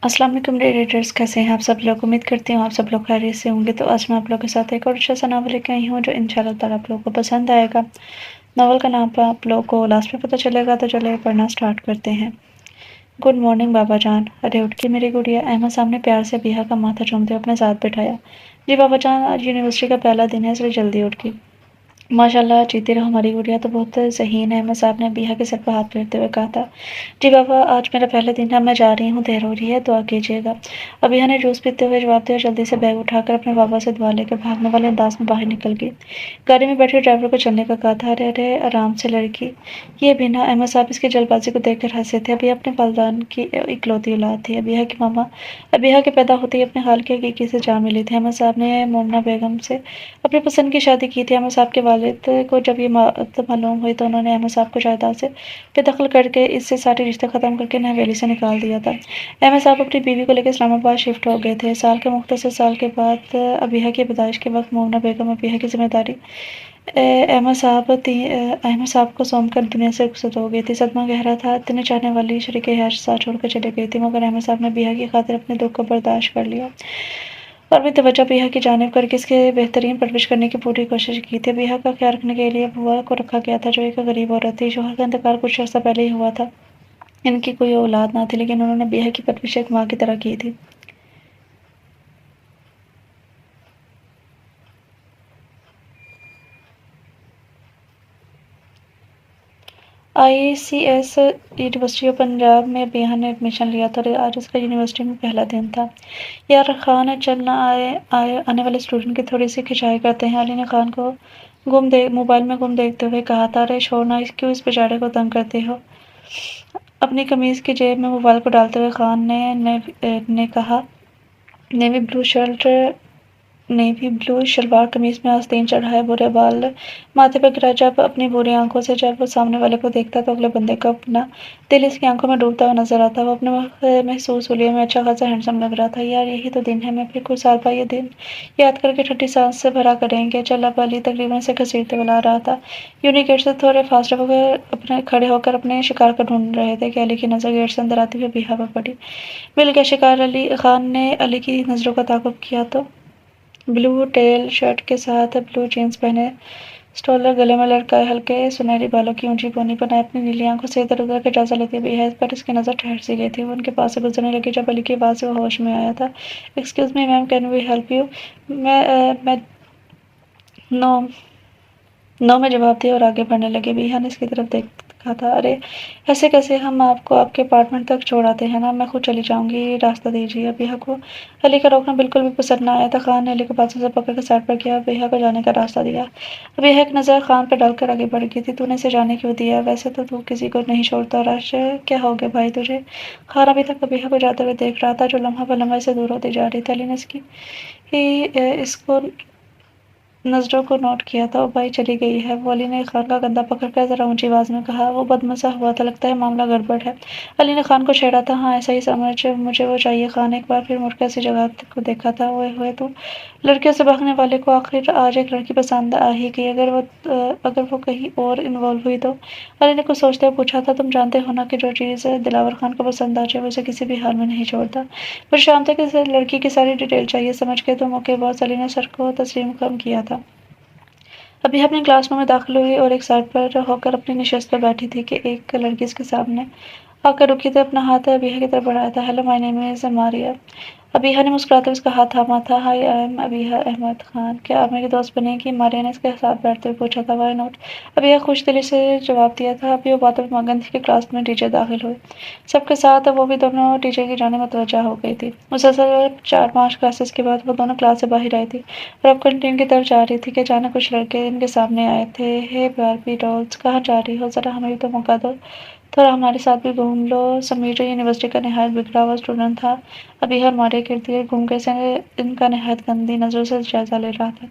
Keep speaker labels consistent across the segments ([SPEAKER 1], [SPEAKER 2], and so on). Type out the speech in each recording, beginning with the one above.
[SPEAKER 1] अस्सलाम वालेकुम रीडर्स, कैसे हैं आप सब लोग। उम्मीद करती हूँ आप सब लोग खैरियत से होंगे। तो आज मैं आप लोगों के साथ एक और अच्छा सा नावल लेके आई हूँ जो इंशाल्लाह ताला आप लोगों को पसंद आएगा। नावल का नाम आप लोगों को लास्ट में पता चलेगा, तो चलिए पढ़ना स्टार्ट करते हैं। गुड मॉर्निंग बाबा जान। अरे उठ के मेरी गुड़िया। अहमद साहब ने प्यार से बिहा का माथा चूमते हुए अपने साथ बिठाया। जी बाबा जान, आज यूनिवर्सिटी का पहला दिन है इसलिए जल्दी उठ गई। माशाल्लाह, जीती रहो हमारी गुड़िया तो बहुत ज़हीन है। अहमद साहब ने बिहा के सर पर हाथ फेरते हुए कहा था। जी बाबा, आज मेरा पहला दिन है, मैं जा रही हूँ, देर हो रही है, दुआ कीजिएगा। अबिया ने जूस पीते हुए जवाब दिया। जल्दी से बैग उठाकर अपने बाबा से दुआ लेकर भागने वाले अंदाज में बाहर निकल गई। गाड़ी में बैठे ड्राइवर को चलने का कहा था। अरे अरे, आराम से लड़की। ये बिना। अहमद साहब इसकी जल्दबाजी को देखकर हंसे थे। अबिया अपने वालिदैन की इकलौती औलाद थी। अबिया की मामा अबिया के पैदा होते ही अपने हाल के हकीकी से जा मिली थी। अहमद साहब ने मोमना बेगम से अपनी पसंद की शादी की थी। अहमद साहब के वालिद को जब ये बात मालूम हुई तो उन्होंने अहमद साहब को जायदाद से बेदखल करके इससे सारे रिश्ते ख़त्म करके इन्हें हवेली से निकाल दिया था। अहमद साहब अपनी बीवी को लेकर इस्लामाबाद शिफ्ट हो गए थे। साल के मुख्तसर साल के बाद अबिहा की पैदाइश के वक्त मोमना बेगम अबिहा की जिम्मेदारी अहमद साहब को सौंपकर दुनिया से रुखसत हो गई थी। सदमा गहरा था। इतने चाहने वाली शरीके हयात साथ छोड़कर चली गई थी, मगर अहमद साहब ने बिहा की खातिर अपने दुख को बर्दाश्त कर लिया और भी तवज्जो बिहा की जानिब करके इसके बेहतरीन परवरिश करने की पूरी कोशिश की थी। बिहा का ख्याल रखने के लिए बुआ को रखा गया था, जो एक गरीब औरत थी। शौहर का इंतकाल कुछ अर्सा पहले ही हुआ था। इनकी कोई औलाद ना थी, लेकिन उन्होंने बिहा की परवरिश एक माँ की तरह की थी। ICS यूनिवर्सिटी ऑफ पंजाब में बिहा ने एडमिशन लिया था और आज उसका यूनिवर्सिटी में पहला दिन था। यार खान, चलना आने वाले स्टूडेंट की थोड़ी सी खिंचाई करते हैं। अली ने खान को मोबाइल में गुम देखते हुए कहा था। अरे छोड़ना, क्यों इस बेचारे को तंग करते हो। अपनी कमीज की जेब में मोबाइल को डालते हुए खान ने कहा। Navy blue shirt navy blue salwar kameez में आस्तीन चढ़ाए, बुरे बाल माथे पर गिरा। जब अपनी बुरी आंखों से जब वो सामने वाले को देखता तो अगले बंदे का अपना दिल इसकी आंखों में डूबता हुआ नजर आता। वो अपने महसूस हुलिये में अच्छा खासा हैंडसम लग रहा था। यार यही तो दिन है, मैं फिर कुछ साल बाद ये दिन याद करके ठंडी सांस से भरा करेंगे। चल, अब अली तकरीबन से घसीटते हुए ला रहा था। यूनी गेट से थोड़े फासले होकर अपने खड़े होकर अपने शिकार को ढूंढ रहे थे कि अली की नजर गेट से अंदर आती हुई बिहा पर पड़ी। मिल गया शिकार। अली खान ने अली की नजरों का ताक़ुब किया तो ब्लू टेल शर्ट के साथ ब्लू जीन्स पहने, स्टॉलर गले में लटकाए, हल्के सुनहरी बालों की ऊंची पोनी बनाए, अपनी नीली आंखों से इधर उधर का जायजा लेती हुई है, पर इसकी नजर ठहर सी गई थी। वो उनके पास से गुजरने लगी जब अली की आवाज़ से वो होश में आया था। Excuse me ma'am, can we help you. मैं नो नो में जवाब दिया और आगे बढ़ने लगे। बिहा ने इसकी तरफ देखा था। अरे ऐसे कैसे, हम आपको आपके अपार्टमेंट तक छोड़ आते हैं ना, मैं खुद चली जाऊंगी, रास्ता दीजिए। बिहा को अली का रोकना बिल्कुल भी पसंद ना आया था। खान ने अली को बातों से पकड़ कर साइड पर किया, बिहा को जाने का रास्ता दिया। बिहा एक नज़र खान पर डालकर आगे बढ़ गई थी। तूने इसे जाने क्यों दिया, वैसे तो तू किसी को नहीं छोड़ता। राश क्या हो गया भाई तुझे। खान अभी तक बिहा को जाते हुए देख रहा था, जो लम्हा पर लम्हा से दूर होती जा रही थी। अली ने इसको नज़रों को नोट किया था। वो भाई चली गई है, वो अली ने खान का कंधा पकड़कर जरा ऊंची आवाज में कहा। वो बदमज़ा हुआ था, लगता है मामला गड़बड़ है। अली ने खान को छेड़ा था। हाँ ऐसा ही समझ, मुझे वो चाहिए। खान एक बार फिर मुड़कर ऐसी जगह को देखा था। ओए होए, तू लड़कियों से भागने वाले को आखिर आज एक लड़की पसंद आ ही गई। अगर वो कहीं और इन्वॉल्व हुई तो। अली ने कुछ सोचते हुए पूछा था। तुम जानते हो ना कि जो चीज़ दिलावर खान को पसंद आ जाए वो उसे किसी भी हाल में नहीं छोड़ता। फिर शाम तक इस लड़की की सारी डिटेल चाहिए। समझ के तो मौके बहुत अली ने सर को तस्लीम कम किया था। अभी अपने क्लासरूम में दाखिल हुई और एक साइड पर होकर अपनी निशस्त पर बैठी थी कि एक लड़की इसके सामने आकर रुकी तो अपना हाथ अबीहा की तरफ बढ़ाया था। Hello, my name is Maria. Abiha ने मुस्कुराते हुए उसका हाथ थामा था। हाय, आई एम अबीहा अहमद खान। क्या आप मेरी दोस्त बनेगी। मारिया ने इसके साथ बैठते हुए पूछा था। Why not. अबीहा खुश दिली से जवाब दिया था। अभी वो बातों में मगन थी कि क्लास में टीचर दाखिल हुए। सबके साथ वो भी दोनों टीचर की जाने मुतवज्जा हो गई थी। मुसलसल 4-5 क्लासेस के बाद वो दोनों क्लास से बाहर आई थी और अब कैंटीन की तरफ जा रही थी कि अचानक कुछ लड़के इनके सामने आए थे। हे बार्बी डॉल्स, कहाँ जा रही हो, जरा हमें भी तो मौका दो, थोड़ा हमारे साथ भी घूम लो। समीर जो यूनिवर्सिटी का निहायत बिगड़ा हुआ स्टूडेंट था, अबीहा और हमारे गिर्द घूम के से इनका नहायत गंदी नजरों से जायजा ले रहा था।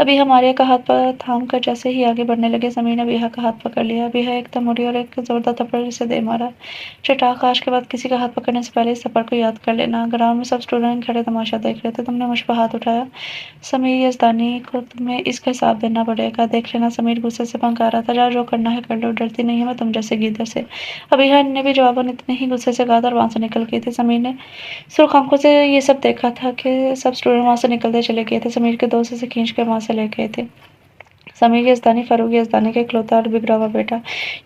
[SPEAKER 1] अभी हमारे का हाथ पर थाम कर जैसे ही आगे बढ़ने लगे, समीर ने बिहा का हाथ पकड़ लिया। बिहा एकदम मुड़ी और एक जोरदार थप्पड़ से दे मारा। चटाक, आज के बाद किसी का हाथ पकड़ने से पहले इस थप्पड़ को याद कर लेना। ग्राउंड में सब स्टूडेंट खड़े तमाशा देख रहे थे। तुमने मुझ पर हाथ उठाया समीर यजदानी को, तुम्हें इसका हिसाब देना पड़ेगा। देख लेना, समीर गुस्से से भंका रहा था। जाओ, जो करना है कर लो, डरती नहीं है मैं तुम जैसे गीदड़ से। अभी ने भी जवाबन इतने ही गुस्से से कहा था और वहां से निकल गई थी। समीर ने सुर्ख आंखों से ये सब देखा था कि सब स्टूडेंट वहां से निकलते चले गए थे। समीर के दोस्त उसे खींच कर वहां से ले गए थे। समीर यजदानी फारूक यजदानी का इकलौता और बिगड़ा हुआ बेटा।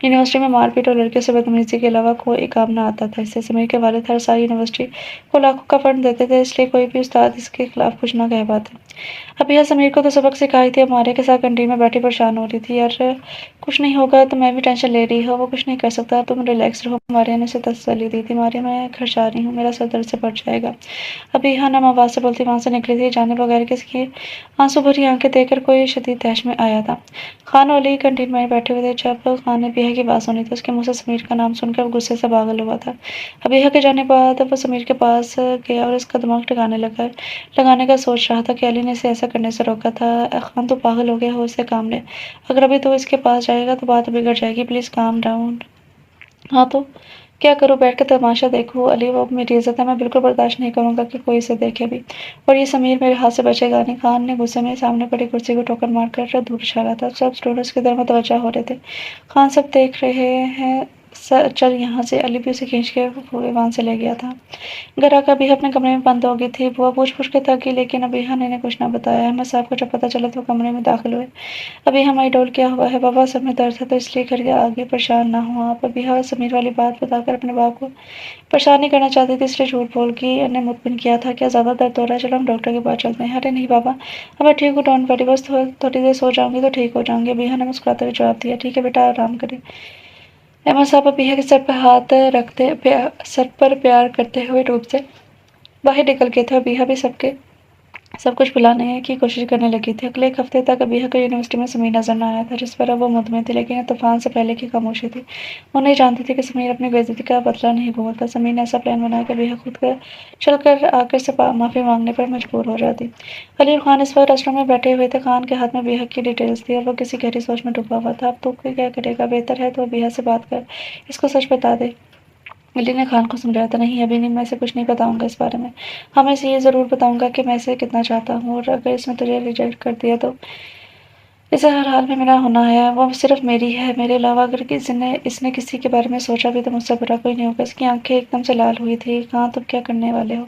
[SPEAKER 1] यूनिवर्सिटी में मारपीट और लड़कियों से बदतमीजी के अलावा कोई काम न आता था। इससे समीर के वालिद हर साल यूनिवर्सिटी को लाखों का फंड देते थे, इसलिए कोई भी उस्ताद इसके खिलाफ कुछ न कह पाते। अब यह समीर को तो सबक सिखाई थी, हमारे के साथ कैंटीन में बैठी परेशान हो रही थी। यार कुछ नहीं होगा, तो मैं भी टेंशन ले रही हो, वो कुछ नहीं कर सकता, तुम रिलैक्स रहो। मारिया ने उसे तसल्ली दी थी। मारिया, मैं घर जा रही हूँ, मेरा सर दर्द से बढ़ जाएगा। अभी हाँ नम आवाज से बोलती वहां से निकली थी। जाने बगैर किसकी आंसू भरी आंखें देखकर कोई शदीद तहश में आया था। खान और अली कैंटीन में बैठे हुए थे। जब खान ने बिहा की बात सुनी थी, उसके मुंह से समीर का नाम सुनकर वो गुस्से से पागल हुआ था। अब बिहा के जाने बाद वो समीर के पास गया और उसका दिमाग लगाने का सोच रहा था कि अली ने इसे ऐसा करने से रोका था। खान, तू पागल हो गया हो, इससे काम ले। अगर अभी तो इसके पास जाएगा तो बात बिगड़ जाएगी। Please calm down. हाँ तो क्या करूँ, बैठ कर तमाशा देखूं? अली, वो मेरी इज्जत है, मैं बिल्कुल बर्दाश्त नहीं करूंगा कि कोई इसे देखे भी। और ये समीर मेरे हाथ से बचेगा नहीं। खान ने गुस्से में सामने पड़ी कुर्सी को ठोकर मारकर दूर इशारा था। सब स्टूडेंट्स की तरफ मुतवज्जा हो रहे थे। खान, सब देख रहे हैं, चल यहाँ से। अली भी उसे खींच के वहां से ले गया था। घर आकर अबीहा अपने कमरे में बंद हो गई थी। बुआ पूछ के थक गई, लेकिन अबीहा ने कुछ न बताया। अहमद साहब को जब पता चला तो कमरे में दाखिल हुए। अभी हमारी डोल क्या हुआ है? बाबा, सब में दर्द है तो इसलिए घर आगे परेशान ना हो आप। अबीहा समीर वाली बात बताकर अपने बाप को परेशान नहीं करना चाहती थी, इसलिए झूठ बोल के ने मुतमिन किया था। क्या ज्यादा दर्द हो रहा है? चलो हम डॉक्टर के पास चलते हैं। अरे नहीं बाबा, अब मैं ठीक हूँ, डोंट वरी, बस थोड़ी देर सो जाऊंगी तो ठीक हो जाऊंगी। अबीहा ने मुस्कुराते हुए जवाब दिया। ठीक है बेटा, आराम करें। अहमद साहब अबीहा के सर पर हाथ रखते सर पर प्यार करते हुए रूप से बाहर निकल गए थे। अबीहा भी सब कुछ भुलाने की कोशिश करने लगी थी। अगले एक हफ्ते तक अबीहा को यूनिवर्सिटी में समीर नजर न आया था, जिस पर अब वो मुतमिन थी, लेकिन तूफान से पहले की खामोशी थी। वो नहीं जानती थी कि समीर अपनी बेइज्जती का बदला नहीं भूलता। समीर ने ऐसा प्लान बनाया कि अबीहा खुद कर चलकर आकर से माफी मांगने पर मजबूर हो जाती। खलील खान इस वक्त रेस्टोरेंट में बैठे हुए थे। खान के हाथ में अबीहा की डिटेल्स थी और वो किसी गहरी सोच में डूबा हुआ था। अब तो क्या करेगा? बेहतर है तो अबीहा से बात कर इसको सच बता दे। मिली ने खान को समझाया था। नहीं, अभी नहीं, मैं इसे कुछ नहीं बताऊंगा इस बारे में। हाँ, मैं इसे ये जरूर बताऊंगा कि मैं इसे कितना चाहता हूँ, और अगर इसने तुझे रिजेक्ट कर दिया तो इसे हर हाल में मेरा होना है। वो सिर्फ मेरी है, मेरे अलावा अगर इसने किसी के बारे में सोचा भी तो मुझसे बुरा कोई नहीं होगा। इसकी आंखें एकदम से लाल हुई थी। कहाँ, तुम क्या करने वाले हो?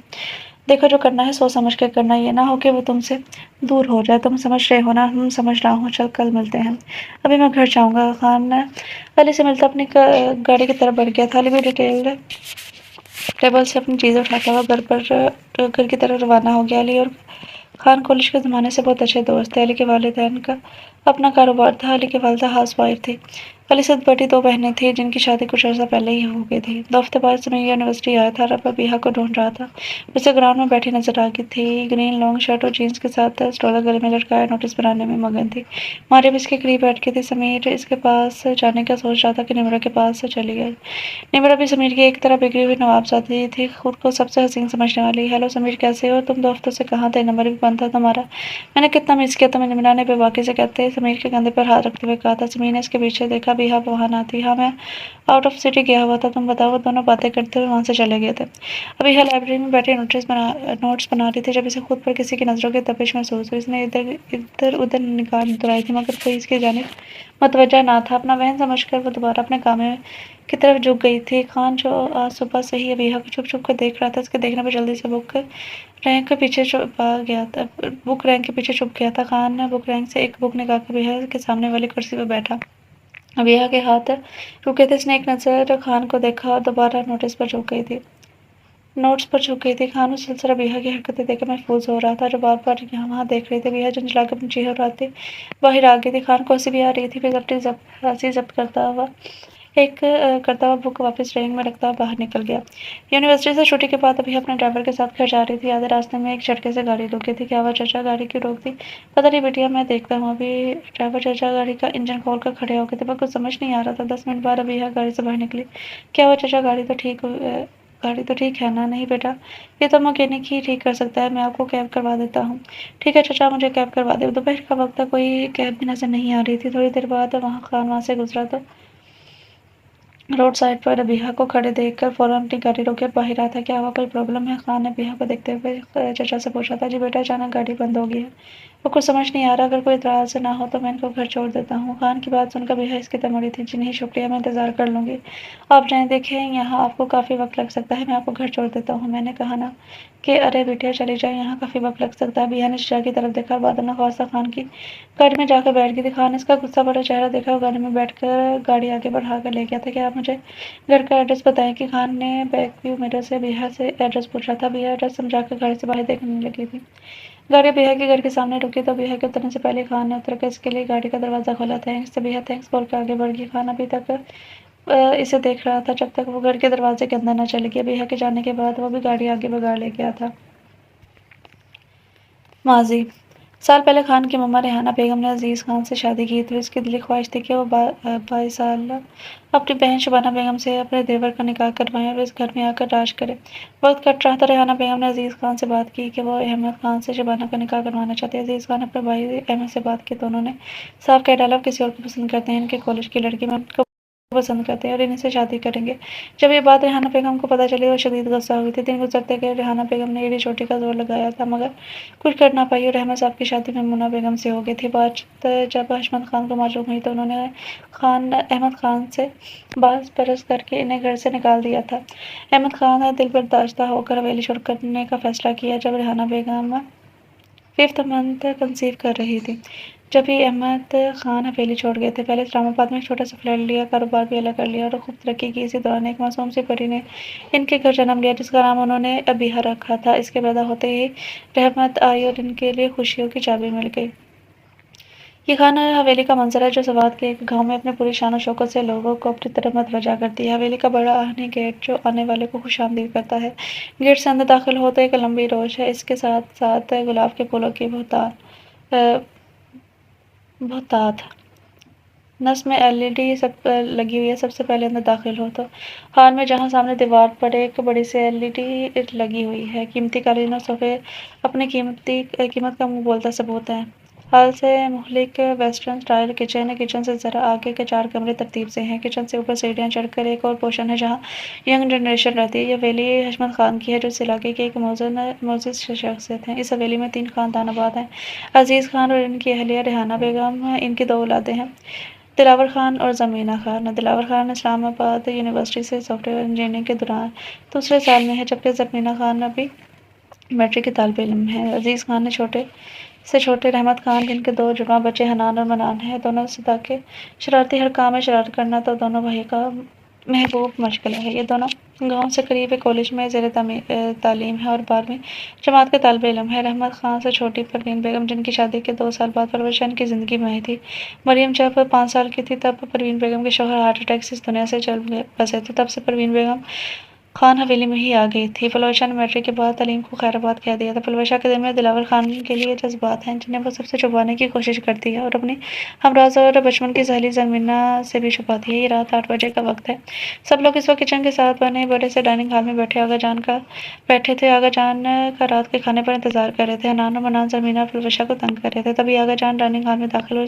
[SPEAKER 1] देखो, जो करना है सोच समझ कर करना, ये ना हो कि वो तुमसे दूर हो जाए। तुम समझ रहे हो ना? समझ रहा हूँ। चल, कल मिलते हैं। अभी मैं घर जाऊंगा। खान अली से मिलता अपनी गाड़ी की तरफ बढ़ गया था। अली भी डिटेल्ड टेबल से अपनी चीजें उठाता हुआ घर की तरफ रवाना हो गया। अली और खान कॉलेज के ज़माने से बहुत अच्छे दोस्त थे। अली के वालिदैन का अपना कारोबार था। अली की वालिदा हाउसवाइफ थी। अली से बड़ी दो बहनें थी जिनकी शादी कुछ अर्सा पहले ही हो गई थी। 2 हफ्ते बाद समीर यूनिवर्सिटी आया था। रब्बा बिहा को ढूंढ रहा था। उसे ग्राउंड में बैठी नजर आ गई थी। ग्रीन लॉन्ग शर्ट और जीन्स के साथ स्टॉलर गले में लटकाया नोटिस बनाने में मगन थी। मारिया भी इसके करीब बैठ गई थी। समीर इसके पास जाने का सोच रहा था कि निमरा के पास से चली गई। निमरा भी समीर की एक तरह बिगड़ी हुई नवाबजादी थी, खुद को सबसे हसीन समझने वाली। हेलो समीर, कैसे हो? तुम 2 हफ्तों से कहाँ थे? नंबर भी बंद था तुम्हारा। मैंने कितना मिस किया तुम्हें, निमरा ने बेबाकी से कहते समीर के कंधे पर हाथ रखते हुए कहा था। समीर ने इसके पीछे देखा। भी हाँ, वहाँ ना थी। हाँ, मैं आउट ऑफ सिटी गया हुआ था। तुम बताओ। वो दोनों बातें करते हुए वहां से चले गए थे। अभी यह लाइब्रेरी में बैठे नोट्स बना रही थी जब इसे खुद पर किसी की नजरों की तपिश महसूस हुई। इसने इधर उधर निगाह दुराई थी, मगर कोई इसकी जानिब मतवज्जा ना था। अपना बहन समझकर वो दोबारा अपने काम की तरफ झुक गई थी। खान, जो आज सुबह से ही अबीहा को छुप छुप कर देख रहा था, उसके देखने पर जल्दी से बुक रैंक के पीछे छुप गया था। खान ने बुक रैंक से एक बुक निकाल कर अबीहा के सामने वाली कुर्सी पर बैठा। अबीहा के हाथ रुके थे। इसने एक नजर खान को देखा और दोबारा नोट्स पर झुक गई थी। खान उस सिलसिला अबीहा की हरकतें देखकर महफूज हो रहा था, जो बार बार यहाँ वहाँ देख रही थी। अबीहा झुंझलाकर अपनी चीख रही थी, बाहर आ गई थी। खान को हंसी भी आ रही थी। फिर अपनी हंसी जब्त करता हुआ बुक वापस ट्रेन में रखता हुआ बाहर निकल गया। यूनिवर्सिटी से छुट्टी के बाद अभी अपने ड्राइवर के साथ घर जा रही थी। आधे रास्ते में एक झटके से गाड़ी रुकी थी। क्या हुआ चाचा, गाड़ी क्यों रोक दी? पता नहीं बिटिया, मैं देखता हूँ। अभी ड्राइवर चाचा गाड़ी का इंजन खोल कर खड़े हो गए थे, पर कुछ समझ नहीं आ रहा था। 10 मिनट बाद अभी गाड़ी से बाहर निकली। क्या हुआ चाचा, गाड़ी तो ठीक गाड़ी तो ठीक है ना? नहीं बेटा, ये तो मैकेनिक ही ठीक कर सकता है, मैं आपको कैब करवा देता हूँ। ठीक है चाचा, मुझे कैब करवा दो। दोपहर का वक़्त था, कोई कैब भी नज़र नहीं आ रही थी। थोड़ी देर बाद खान वहाँ से गुज़रा तो रोड साइड पर अबीहा को खड़े देखकर फ़ौरन अपनी गाड़ी रोकी और बाहर आया था। क्या हुआ, कोई प्रॉब्लम है? खान ने अबीहा को देखते हुए चाचा से पूछा था। जी बेटा, अचानक गाड़ी बंद हो गई है। वो कुछ समझ नहीं आ रहा, अगर कोई इतराज़ ना हो तो मैं इनको घर छोड़ देता हूँ। खान की बात सुनकर अबीहा इसकी तरफ मुड़ी थी। जी नहीं शुक्रिया, मैं इंतज़ार कर लूँगी। आप जाएँ, देखें यहाँ आपको काफ़ी वक़्त लग सकता है, मैं आपको घर छोड़ देता हूँ। मैंने कहा ना कि अरे बिटिया चली जाए, यहाँ काफ़ी वक़्त लग सकता है। अबीहा ने चाचा की तरफ देखा और बाद नवाज़ा खान की गाड़ी में जाकर बैठ गई थी। खान ने इसका गुस्सा भरा चेहरा देखा और गाड़ी में बैठकर गाड़ी आगे बढ़ा कर ले गया था। क्या आप मुझे घर का एड्रेस बताएं? कि खान ने बैक व्यू मिरर से बिहा से एड्रेस पूछा था। बिहा एड्रेस समझाकर गाड़ी से बाहर देखने लगी थी। गाड़ी बिहा के घर के सामने रुकी तो बिहा के उतरने से पहले खान ने उतरकर इसके लिए गाड़ी का दरवाजा खोला। थैंक्स। तो बिहा थैंक्स बोल के आगे बढ़ गई। खान अभी तक इसे देख रहा था जब तक वो घर के दरवाजे के अंदर न चली गई। बिहा के जाने के बाद वो भी गाड़ी आगे भगा ले गया था। माजी साल पहले खान की मम्मा रेहाना बेगम ने अजीज़ खान से शादी की थी। उसकी दिली ख्वाहिश थी कि वो 22 साल अपनी बहन शबाना बेगम से अपने देवर का निकाह करवाएं और इस घर में आकर राज करे। वक्त कट रहा था। रेहाना बेगम ने अजीज़ खान से बात की कि वो अहमद खान से शबाना का निकाह करवाना चाहते हैं। अजीज़ खान ने अपने भाई अहमद से बात की तो उन्होंने साफ कह डाला किसी और को पसंद करते हैं। इनके कॉलेज की लड़की में उनको पसंद करते हैं और इन्हीं से शादी करेंगे। जब ये बात रेहाना बेगम को पता चली, वो शदीद गुस्सा हुई थी। दिन गुजरते गए, रेहाना बेगम ने एड़ी चोटी का जोर लगाया था मगर कुछ कर ना पाई और अहमद साहब की शादी मुन्ना बेगम से हो गई थी। बात जब अहमद खान को मालूम हुई तो उन्होंने अहमद खान से बास बरस करके इन्हें घर से निकाल दिया था। अहमद खान ने दिल बर्दाश्ता होकर हवेली छोड़ करने का फैसला किया जब रेहाना बेगम 5th मंथ कंसीव कर रही थी। जब ही अहमद खान हवेली छोड़ गए थे, पहले इस्लामाबाद में एक छोटा सा फ्लैट लिया, कारोबार भी अलग कर लिया और खूब तरक्की की। इसी दौरान एक मासूम सी परी ने इनके घर जन्म लिया जिसका नाम उन्होंने अबीहा रखा था। इसके पैदा होते ही रहमत आई और इनके लिए खुशियों की चाबी मिल गई। ये खान हवेली का मंजर है जो सवात के एक गांव में अपने पूरी शान शौकत से लोगों को अपनी तरफ मतवजा करती है। हवेली का बड़ा आहनी गेट जो आने वाले को खुशामदीद करता है। गेट से अंदर दाखिल होते एक लंबी रोज है, इसके साथ साथ गुलाब के फूलों की बहुतात नस में एलईडी सब लगी हुई है। सबसे पहले अंदर दाखिल हो तो हॉल में जहां सामने दीवार पर एक बड़ी सी एलईडी लगी हुई है। कीमती कालीन और सोफे अपनी कीमत का मुंह बोलता सबूत है। हाल से मुहलिक वेस्टर्न स्टाइल किचन है। किचन से जरा आगे के 4 कमरे तरतीब से हैं। किचन से ऊपर सीढ़ियां चढ़कर एक और पोर्शन है जहां यंग जनरेशन रहती है। यह हवेली अहमद खान की है जो इस इलाके के एक मोअज़्ज़ज़ शख्सियत हैं। इस हवेली में 3 खानदान आबाद हैं, अजीज़ खान और इनकी अहलिया रेहाना बेगम। इनकी 2 औलादें हैं, दिलावर खान और ज़मीना खान। दिलावर खान इस्लामाबाद यूनिवर्सिटी से सॉफ्टवेयर इंजीनियरिंग के दौरान दूसरे साल में है, जबकि ज़मीना खान अभी मैट्रिक की तालिब इल्म है। अजीज़ खान ने छोटे रहमत खान जिनके 2 जुड़वा बच्चे हनान और मनान हैं। दोनों सदा के शरारती, हर काम में शरारत करना तो दोनों भाई का महबूब मशगला है। ये दोनों गांव से करीब एक कॉलेज में ज़ेर तालीम है और 12वीं जमात के तालिब इल्म है। रहमत खान से छोटी परवीन बेगम जिनकी शादी के 2 साल बाद परवरिश की ज़िंदगी में आई थी। मरियम जब 5 साल की थी तब परवीन बेगम के शौहर हार्ट अटैक से इस दुनिया से चल बसे थे। तब से परवीन बेगम खान हवेली में ही आ गई थी। पलवशा ने मैट्रिक के बाद तालीम को खैराबाद कह दिया था। पलवशा के दिल में दिलावर खान के लिए जज्बात हैं जिन्हें वो सबसे छुपाने की कोशिश करती है और अपनी हमराज और बचपन की सहेली ज़मीना से भी छुपाती है। ये रात 8 बजे का वक्त है। सब लोग इस वक्त किचन के साथ बने बड़े से डाइनिंग हॉल में बैठे थे। आगा जान का रात के खाने पर इंतजार कर रहे थे। हनान और मनान ज़मीना और पलवशा को तंग कर रहे थे। तभी आगा जान डाइनिंग हॉल में दाखिल हुए।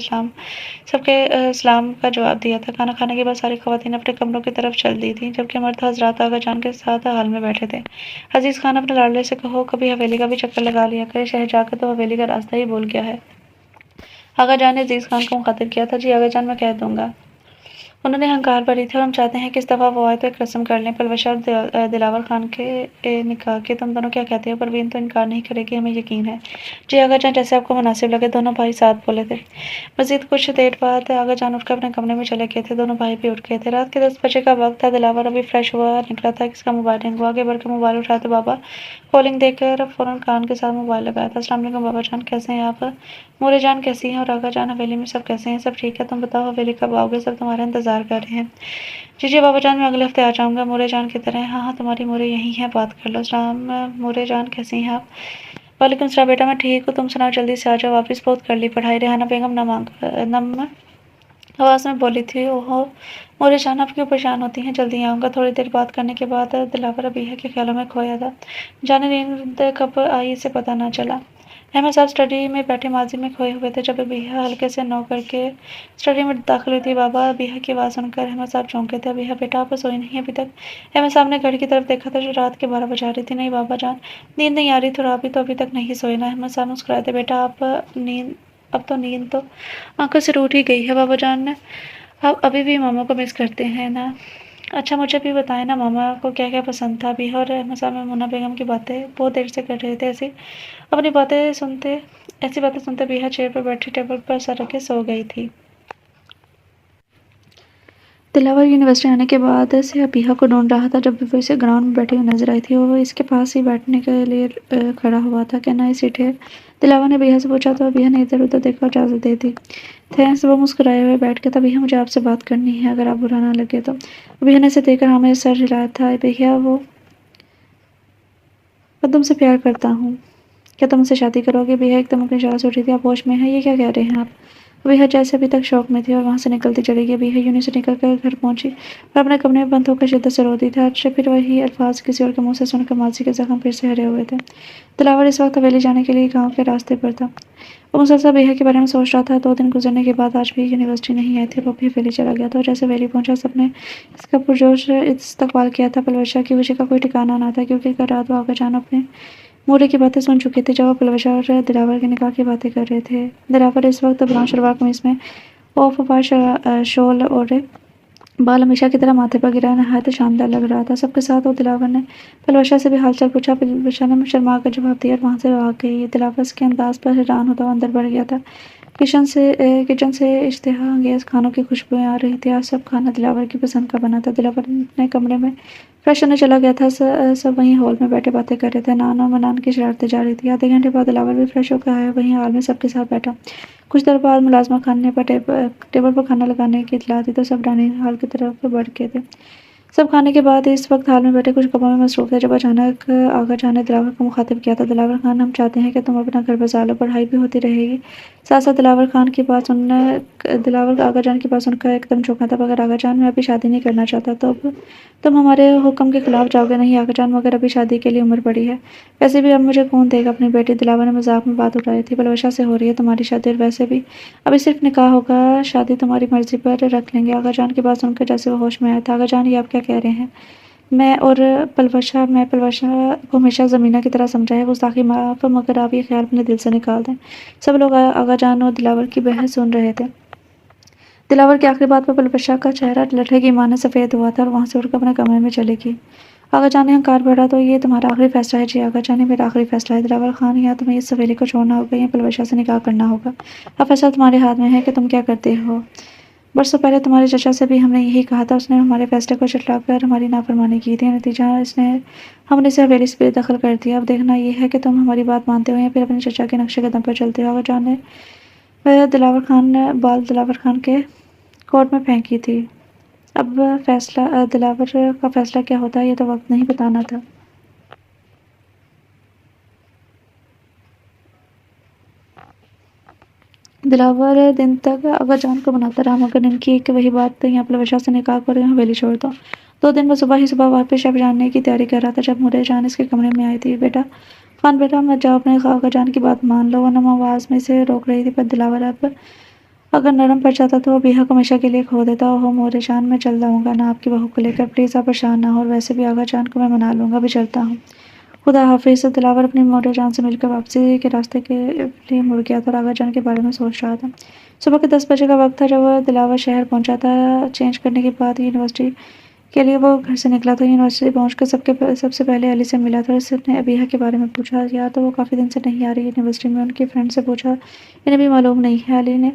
[SPEAKER 1] सलाम का जवाब दिया था। खाना खाने के बाद सारी खवातीन अपने कमरों की तरफ चल दी थी जबकि मर्द हजरात आगा जान के साथ हाल में बैठे थे। अजीज खान अपने लाडले से कहो कभी हवेली का भी चक्कर लगा लिया करे, शहर जाकर तो हवेली का रास्ता ही भूल गया है। आगा जान ने अजीज खान को मुखातिब किया था। जी आगा जान, मैं कह दूंगा। उन्होंने हंकार भरी थी और हम चाहते हैं कि इस दफ़ा वो आए तो एक रस्म कर लें। पलवशा और दिलावर खान के निकाह के तुम दोनों क्या कहते हो? परवीन तो इनकार नहीं करेगी, हमें यकीन है। जी आगा जान, जैसे आपको मुनासिब लगे। दोनों भाई साथ बोले थे। मजीद कुछ देर बाद आगा जान उठकर अपने कमरे में चले गए थे। दोनों भाई भी उठ गए थे। रात के 10 बजे का वक्त था। दिलावर अभी फ्रेश हुआ निकला था, किसका मोबाइल रिंग हुआ। आगे बढ़कर मोबाइल उठाया तो बाबा कॉलिंग देखकर फौरन कान के साथ मोबाइल लगाया था। अस्सलाम वालेकुम बाबा जान, कैसे हैं आप? मोरे जान कैसी हैं? और आगा जान, हवेली में सब कैसे हैं? सब ठीक है। तुम बताओ हवेली कब आओगे? सब तुम्हारा इंतजार कर रहे हैं। जी जी बाबा जान, मैं अगले हफ्ते आ जाऊंगा। मोरे जान की तरह। हाँ हाँ, तुम्हारी मोरे यहीं है, बात कर लो। सलाम मोरे जान, कैसी हैं आप? वालेकुम सलाम बेटा, मैं ठीक हूँ। तुम सुनाओ, जल्दी से आ जाओ वापस। बहुत कर ली पढ़ाई। रेहाना बेगम नम आवाज़ में बोली थी, "ओहो! मोरे जान आप क्यों परेशान होती हैं? जल्दी आऊँगा।" थोड़ी देर बात करने के बाद दिलावर अबीहा के ख़्यालों में खोया था। जाने नींद कब आई इसे पता न चला। अहमद साहब स्टडी में बैठे माज़ी में खोए हुए थे जब अबीहा हल्के से नॉक करके स्टडी में दाख़िल हुई थी। बाबा! अबीहा की आवाज़ सुनकर अहमद साहब चौंके थे। "अबीहा बेटा आप सोई नहीं अभी तक?" अहमद साहब ने घड़ी की तरफ देखा था जो रात के 12 बजा रही थी। "नहीं बाबा जान, नींद नहीं आ रही थोड़ा अभी तक नहीं सोए ना।" अहमद साहब मुस्कुराए थे। "बेटा अब तो नींद तो आँखों से रूठ ही गई है बाबा जान। आप अभी भी मामा को मिस करते हैं ना? अच्छा मुझे भी बताएँ ना मामा को क्या-क्या पसंद था?" अबीहा और अहमद साहब मुन्ना बेगम की बातें बहुत देर से कर रहे थे। अपनी बातें सुनते ऐसी बातें सुनते अबीहा चेयर पर बैठी टेबल पर सर रखे सो गई थी। दिलावर यूनिवर्सिटी आने के बाद से अबीहा को ढूंढ रहा था। जब भी वो इसे ग्राउंड में बैठी हुई नजर आई थी वो इसके पास ही बैठने के लिए खड़ा हुआ था। "क्या नई सीट है?" दिलावर ने अबीहा से पूछा तो अबीहा ने इधर-उधर देखकर इजाज़त दे दी। थैंक्स। वो मुस्कुराए हुए बैठ गया था। "अबीहा मुझे आपसे बात करनी है अगर आप बुरा ना लगे तो।" अबीहा ने इसे देखकर हाँ में सर हिलाया था। "अबीहा मैं तुमसे प्यार करता हूँ। क्या तुम मुझसे शादी करोगे?" अबीहा एकदम अपनी जगह से उठी थी। "आप होश में हैं? ये क्या कह रहे हैं आप?" अबीहा जैसे अभी तक शॉक में थी और वहाँ से निकलती चली गई। अबीहा यूनि से निकलकर घर पहुँची और अपने कमरे में बंद होकर शिद्दत से रोती थी। आज फिर वही अल्फाज किसी और के मुँह से सुनकर माज़ी के ज़ख्म फिर से हरे हुए थे। दिलावर इस वक़्त हवेली जाने के लिए गाँव के रास्ते पर था। वो मुसलसल अबीहा के बारे में सोच रहा था। 2 दिन गुज़रने के बाद आज भी यूनिवर्सिटी नहीं आई थी। वो भी हवेली चला गया था और जैसे हवेली पहुँचा सबने इसका पुरजोश इस्तकबाल किया था। पलवशा की खुशी का कोई ठिकाना न था क्योंकि कल रात वो आगाजान अपने मोरे की बातें सुन चुके थे जब वो पलवशा और दिलावर के निकाह की बातें कर रहे थे। दिलावर इस वक़्त ब्राउन शलवार कमीज़ में ऑफ वाइट शॉल ओढ़े बाल हमेशा की तरह माथे पर गिराए नहायत शानदार लग रहा था। सबके साथ वो दिलावर ने पलवशा से भी हालचाल पूछा। पलवशा ने शर्मा कर जवाब दिया और वहाँ से भाग गई। दिलावर इसके अंदाज पर हैरान होता हुआ अंदर बढ़ गया था। किचन से इश्तिहा अंगेज़ खानों की खुशबुएं आ रही थी। आज सब खाना दिलावर की पसंद का बना था। दिलावर अपने कमरे में फ्रेश होने चला गया था। सब वहीं हॉल में बैठे बातें कर रहे थे। नान और मनान की शरारतें जारी थी। आधे घंटे बाद दिलावर भी फ्रेश होकर आया वहीं हॉल में सबके साथ बैठा। कुछ देर बाद मुलाज़िमा खान ने टेबल पर खाना लगाने की इत्तला दी तो सब डाइनिंग हॉल की तरफ बढ़ गए थे। सब खाने के बाद इस वक्त हॉल में बैठे कुछ गप्पों में मसरूफ़ थे जब अचानक आगाजान ने दिलावर को मुखातिब किया था। "दिलावर खान, हम चाहते हैं कि तुम अपना घर बसा लो, पढ़ाई भी होती रहेगी।" साथ-साथ दिलावर आगाजान की बात सुनकर एकदम चौंका था। "मगर आगाजान, मैं अभी शादी नहीं करना चाहता। तो अब तुम हमारे हुक्म के खिलाफ जाओगे?" "नहीं आगाजान, मगर अभी शादी के लिए उम्र बड़ी है। वैसे भी अब मुझे कौन देगा अपनी बेटी?" दिलावर ने मज़ाक में बात उठाई थी। "पलवशा से हो रही है तुम्हारी शादी और वैसे भी अभी सिर्फ निकाह होगा, शादी तुम्हारी मर्ज़ी पर रख लेंगे।" आगाजान की बात सुनकर जैसे वो होश में आया था। "आगाजान, ये आप क्या कह रहे हैं? मैं पलवशा को हमेशा ज़मीना की तरह समझा है। गुस्ताखी माफ़, मगर आप ये ख़्याल अपने दिल से निकाल दें।" सब लोग आगाजान और दिलावर की बहस सुन रहे थे। दिलावर की आखिरी बात पर पलवशा का चेहरा लठे की माने सफ़ेद हुआ था और वहाँ से उठकर अपने कमरे में चली गई। आगाजान ने हंकार भरा, "तो ये तुम्हारा आखिरी फ़ैसला है?" "जी आगाजान, ये मेरा आखिरी फ़ैसला है। दिलावर खान, या तुम्हें इस हवेली को छोड़ना होगा या पलवशा से निकाह करना होगा। अब फ़ैसला तुम्हारे हाथ में है कि तुम क्या करते हो। बरसों पहले तुम्हारे चाचा से भी हमने यही कहा था। उसने हमारे फ़ैसले को झुठलाकर हमारी नाफ़रमानी की थी। नतीजा हमने इसे हवेली से बेदख़ल कर दिया। अब देखना ये है कि तुम हमारी बात मानते हो या फिर अपने चाचा के नक्शे कदम पर चलते हो।" आगाजान ने दिलावर खान के कोर्ट में फेंकी थी। अब दिलावर का फ़ैसला क्या होता है ये तो वक़्त नहीं बताना था। दिलावर दिन तक आगाजान को मनाता रहा मगर इनकी एक वही बात यहाँ पलवशा से निकाह कर हवेली छोड़ दो। 2 दिन में सुबह ही सुबह वापस शब जाने की तैयारी कर रहा था जब नूरजहान इसके कमरे में आई थी। बेटा मत जाओ, अपने आगाजान की बात मान लो।" वो नम आवाज़ में इसे रोक रही थी पर दिलावर अब अगर नरम पड़ जाता तो वो अबीहा को हमेशा के लिए खो देता। "ओहो नूरजहान, मैं चल जाऊँगा ना आपकी बहू को लेकर। प्लीज़ आप परेशान ना हों और वैसे भी आगाजान को मैं मना लूँगा। अभी चलता हूँ। खुदा हाफ़िज़।" दिलावर अपनी नूरजहान से मिलकर वापसी के रास्ते के लिए मुड़ गया था और आगाजान के बारे में सोच रहा था। सुबह के 10 बजे का वक़्त था जब दिलावर शहर पहुँचा था। चेंज करने के बाद यूनिवर्सिटी के लिए वो घर से निकला था। यूनिवर्सिटी पहुँचकर सबसे पहले अली से मिला था और उसने अबीहा के बारे में पूछा। यार तो वो काफ़ी दिन से नहीं आ रही यूनिवर्सिटी में। उनकी फ्रेंड से पूछा, इन्हें भी मालूम नहीं है। अली ने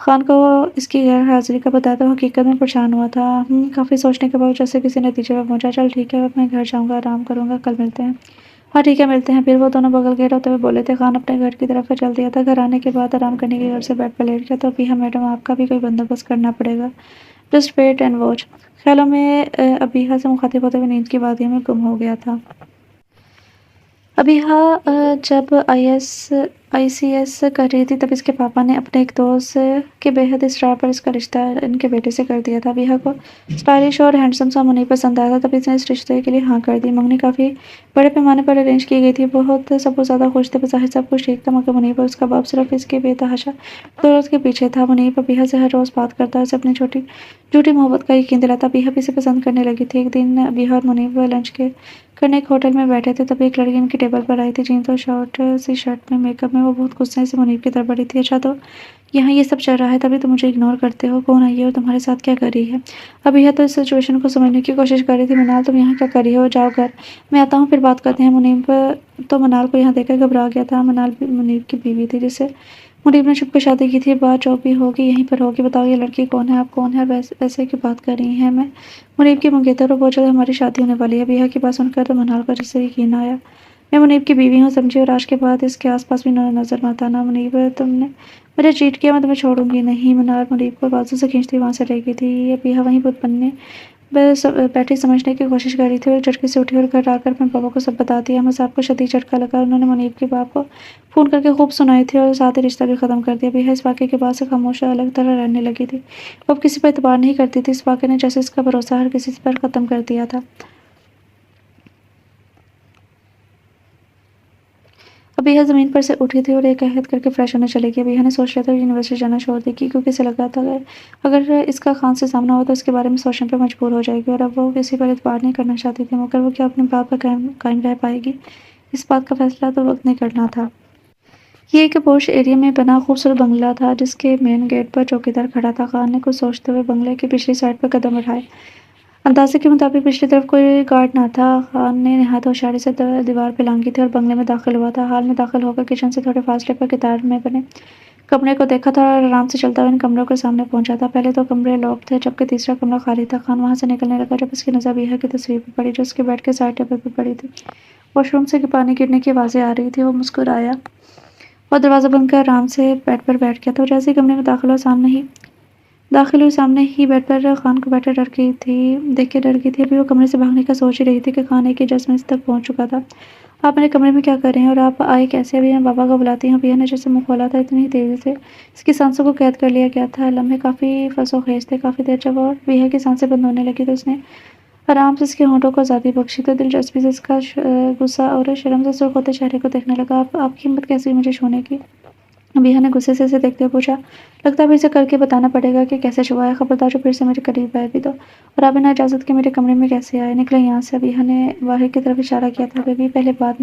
[SPEAKER 1] खान को इसकी गैर-हाज़िरी का बताया तो हकीकत में परेशान हुआ था। काफ़ी सोचने के बाद जैसे किसी नतीजे पर पहुँचा। "चल ठीक है, अब मैं घर जाऊँगा, आराम करूँगा, कल मिलते हैं।" "हाँ ठीक है, मिलते हैं।" फिर वो दोनों बगल गेट होते हुए बोले थे। खान अपने घर की तरफ चल दिया था। घर आने के बाद आराम करने के घर से बेड पर लेट गया तो अबीहा, "मैडम, आपका भी कोई बंदोबस्त करना पड़ेगा। Just wait and watch." ख़्यालों में अबीहा से मुखातिब होते हुए नींद की वादियों में गुम हो गया था। अबीहा जब आईएएस आईसीएस कर रही थी तब इसके पापा ने अपने एक दोस्त के बेहद इसरार पर इसका रिश्ता इनके बेटे से कर दिया था। बिहा को स्टाइलिश और हैंडसम सा मुनीब पसंद आया था तब इसने इस रिश्ते के लिए हाँ कर दी। मंगनी काफ़ी बड़े पैमाने पर अरेंज की गई थी। बहुत सब बहुत ज़्यादा खुश थे। बज़ाहिर सब कुछ ठीक था मगर मुनीब और उसका बाप सिर्फ इसके बेतहाशा दौलत के पीछे था। मुनीब बिहा से हर रोज़ बात करता, उसे अपनी छोटी झूठी मोहब्बत का यकीन दिलाता। बिहा भी इसे पसंद करने लगी थी। एक दिन बिहा और मुनीब लंच के करने एक होटल में बैठे थे तभी एक लड़की इनकी टेबल पर आई थी। जीन्स और शॉर्ट सी शर्ट में मेकअप में वो बहुत गुस्से से मुनीब की तरफ बढ़ी थी। अच्छा तो यहाँ ये सब चल रहा है तभी तुम मुझे इग्नोर करते हो? कौन आई है और तुम्हारे साथ क्या कर रही है? अब यह तो इस सिचुएशन को समझने की कोशिश कर रही थी। मनाल तुम यहाँ क्या कर रही हो? जाओ घर, मैं आता हूँ फिर बात करते हैं। मुनीब तो मनाल को यहाँ देखकर घबरा गया था। मनाल मुनीब की बीवी थी जिससे मुनीब ने छुपकर शादी की थी। बात जो भी होगी यहीं पर होगी। बताओ ये लड़की कौन है? आप कौन है? ऐसे की बात कर रही हैं? मैं मुनीब की मंगेतर और बहुत जल्द हमारी शादी होने वाली है। बिहा की बात सुनकर तो मनाल को जिससे यकीन आया। मैं मुनीब की बीवी हूँ समझी, और आज के बाद इसके आसपास भी नजर मत आना। मुनीब तुमने मुझे चीट किया, मैं तुम्हें छोड़ूंगी नहीं। मनाल मुनीब को बाजू से खींचती वहां से ले गई थी। ये बिहा वहीं बुत बनने बस बैठी समझने की कोशिश कर रही थी और एक झटके से उठी और घर आकर अपने पापा को सब बता दिया। अहमद साहब को शदीद झटका लगा। उन्होंने मुनीब के बाप को फ़ोन करके खूब सुनाई थी और साथ ही रिश्ता भी ख़त्म कर दिया। बिहा इस वाक़े के बाद से खामोश और अलग तरह रहने लगी थी। वो अब किसी पर एतबार नहीं करती थी। इस वाक़े ने जैसे इसका भरोसा हर किसी पर ख़त्म कर दिया था। अब यह ज़मीन पर से उठी थी और एक कहत करके फ्रेश होने चली गई। यह ने सोच लिया था यूनिवर्सिटी जाना छोड़ देगी क्योंकि इसे लगा था अगर इसका खान से सामना हो तो इसके बारे में सोचने पर मजबूर हो जाएगी और अब वो किसी पर एतबार नहीं करना चाहती थी। मगर वो क्या अपनी बात पर कायम रह पाएगी? इस बात का फैसला तो वक्त ने करना था। ये एक पोश एरिया में बना खूबसूरत बंगला था जिसके मेन गेट पर चौकीदार खड़ा था। खान ने कुछ सोचते हुए बंगले की पिछली साइड पर कदम बढ़ाए। अंदाजे के मुताबिक पिछली तरफ कोई गार्ड ना था। खान ने नहायत होशियारी से दीवार पे लांघी थी और बंगले में दाखिल हुआ था। हाल में दाखिल होकर किचन से थोड़े फासले पर किताब में बने कमरे को देखा था और आराम से चलता हुआ इन कमरों के सामने पहुंचा था। पहले 2 कमरे लॉक थे जबकि तीसरा कमरा खाली था। खान वहां से निकलने लगा जब उसकी नजर बिहा की तस्वीर पर पड़ी जो उसके बेड के साइड टेबल पर पड़ी थी। वॉशरूम से पानी गिरने की आवाजें आ रही थी। वो मुस्कुराया और दरवाजा बंद कर आराम से बेड पर बैठ गया था। जैसे ही कमरे में दाखिल हुई सामने ही बेड पर खान को बैठे देख के डर गई थी। अभी वो कमरे से भागने का सोच ही रही थी कि खान एक ही जज्ब तक पहुंच चुका था। आप मेरे कमरे में क्या कर रहे हैं और आप आए कैसे? अभी मैं बाबा को बुलाती हूँ। भैया ने जैसे मुंह खोला था इतनी तेजी से इसकी सांसों को कैद कर लिया गया था। लम्हे काफ़ी फसोखेज थे। काफ़ी देर जब और भैया की सांसें बंद होने लगी तो उसने आराम से इसके होंठों को आज़ादी बख्शी तो दिलचस्पी से इसका गुस्सा और शर्म से सुर्ख होते चेहरे को देखने लगा। आपकी हिम्मत कैसी हुई मुझे छूने की? बिहा ने गुस्से से इसे देखते हुए पूछा। लगता है फिर से करके बताना पड़ेगा कि कैसे छुआ है। खबरदार जो फिर से मेरे करीब आए भी तो। और आप बिना इजाज़त के मेरे कमरे में कैसे आए? निकले यहाँ से। बिहा ने बाहर की तरफ इशारा किया था। बेबी पहली बात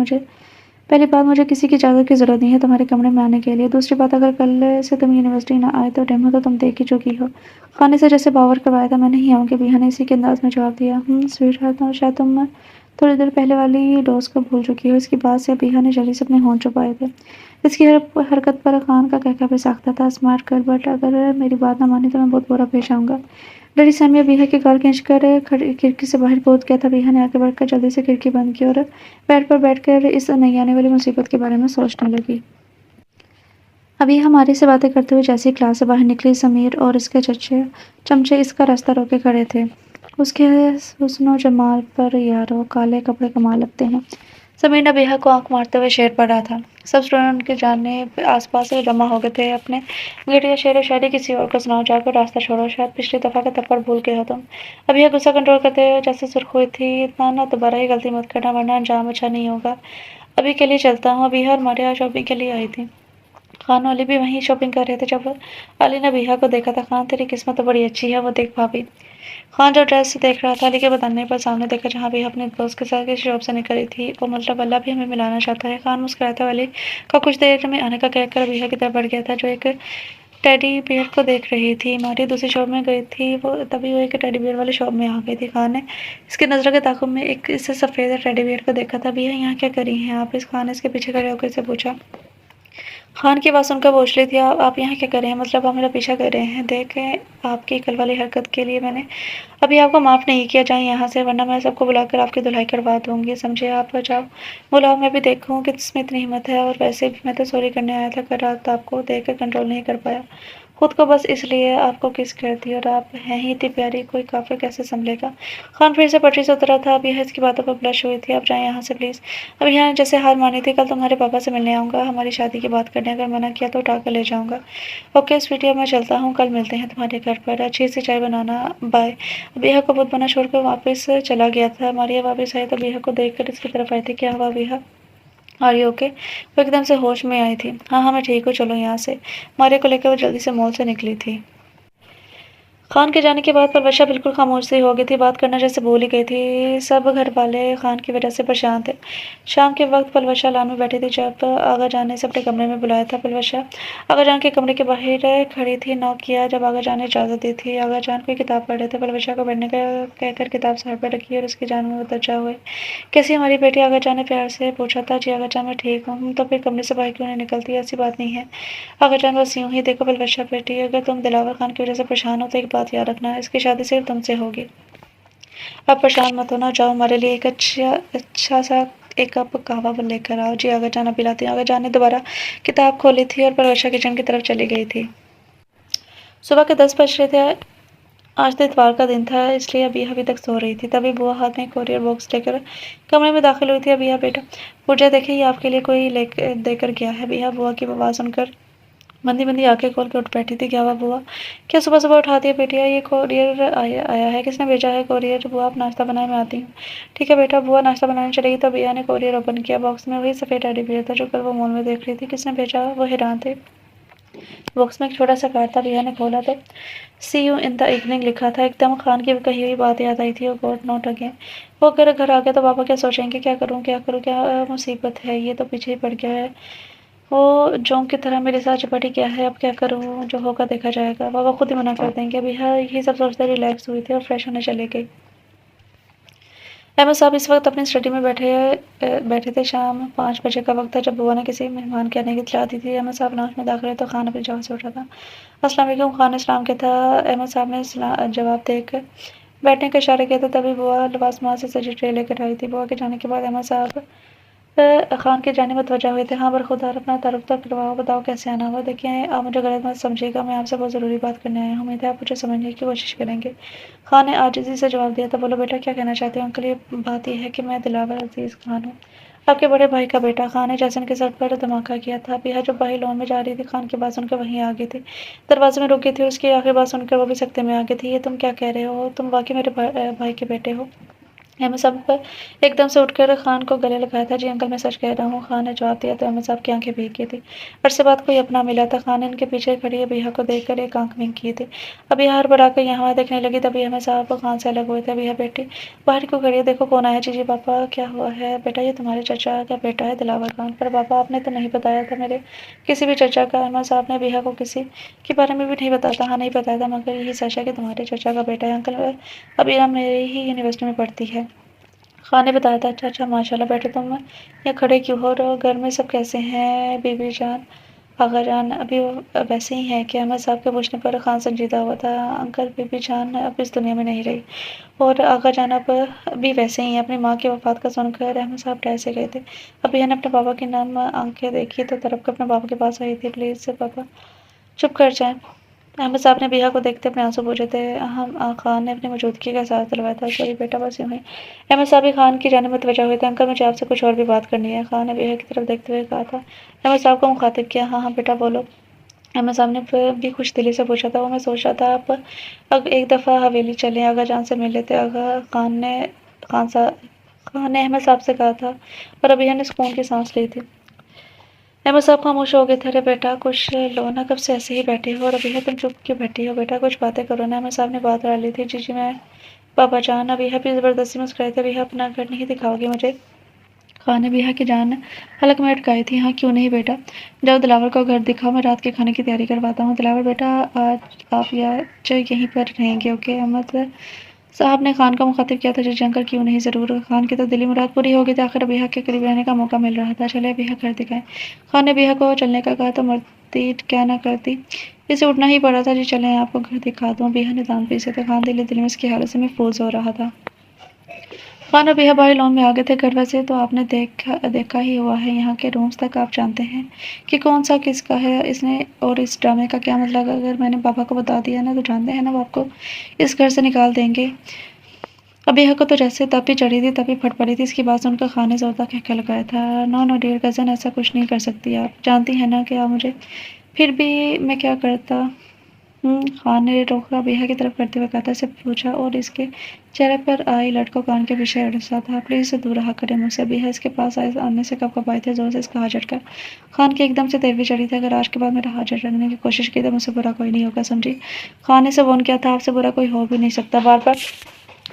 [SPEAKER 1] मुझे किसी की इजाज़त की ज़रूरत नहीं है तुम्हारे कमरे में आने के लिए। दूसरी बात अगर कल से तुम यूनिवर्सिटी ना आए तो डेमो तो तुम देख ही चुकी हो। खाने से जैसे बावर करवाया था मैं नहीं आऊँगी। बिहा ने इसी के अंदाज में जवाब दिया। स्वीट हार्ट शायद तुम थोड़ी देर पहले वाली डोज को भूल चुकी हो। इसकी बात से बिहा ने जल्दी से अपने होंठ छुपाए थे। इसकी हर हरकत पर खान का कहका भी साख्ता था। स्मार्ट कर बट अगर मेरी बात ना मानी तो मैं बहुत बुरा पेश आऊँगा। डरी सहमिया बिहा की गाल खींचकर खिड़की से बाहर कूद गया था। बिहा ने आगे बढ़कर जल्दी से खिड़की बंद की और बेड पर बैठकर इस नहीं आने वाली मुसीबत के बारे में सोचने लगी। अभी हमारी से बातें करते हुए जैसे ही क्लास से बाहर निकली समीर और इसके चमचे इसका रास्ता रोके खड़े थे। उसके हुस्न जमाल पर यारो काले कपड़े कमाल लगते हैं। समीर ने बेहा को आंख मारते हुए शेर पढ़ा था। सब स्टूडेंट के जानने आसपास से जमा हो गए थे। अपने घटिया शेर शायरी किसी और को सुनाओ, जाकर रास्ता छोड़ो, शायद पिछली दफा का थप्पड़ भूल गए हो तुम। अब यह गुस्सा कंट्रोल करते हुए जैसे सुर्ख हुई थी। इतना ना दोबारा ही गलती मत करना वरना अंजाम अच्छा नहीं होगा। अभी के लिए चलता हूँ। अभी हर हमारे यहाँ शॉपिंग के लिए आई थी। खान वाले भी वहीं शॉपिंग कर रहे थे जब अली ने बिहा को देखा था। खान तेरी किस्मत तो बड़ी अच्छी है, वो देख भाभी। खान जो ड्रेस देख रहा था अली के बताने पर सामने देखा जहाँ भी अपने दोस्त के साथ किसी शॉप से निकली थी। वो मतलब अल्लाह भी हमें मिलाना चाहता है। खान मुस्कुराता अली का कुछ देर में आने का कहकर बिहा की तरफ बढ़ गया था जो एक टेडी बियर को देख रही थी। मारी दूसरी शॉप में गई थी वो तभी वो एक टेडी बियर वाली शॉप में आ गई थी। खान ने इसके नजरों के ताकुब में एक इससे सफेद टेडी बियर को देखा था। भैया यहाँ क्या करी हैं आप? इस खान ने इसके पीछे खड़े होकर इसे पूछा। खान की बात सुनकर पूछ ली थी। आप यहाँ क्या कर रहे हैं? मतलब आप मेरा पीछा कर रहे हैं? देखें आपकी कल वाली हरकत के लिए मैंने अभी आपको माफ़ नहीं किया। जाए यहाँ से वरना मैं सबको बुलाकर आपकी धुलाई करवा दूंगी। समझे? आप जाओ बुलाओ, मैं भी देखूँ कि इसमें इतनी हिम्मत है। और वैसे भी मैं तो सॉरी करने आया था, कल रात आपको देख कर कंट्रोल नहीं कर पाया। खुद को बस इसलिए आपको किस करती और आप हैं ही इतनी प्यारी, कोई काफिर कैसे संभलेगा। खान फिर से पटरी से उतरा था। अब यह इसकी बातों पर ब्लश हुई थी। अब जाए यहाँ से प्लीज। अब यहाँ जैसे हार मानी थी। कल तुम्हारे पापा से मिलने आऊंगा, हमारी शादी की बात करने। अगर मना किया तो उठा कर ले जाऊंगा। ओके स्वीटी, अब मैं चलता हूँ, कल मिलते हैं तुम्हारे घर पर। अच्छी सी चाय बनाना, बाय। बेहा को बुत बना छोड़कर वापस चला गया था। मारिया वापस आई तो बेहा को देखकर इसकी तरफ आई थी। क्या हुआ बेहा, आर यू ओके? वो एकदम से होश में आई थी। हाँ हाँ मैं ठीक हूँ, चलो यहाँ से। मारिया को लेकर वो जल्दी से मॉल से निकली थी। खान के जाने के बाद परवशा बिल्कुल खामोश सी हो गई थी। बात करना जैसे भूल ही गई थी। सब घर वाले खान की वजह से परेशान थे। शाम के वक्त पलवशा लान में बैठी थी जब आगा जान ने इसे अपने कमरे में बुलाया था। पलवशा आगा जान के कमरे के बाहर खड़ी थी। नॉक किया जब आगा जान ने इजाज़त दी थी। आगा जान कोई किताब पढ़ रहे थे। पलवशा को बैठने का कहकर किताब सर पर रखी और उसकी जान में मुतवज्जा हुए। कैसी हमारी बेटी? आगा जान ने प्यार से पूछा था। जी आगा जान मैं ठीक हूँ। तो फिर कमरे से बाहर क्यों नहीं निकलती? ऐसी बात नहीं है आगा जान, बस यूं ही। देखो पलवशा बेटी, अगर तुम दिलावर खान की वजह से परेशान हो तो एक बात याद रखना, इसकी शादी सिर्फ तुमसे होगी। अब परेशान मत होना, जाओ हमारे लिए एक अच्छा सा एक कप कहवा लेकर आओ। जी आगा जान अभी लाती हूँ। आगा जान ने दोबारा किताब खोली थी और परवशा किचन की तरफ चली गई थी। सुबह के 10 बज रहे थे। आज तो इतवार का दिन था, इसलिए अभी तक सो रही थी। तभी बुआ हाथ में कोरियर बॉक्स लेकर कमरे में दाखिल हुई थी। अभी बेटा पूजा देखिए, ये आपके लिए कोई लेकर देकर गया है। बिया बुआ की आवाज़ सुनकर मंदी मंदी आंखें खोल के उठ बैठी थी। क्या हुआ बुआ? क्या सुबह सुबह उठा दिया बेटिया? ये कोरियर आया है। किसने भेजा है कोरियर? बुआ आप नाश्ता बनाए, मैं आती हूँ। ठीक है बेटा। बुआ नाश्ता बनाने चलेगी तो बिया ने कोरियर ओपन किया। बॉक्स में वही सफ़ेद टेडी बियर था जो कल वो मॉल में देख रही थी। किसने भेजा? वो हैरान थे। बॉक्स में एक छोटा सा कार्ड था। बिया ने खोला तो सी यू इन द इवनिंग लिखा था। एकदम खान की कही हुई बात याद आई थी। और गॉड नॉट अगेन। वो अगर घर आ गया तो पापा क्या सोचेंगे? क्या करूँ क्या करूँ, क्या मुसीबत है? ये तो पीछे ही पड़ गया है। वो जोंक की तरह मेरे साथ चिपटी गया है। अब क्या करूँ? जो होगा देखा जाएगा। बाबा खुद ही मना कर देंगे। अभी हाँ यही सब सोचते रिलैक्स हुई थी और फ्रेश होने चले गई। अहमद साहब इस वक्त अपनी स्टडी में बैठे थे। शाम 5 बजे का वक्त था जब बुआ ने किसी मेहमान के आने की इत्तला दी थी। अहमद साहब लॉन्च में दाखिल हुए तो खान अपनी जगह से उठा था। अस्सलाम वालेकुम। खान इस्लाम के था। अहमद साहब ने जवाब देकर बैठने का इशारा किया था। तभी बुआ लिबास माँ से सजी ट्रे लेकर आई थी। बुआ के जाने के बाद अहमद साहब खान के जाने में तवज्जो हुए थे। हाँ बरखुरदार अपना तारुफ तो करवाओ, बताओ कैसे आना हुआ? देखिए आप मुझे गलत मत समझिएगा, मैं आपसे बहुत ज़रूरी बात करने आया हूँ। उम्मीद है आप मुझे समझने की कोशिश करेंगे। खान ने आजिज़ी से जवाब दिया था। बोलो बेटा क्या कहना चाहते हो? अंकल ये बात यह है कि मैं दिलावर अजीज़ खान हूँ, आपके बड़े भाई का बेटा। खान ने जैसन के सर पर धमाका किया था। बिहा जब बाहर लॉन में जा रही थी खान की बात सुनकर वहीं आ गई थी। दरवाजे में रुक गई थी। उसकी आखिरी बात सुनकर वो भी सकते में आ गई थी। ये तुम क्या कह रहे हो? तुम वाकई मेरे भाई के बेटे हो? अहमद साहब एकदम से उठकर खान को गले लगाया था। जी अंकल मैं सच कह रहा हूँ। खान ने जवाब दिया तो अहमद साहब की आंखें भीग गई थी। अरसे बाद कोई अपना मिला था। खान ने इनके पीछे खड़ी बिहा को देखकर एक आंख विंक की थी। अब यह हड़बड़ाकर यहाँ देखने लगी। तभी अहमद साहब खान से अलग हुए थे। बिहा बेटी बाहर क्यों खड़ी है? देखो कौन आया। जी पापा क्या हुआ है? बेटा ये तुम्हारे चाचा का बेटा है दिलावर खान। पर पापा आपने तो नहीं बताया था मेरे किसी भी चाचा का। अहमद साहब ने बिहा को किसी के बारे में भी नहीं बताया था। हाँ नहीं बताया था, मगर यही सच है कि तुम्हारे चाचा का बेटा है। अंकल अबीरा मेरी ही यूनिवर्सिटी में पढ़ती है। खान ने बताया था। अच्छा अच्छा माशाल्लाह। बेटे तुम यहाँ खड़े क्यों हो? और घर में सब कैसे हैं? बीबी जान आगा जान अभी वैसे ही हैं क्या? अहमद साहब के पूछने पर खान संजीदा हुआ था। अंकल बीबी जान अब इस दुनिया में नहीं रही और आगा जान अब भी वैसे ही हैं। अपनी माँ की वफात का सुनकर अहमद साहब ठहर से गए थे। अभी ने अपने पापा की नम आंखें देखी तो तरफ कर अपने पापा के पास आई थी। प्लीज़ पापा चुप कर जाए। अहमद साहब ने बिहा को देखते अपने आंसू पूछे थे। हम खान ने अपनी मौजूदगी का एहसास दिलवाया था। सॉरी बेटा बस यूं ही। अहमद साहब भी खान की जाने में तवज्जो हुए थे। अंकल मुझे आपसे कुछ और भी बात करनी है। खान ने बिहा की तरफ देखते हुए कहा था। अहमद साहब को मुखातिब किया। हाँ हाँ बेटा बोलो। अहमद साहब ने फिर भी खुश दिली से पूछा था। वो मैं सोच रहा था आप अब एक दफ़ा हवेली चलें, आगा जान से मिल लेते। आगा खान साहब खान ने अहमद साहब से कहा था और अभी ने सुकून की सांस ली थी। अहमद साहब खामोश हो गए थे। अरे बेटा कुछ लो ना, कब से ऐसे ही बैठे हो? और अभी तुम चुप क्यों बैठी हो? बेटा कुछ बातें करो ना। अहमद साहब ने बात डाल ली थी। जी जी मैं पापा जान। अभी भी ज़बरदस्ती मुस्कुराए थे। अभी अपना घर नहीं दिखाओगे मुझे? खान ने बिहा की जान हलक में अटकाई थी। हाँ क्यों नहीं बेटा, जाओ दिलावर को घर दिखाओ, मैं रात के खाने की तैयारी करवाता हूँ। दिलावर बेटा आज आप यहीं पर रहेंगे? ओके। अहमद साहब ने खान का मुखातिब किया था। जी अंकल क्यों नहीं, ज़रूर। खान की तो दिली मुराद पूरी हो गई थी। आखिर बिहा के करीब रहने का मौका मिल रहा था। चले बिहा घर दिखाएं। खान ने बिहा को चलने का कहा तो मरती क्या ना करती, इसे उठना ही पड़ा था। जी चलें आपको घर दिखा दूँ। बिहा ने दांत पीसे थे। खान दिली दिली में इसकी हालत से महफूज हो रहा था। खान अभी हवाई लॉन में आ गए थे घर। वैसे तो आपने देखा ही हुआ है यहाँ के रूम्स तक आप जानते हैं कि कौन सा किसका है इसने और इस ड्रामे का क्या मतलब। अगर मैंने पापा को बता दिया ना तो जानते हैं ना वो आपको इस घर से निकाल देंगे। अबीहा को तो जैसे तपी चढ़ी थी तभी फट पड़ी थी। इसकी बात सुनकर खान ने जोरदार कहकर लगाया था, नो नो डियर कज़न, ऐसा कुछ नहीं कर सकती आप जानती हैं ना कि आप मुझे। फिर भी मैं क्या करता। खान ने रोका अबीहा की तरफ करते हुए कहा से पूछा और इसके चेहरे पर आई लड़कों कान के पीछे अड़सा था। प्लीज इसे दूर रहा करे मुझसे। अबीहा इसके पास आने से कब आए थे, जोर से इसका हाथ झटका। खान की एकदम से तेरवी चढ़ी थी, अगर आज के बाद मेरा हाथ झटकने की कोशिश की तो मुझसे बुरा कोई नहीं होगा, समझी। खान ने से फोन किया था, आपसे बुरा कोई हो भी नहीं सकता। बार बार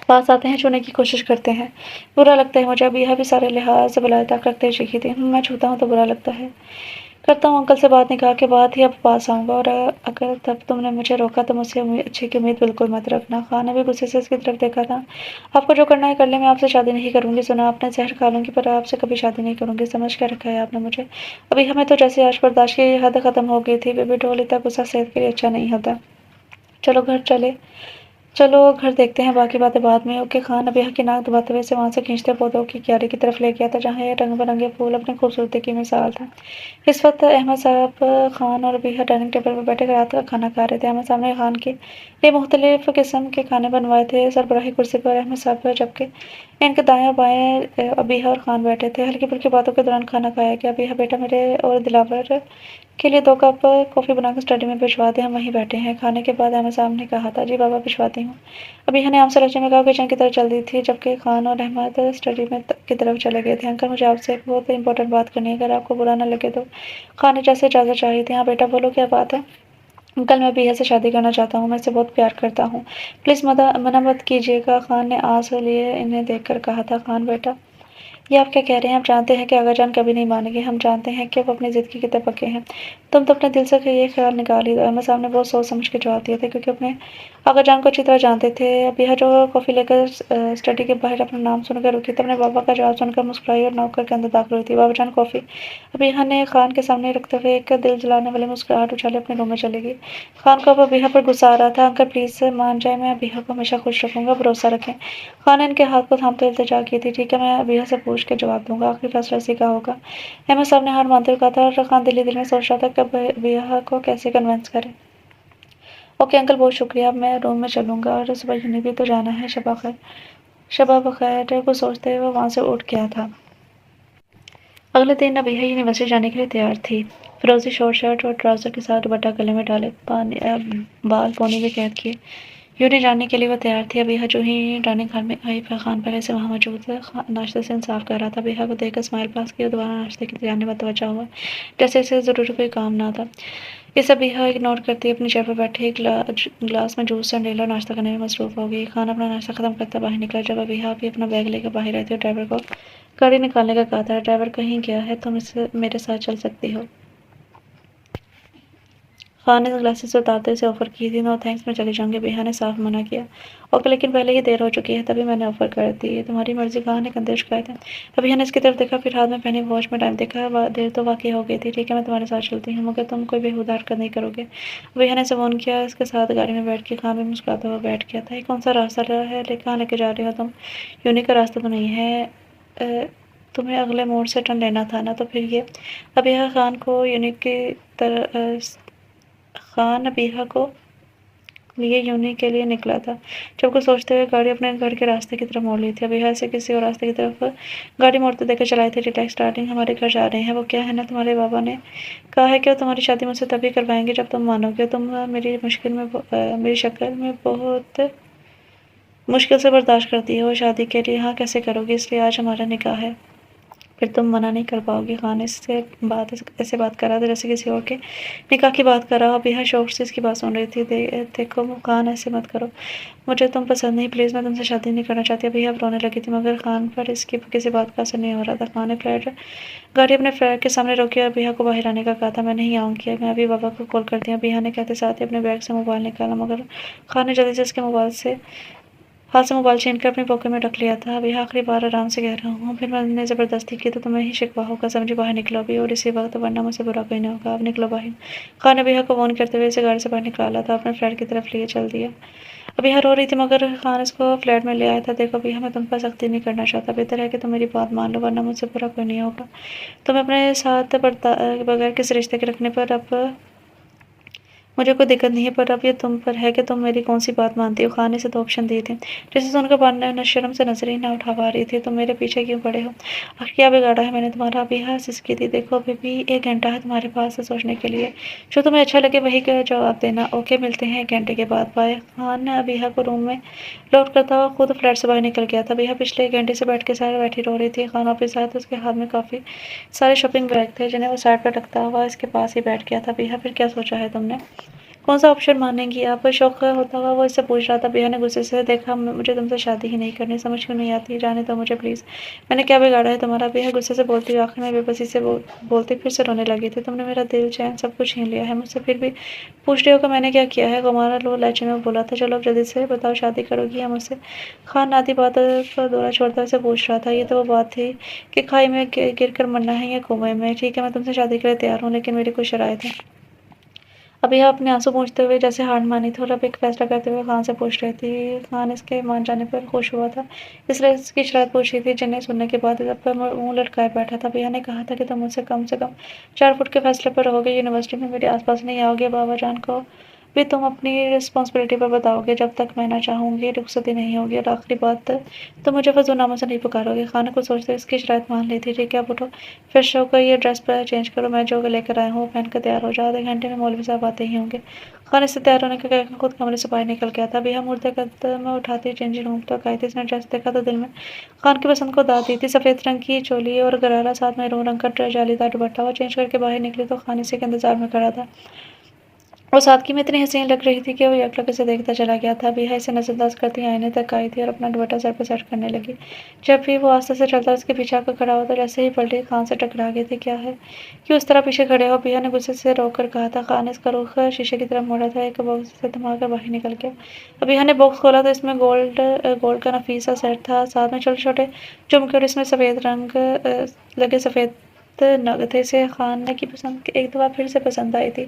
[SPEAKER 1] पास आते हैं, छूने की कोशिश करते हैं, बुरा लगता है मुझे। अब यह भी सारे लिहाज से बलायता रखते हुए चीखी थी, मैं छूता हूँ तो बुरा लगता है। करता हूँ अंकल से बात निकाह के बाद ही अब पास आऊँगा, और अगर तब तुमने मुझे रोका तो मुझसे अच्छी की उम्मीद बिल्कुल मत रखना। खान ने भी गुस्से से इसकी तरफ देखा था। आपको जो करना है कर ले, मैं आपसे शादी नहीं करूँगी। सुना आपने, जहर खा लूँगी पर आपसे कभी शादी नहीं करूँगी। समझ क्या रखा है आपने मुझे। अभी हमें तो जैसे आज बर्दाश्त की हद खत्म हो गई थी। बेबी डॉल इतना गुस्सा सेहत के लिए अच्छा नहीं होता। चलो घर चले, चलो घर देखते हैं, बाकी बातें बाद में। ओके। खान अबीहा की नाक दबाते हुए से वहां से खींचते पौधों की क्यारी की तरफ ले गया था, जहाँ ये रंग बिरंगे फूल अपनी खूबसूरती की मिसाल था। इस वक्त अहमद साहब खान और अबीहा डाइनिंग टेबल पर बैठे रात का खाना खा रहे थे। अहमद साहब ने खान के लिए मुख्तलिफ किस्म के खाने बनवाए थे। सरबराही कुर्सी पर अहमद साहब, जबकि इनके दाएं और बाएं अबीहा और खान बैठे थे। हल्की फुल्की बातों के दौरान खाना खाया गया। अबीहा, बेटा मेरे और दिलावर के लिए 2 कप कॉफ़ी बनाकर स्टडी में भिजवा दें, हम वहीं बैठे हैं। खाने के बाद अहमद साहब ने कहा था, जी बाबा भिजवाती हूँ। अबीहा ने आम से लहजे में कहा। किचन की तरफ चल दी थी, जबकि खान और अहमद स्टडी में की तरफ चले गए थे। अंकल, मुझे आपसे एक बहुत इंपॉर्टेंट बात करनी है, अगर आपको बुरा ना लगे तो। खान ने जैसे इजाज़त चाही थी। हाँ बेटा बोलो, क्या बात है। अंकल, मैं अबीहा से शादी करना चाहता हूँ, मैं इससे बहुत प्यार करता हूँ, प्लीज़ मना मत कीजिएगा। खान ने आस लिए इन्हें देखकर कहा था। खान बेटा, ये आप क्या कह रहे हैं। आप जानते हैं कि आगाजान कभी नहीं मानेंगे। हम जानते हैं कि वो अपनी जिद की कितने पक्के हैं। तुम तो अपने दिल से ये ख्याल निकाल ही दो। अहमद साहब ने बहुत सोच समझ के जवाब दिया था, क्योंकि अपने आगाजान को अच्छी तरह जानते थे। अब यह जो कॉफ़ी लेकर स्टडी के बाहर अपना नाम सुनकर रुकी तो अपने बाबा का जवाब सुनकर मुस्कुराई और नौकर के अंदर दाखिल हुई थी। बाबा जान कॉफ़ी। अब यह ने खान के सामने रखते हुए एक दिल जलाने वाली मुस्कुराहट उछाले अपने रूम में चली गई। खान को अब अबीहा पर गुस्सा आ रहा था। अंकल प्लीज़ मान जाए, मैं अबीहा को हमेशा खुश रखूंगा, भरोसा रखें। खान ने इनके हाथ को थामते हुए इल्तिजा की थी। ठीक है, मैं अबीहा से पूछ के जवाब दूंगा, आखिरी फैसला इसी का होगा। अहमद साहब ने हार मानते हुए कहा था, और खान दिल में सोच रहा था कि अबीहा को कैसे कन्विंस करे। ओके अंकल, बहुत शुक्रिया, अब मैं रूम में चलूंगा, और सुबह यूनि भी तो जाना है। शबा खैर। शबा बखैर को सोचते हुए वहां से उठ गया था। अगले दिन अबीहा यूनिवर्सिटी जाने के लिए तैयार थी। फिरोजी शॉर्ट शर्ट और ट्राउजर के साथ दुपट्टा गले में डाले, बाल पौनी में कैद किए यूनि जाने के लिए वो तैयार थी। अबीहा जो ही डाइनिंग हॉल में आई, खान पहले से वहाँ मौजूद था। नाश्ते से इंसाफ कर रहा था। अबीहा को देखकर स्माइल पास किया, दोबारा नाश्ते की तैयारी में तवज्जो हुआ, जैसे इसे ज़रूरी कोई काम ना था। इसे अबीहा इग्नोर करती अपनी चेयर पर बैठे एक गिलास में जूस से ले नाश्ता करने में मसरूफ हो गई। खान अपना नाश्ता खत्म करता बाहर निकला। जब अबीहा भी अपना बैग लेकर बाहर आई थी, ड्राइवर को गाड़ी निकालने का कहा था। ड्राइवर कहीं गया है, तुम इससे मेरे साथ चल सकती हो। खान ने ग्लासेस उतारते उसे ऑफर की थी। नो थैंक्स, मैं चली जाऊंगी। अबीहा ने साफ मना किया। ओके, लेकिन पहले ही देर हो चुकी है, तभी मैंने ऑफर कर दी, तुम्हारी मर्जी। खान ने कंधे उचकाए थे। अबीहा ने इसकी तरफ देखा, फिर हाथ में पहनी वॉच में टाइम देखा। देर तो वाकई हो गई थी। ठीक है, मैं तुम्हारे साथ चलती हूँ, मगर तुम कोई बेहुदा हरकत नहीं करोगे। अबीहा ने फोन किया, इसके साथ गाड़ी में बैठ के खान भी मुस्कुराता हुआ बैठ गया था। ये कौन सा रास्ता है, कहाँ लेके जा रही हो तुम। यूनिक का रास्ता तो नहीं है, तुम्हें अगले मोड़ से टर्न लेना था ना, तो फिर ये। अबीहा खान को यूनिक की तरह खान अबीहा को लिए यूनि के लिए निकला था। जब कुछ सोचते हुए गाड़ी अपने घर के रास्ते की तरफ मोड़ ली थी। अबीहा से किसी और रास्ते की तरफ गाड़ी मोड़ते देकर चलाई थी। रिलैक्स स्टार्टिंग, हमारे घर जा रहे हैं। वो क्या है ना, तुम्हारे बाबा ने कहा है कि वो तुम्हारी शादी मुझसे तभी करवाएंगे जब तुम मानोगे। तुम मेरी शक्ल में बहुत मुश्किल से बर्दाश्त करती हो शादी के लिए। हाँ, कैसे करोगी, इसलिए आज हमारा निकाह है, फिर तुम मना नहीं कर पाओगी। खान इससे ऐसे बात कर रहा था जैसे किसी और के निकाह की बात कर रहा हो। बेहद शौक से इसकी बात सुन रही थी। देखो खान, ऐसे मत करो, मुझे तुम पसंद नहीं, प्लीज़ मैं तुमसे शादी नहीं करना चाहती। अभी अब रोने लगी थी, मगर खान पर इसकी किसी बात का असर नहीं हो रहा था। खान ने गाड़ी अपने फ्लैट के सामने रोकी और बिहा को बाहर आने का कहा था। मैं नहीं आऊँगी, मैं अभी बाबा को कॉल करती हूँ। बिहा ने कहते साथ ही अपने बैग से मोबाइल निकाला, मगर खान ने जल्दी से उसके हाथ से मोबाइल छीन कर अपनी पॉकेट में रख लिया था। अभी आखिरी बार आराम से कह रहा हूँ, फिर मैंने ज़बरदस्ती की तो तुम्हें ही शिकवा होगा, समझी। बाहर निकलो अभी, और इसी वक्त, वरना मुझसे बुरा कोई नहीं होगा। अब निकलो बाहर। खान ने बिहा को फोन करते हुए इसे गाड़ी से बाहर निकाला था, अपने फ्लैट की तरफ लिए चल दिया। अभी रो रही थी मगर खान इसको फ्लैट में ले आया था। देखो अभी मैं तुम पर सख्ती नहीं करना चाहता, बेहतर है कि तुम मेरी बात मान लो वरना मुझसे बुरा कोई नहीं होगा। तुम्हें अपने साथ बगैर किसी रिश्ते के रखने पर अब मुझे कोई दिक्कत नहीं है, पर अब ये तुम पर है कि तुम मेरी कौन सी बात मानती हो। खान ने इसे 2 ऑप्शन दिए थे। जैसे सुनकर पार्टनर शर्म से नजर ही ना उठा पा रही थी। तुम मेरे पीछे क्यों पड़े हो? आखिर क्या बिगाड़ा है मैंने तुम्हारा? अभी हाँ सिसकी थी। देखो अभी भी 1 घंटा है तुम्हारे पास सोचने के लिए। जो तुम्हें अच्छा लगे वही का जवाब देना। ओके मिलते हैं 1 घंटे के बाद। बाय। खान ने अबीहा को रूम में लॉक करता हुआ खुद फ्लैट से बाहर निकल गया था। अबीहा पिछले 1 घंटे से बैठ के साथ बैठी रो रही थी। खान वापस आया तो उसके हाथ में काफी सारे शॉपिंग बैग थे जिन्हें वो साइड पर रखता हुआ इसके पास ही बैठ गया था। अबीहा फिर क्या सोचा है तुमने? कौन सा ऑप्शन मानेंगी आप? शौक होता हुआ वो इससे पूछ रहा था। भैया ने गुस्से से देखा। मुझे तुमसे शादी ही नहीं करनी, समझ क्यों नहीं आती? जाने दो मुझे प्लीज। मैंने क्या बिगाड़ा है तुम्हारा? भैया गुस्से से बोलती हुई आखिर में बेबसी से बोलती फिर से रोने लगी थी। तुमने मेरा दिल चैन सब कुछ छीन लिया है मुझसे, फिर भी पूछ रही हो कि मैंने क्या किया है? कुमारा लो लहजे में बोला था। चलो अब जल्दी से बताओ, शादी करोगी या मुझसे? खान आधी बात पर दौरा छोड़ता उसे पूछ रहा था। ये तो वो बात थी कि खाई में गिर कर मरना है या कुएं में। ठीक है मैं तुमसे शादी के लिए तैयार हूँ, लेकिन मेरी कुछ शराइत है। अभी यह अपने आंसू पोंछते हुए जैसे हार मानी थी और अब एक फैसला करते हुए खान से पूछ रही थी। खान इसके मान जाने पर खुश हुआ था, इसलिए इसकी शरारत पूछी थी। जिन्हें सुनने के बाद जब पर मुंह लटकाए बैठा था। भैया ने कहा था कि तुम मुझसे कम से कम 4 फुट के फैसले पर रहोगे, यूनिवर्सिटी में मेरे आसपास नहीं आओगे। बाबा जान को भी तुम अपनी रिस्पॉन्सिबिलिटी पर बताओगे, जब तक मैं ना चाहूंगी रुखसती नहीं होगी। और आखिरी बात तो मुझे फजूल नामों से नहीं पुकारोगे। खान को सोचते इसकी शरारत मान ली थी। ठीक है अब उठो, फ्रेश होकर ये ड्रेस पर चेंज करो, मैं जो लेकर आया हूँ पहन कर तैयार हो जाओ। आधे घंटे में मौलवी साहब आते ही होंगे। खान इससे तैयार होने का कहकर खुद कमरे से बाहर निकल गया था। अभी हम मुर्दे कदम उठाती चेंजिंग रूम तक आई थी। इसने ड्रेस देखा तो दिल में खान की पसंद को दाद दी थी। सफेद रंग की चोली और गरारा, साथ में मैरून रंग का जालीदार दुपट्टा। वो चेंज करके बाहर निकली तो खान इसी के इंतजार में खड़ा था। वो सादगी में इतनी हसीन लग रही थी कि वो यकलक इसे देखता चला गया था। बिहा इसे नजरअंदाज करती आईने तक आई थी और अपना दुपट्टा सर पर सेट करने लगी। जब भी वो आस्ते से चलता उसके पीछे आकर खड़ा होता, जैसे ही पलटी खान से टकरा गई थी। क्या है, क्यों उस तरह पीछे खड़े हो? बिहा ने गुस्से से रोक कर कहा था। खान इसका रुख शीशे की तरफ मोड़ा था। एक बॉक्स से थमा कर बाहर निकल गया। अब बिहा ने बॉक्स खोला तो इसमें गोल्ड का नफीसा सेट था, साथ में छोटे छोटे झुमके और इसमें सफेद रंग लगे सफेद नग थे। इसे खान ने की पसंद एक दफा फिर से पसंद आई थी।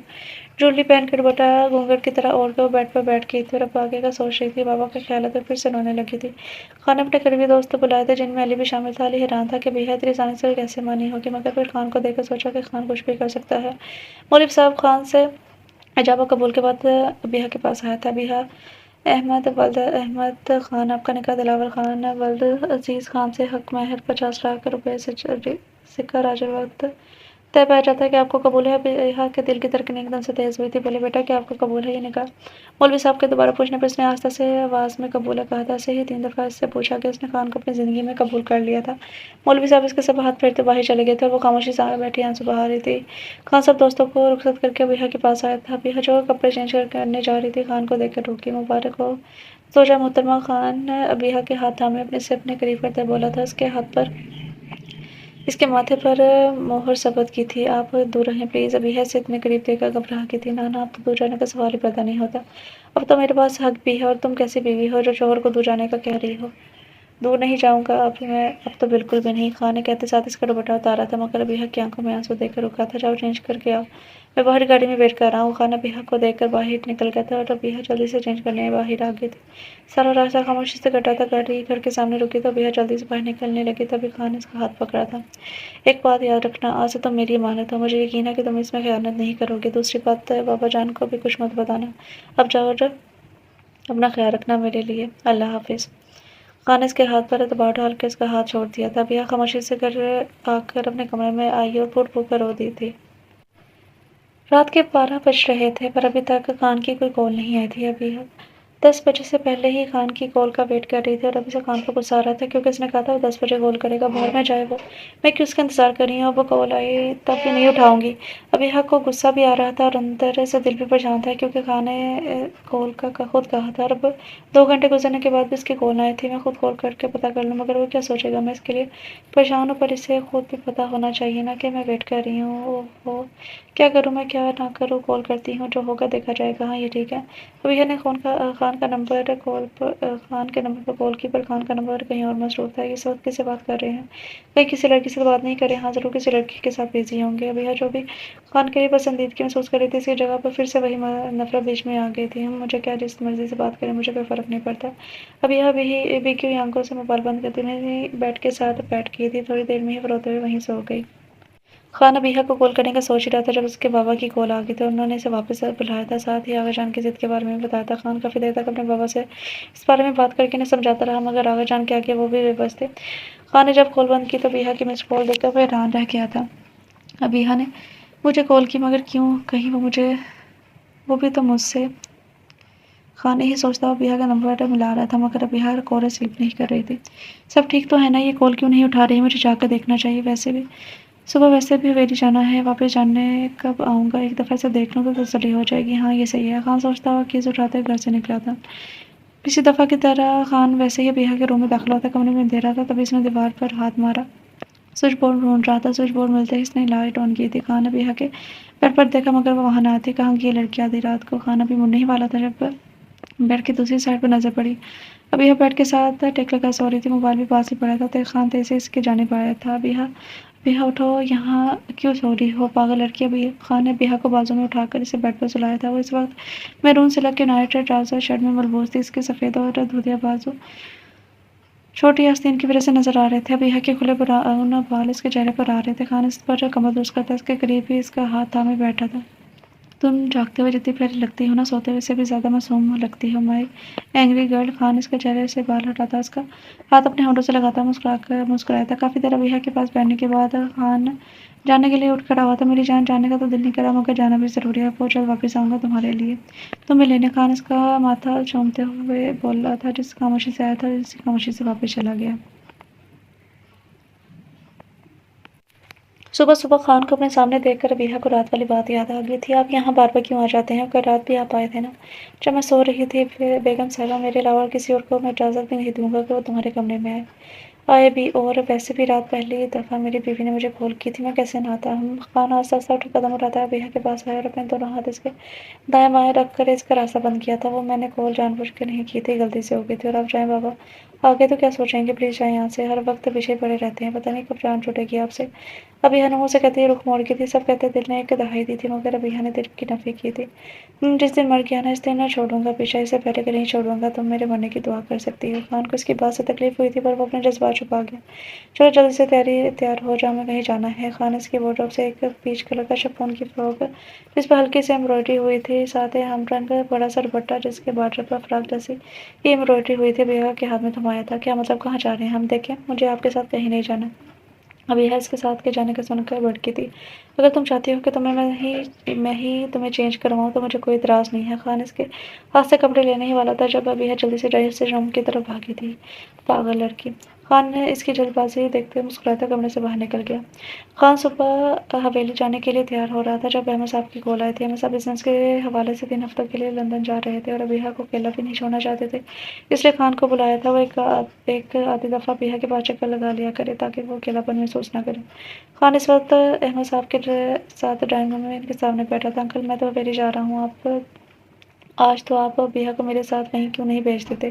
[SPEAKER 1] ज्वेलरी पहनकर बटा घूंघट की तरह ओढ़ कर वो बेड पर बैठ गई थी और अब आगे का सोच रही थी। बाबा का ख्याल आता फिर से रोने लगी थी। खान ने अपने करीबी दोस्त बुलाए थे जिनमें अली भी शामिल था। अली हैरान था कि बेहद आसानी से कैसे मानी होगी, मगर फिर खान को देखकर सोचा कि खान कुछ भी कर सकता है। मौलवी साहब खान से इजाबा कबूल के बाद बिहा के पास आया था। बिहा अहमद वल्द अहमद खान, आपका निकाह दिलावर खान वल्द अजीज खान से हक महर 50 लाख रुपए से सिक्का राजर वक्त तय पाया जाता है कि आपको कबूल है। बिहा के दिल की धड़कन एकदम से तेज हुई थी। बोले बेटा क्या आपको कबूल है ये निकाह? मौलवी साहब के दोबारा पूछने पर इसने आस्था से आवाज में कबूल है कहा था। ऐसे ही 3 दफा इससे पूछा कि उसने खान को अपनी जिंदगी में कबूल कर लिया था। मौलवी साहब इसके सब हाथ फेरते बाहर चले गए थे और वो खामोशी से बैठी आंसू बहा रही थी। खान सब दोस्तों को रुखसत करके बिहा के पास आया था। बिहा जो कपड़े चेंज करने जा रही थी खान को देखकर रुकी। मुबारक हो सोचा मोहतरमा। खान ने बिहा के हाथ थामे अपने करीब करते बोला था। उसके हाथ पर इसके माथे पर मोहर सबत की थी। आप दूर रहें प्लीज। अभी है से इतने करीब देखकर घबरा की थी। ना ना, अब तो दूर जाने का सवाल ही पैदा नहीं होता। अब तो मेरे पास हक भी है और तुम कैसी बीवी हो जो शोहर को दूर जाने का कह रही हो? दूर नहीं जाऊंगा अब मैं, अब तो बिल्कुल भी नहीं। खान ने कहते साथ इसका दुपट्टा उतारा था, मगर अबीहा की आंखों में आंसू देखकर रुका था। जाओ चेंज करके आओ, मैं बाहर गाड़ी में वेट कर रहा हूँ। खान अबीहा को देखकर बाहर निकल गया था और अबीहा जल्दी से चेंज करने बाहर आ गई थी। सारा रास्ता खामोशी से कटा था। गाड़ी घर के सामने रुकी तो अबीहा जल्दी से बाहर निकलने लगी, तभी खान ने इसका हाथ पकड़ा था। एक बात याद रखना, आज से तुम मेरी अमानत हो। मुझे यकीन है कि तुम इसमें खयानत नहीं करोगे। दूसरी बात बाबा जान को भी कुछ मत बताना। अब जाओ और अपना ख्याल रखना मेरे लिए। अल्लाह हाफिज। खान ने इसके हाथ पर दबाव डाल कर इसका हाथ छोड़ दिया था। बिया खामोशी से घर आकर अपने कमरे में आई और फूट फूट कर रो दी थी। रात के 12 बज रहे थे पर अभी तक खान की कोई कॉल नहीं आई थी। अभी 10 बजे से पहले ही खान की कॉल का वेट कर रही थी और अभी से खान को गुस्सा आ रहा था क्योंकि उसने कहा था वो 10 बजे कॉल करेगा। बाहर में जाए वो, मैं क्यों उसका इंतजार कर रही हूँ? अब वो कॉल आई तब भी नहीं उठाऊंगी। अभी हक को गुस्सा भी आ रहा था और अंदर से दिल भी परेशान था क्योंकि खान ने कॉल का खुद कहा था। और अब 2 घंटे गुजरने के बाद भी उसकी कॉल आई थी। मैं खुद कॉल करके पता कर लूँ, मगर वो क्या सोचेगा? मैं इसके लिए परेशान हूँ, पर इसे खुद भी पता होना चाहिए ना कि मैं वेट कर रही हूँ। ओहो, क्या करूँ मैं, क्या ना करूँ? कॉल करती हूँ, जो होगा देखा जाएगा। हाँ ये ठीक है। अभी ने खान खान के नंबर पर कॉल की, पर खान का नंबर कहीं और मसरूफ़ था। इस वक़्त किससे बात कर रहे हैं? कहीं किसी लड़की से तो बात नहीं कर रहे? हाँ, ज़रूर किसी लड़की के साथ बिज़ी होंगे। अबिहा जो भी खान के लिए पसंदीदगी महसूस कर रही थी, इसकी जगह पर फिर से वही नफ़रत बीच में आ गई थी। मुझे क्या, जिस मर्ज़ी से बात करें, मुझे कोई फ़र्क नहीं पड़ता। अबिहा भीगी हुई आँखों से मोबाइल बंद करती मेरी बेड के साथ बैठ गई थी। थोड़ी देर में ही वो रोते हुए वहीं सो गई। खान अबीहा को कॉल करने का सोच ही रहा था जब उसके बाबा की कॉल आ गई थी। उन्होंने इसे वापस बुलाया था, साथ ही आगा जान की ज़िद के बारे में भी बताया था। खान काफ़ी देर तक अपने बाबा से इस बारे में बात करके उन्हें समझाता रहा, मगर आगा जान के आगे वो भी बेबस थे। खान ने जब कॉल बंद की तो अबीहा की मिस्ड कॉल देखकर वो हैरान रह गया था। अबीहा ने मुझे कॉल की, मगर क्यों? कहीं वो भी तो मुझसे। खान यही सोचता हुआ अबीहा का नंबर मिला रहा था, मगर अबीहा कॉल रिसीव नहीं कर रही थी। सब ठीक तो है ना? ये कॉल क्यों नहीं उठा रही है? मुझे जाकर देखना चाहिए। वैसे भी हवेली जाना है, वापस जाने कब आऊँगा? एक दफ़ा इसे देख लूँ तो तसल्ली हो जाएगी। हाँ, ये सही है। खान सोचता हुआ कीज़ उठाते हुए घर से निकला था। पिछली दफ़ा की तरह खान वैसे ही अबीहा के रूम में दाखिल हुआ था। कमरे में अंधेरा था, तभी इसने दीवार पर हाथ मारा। स्विच बोर्ड ढूँढ रहा था। स्विच बोर्ड मिलते ही इसने लाइट ऑन की थी। खान अबीहा के बेड पर देखा, मगर वो वहाँ ना थी। कहाँ गई ये लड़की आधी रात को? खान अभी मुड़ने ही वाला था जब बेड की दूसरी साइड पर नज़र पड़ी। अबीहा बेड के साथ टेक लगा सो रही थी। मोबाइल भी पास ही पड़ा था। खान तेज़ी से इसकी जानिब आया था। अबीहा उठो, यहाँ क्यों सो रही हो पागल लड़की? अभी खान ने अबीहा को बाजू में उठाकर इसे बेड पर सुलाया था। वो इस वक्त मैरून से लग के नाइट ट्राउजर शर्ट में मलबूस थी। इसके सफ़ेद और धुंधिया बाजू छोटी आस्तीन की वजह से नजर आ रहे थे। अबीहा के खुले ब्राउन बाल इसके चेहरे पर आ रहे थे। खान इस पर कमर दुरुस्त करता इसके करीब ही इसका हाथ थामे बैठा था। तुम जागते हुए जितनी प्यारी लगती हो ना, सोते हुए से भी ज़्यादा मासूम लगती हो माई एंग्री गर्ल। खान इसके चेहरे से बाल हटाता उसका हाथ अपने होंठों से लगाता मुस्कुराया था। काफ़ी देर अबीहा के पास बैठने के बाद खान जाने के लिए उठ खड़ा हुआ था। मेरी जान, जाने का तो दिल नहीं करा, मगर जाना भी ज़रूरी है। बहुत जल्द वापस आऊँगा तुम्हारे लिए, तुम्हें लेने। खान इसका माथा चूमते हुए बोल रहा था। जिस खामोशी से आया था उसी खामोशी से वापस चला गया। सुबह सुबह खान को अपने सामने देखकर अबीहा को रात वाली बात याद आ गई थी। आप यहाँ बार बार क्यों आ जाते हैं? कल रात भी आप आए थे ना, जब मैं सो रही थी। फिर बेगम साहिबा, मेरे अलावा किसी और को मैं इजाज़त भी नहीं दूंगा कि वो तुम्हारे कमरे में आए भी। और वैसे भी रात पहली दफ़ा मेरी बीवी ने मुझे कॉल की थी, मैं कैसे ना आता? हम खान आस्ता आस्ता उठ कदम उठाता अबीहा के पास आया और अपने दोनों हाथ इसके दाएं बाएं रख कर इसका रास्ता बंद किया था। वो मैंने कॉल जानबूझ के नहीं की थी, गलती से हो गई थी। और आप जाएं बाबा, आगे तो क्या सोचेंगे? प्लीज़ जाएं यहाँ से, हर वक्त पीछे पड़े रहते हैं, पता नहीं कब जान छूटेगी आपसे। अबीहा ने मुँह से कहते ही रुख मोड़ की थी। सब कहते दिल ने एक दहाई दी थी, मगर अबीहा ने दिल की नफ़ी की थी। जिस दिन मर गया ना, इस दिन ना छोड़ूंगा पीछा, इससे पहले कि नहीं छोड़ूंगा। तुम मेरे मरने की दुआ कर सकती हो। खान को इसकी बात से तकलीफ हुई थी, पर वो अपने जज्बात छुपा गया। चलो जल्दी से तैयार हो जाओ, हमें कहीं जाना है। खान इसकी वार्डरोब से एक पीच कलर का शिफॉन की फ्रॉक, जिस पर हल्की सी एम्ब्रॉयडरी हुई थी, साथ ही हमरंग का बड़ा सा दुपट्टा जिसके बॉर्डर पर फ्रॉक जैसी ये एम्ब्रॉयडरी हुई थी, अबीहा के हाथ में थमाया था। क्या मतलब? कहाँ जा रहे हैं हम? देखें, मुझे आपके साथ कहीं नहीं जाना। अबीहा इसके साथ के जाने का सुनकर भड़की थी। अगर तुम चाहती हो कि मैं ही तुम्हें चेंज करवाऊँ तो मुझे कोई इतराज़ नहीं है। खान इसके हाथ से कपड़े लेने ही वाला था जब अबीहा जल्दी से ड्रेसिंग रूम की तरफ भागी थी। पागल लड़की। खान ने इसकी जल्दबाजी देखते हुए मुस्कुराता कमरे से बाहर निकल गया। खान सुबह हवेली जाने के लिए तैयार हो रहा था जब अहमद साहब की कॉल आई थी। अहमद साहब बिजनेस के हवाले से 3 हफ्तों के लिए लंदन जा रहे थे और अबीहा को अकेला भी नहीं छोड़ना चाहते थे, इसलिए खान को बुलाया था। वो एक आधी दफ़ा अबीहा के पास चक्कर लगा लिया करे ताकि वो अकेलापन महसूस ना करे। खान इस वक्त अहमद साहब के साथ ड्राइंग रूम में इनके सामने बैठा था। अंकल, मैं तो हवेली जा रहा हूँ, आप आज तो आप अबीहा को मेरे साथ कहीं क्यों नहीं भेज देते?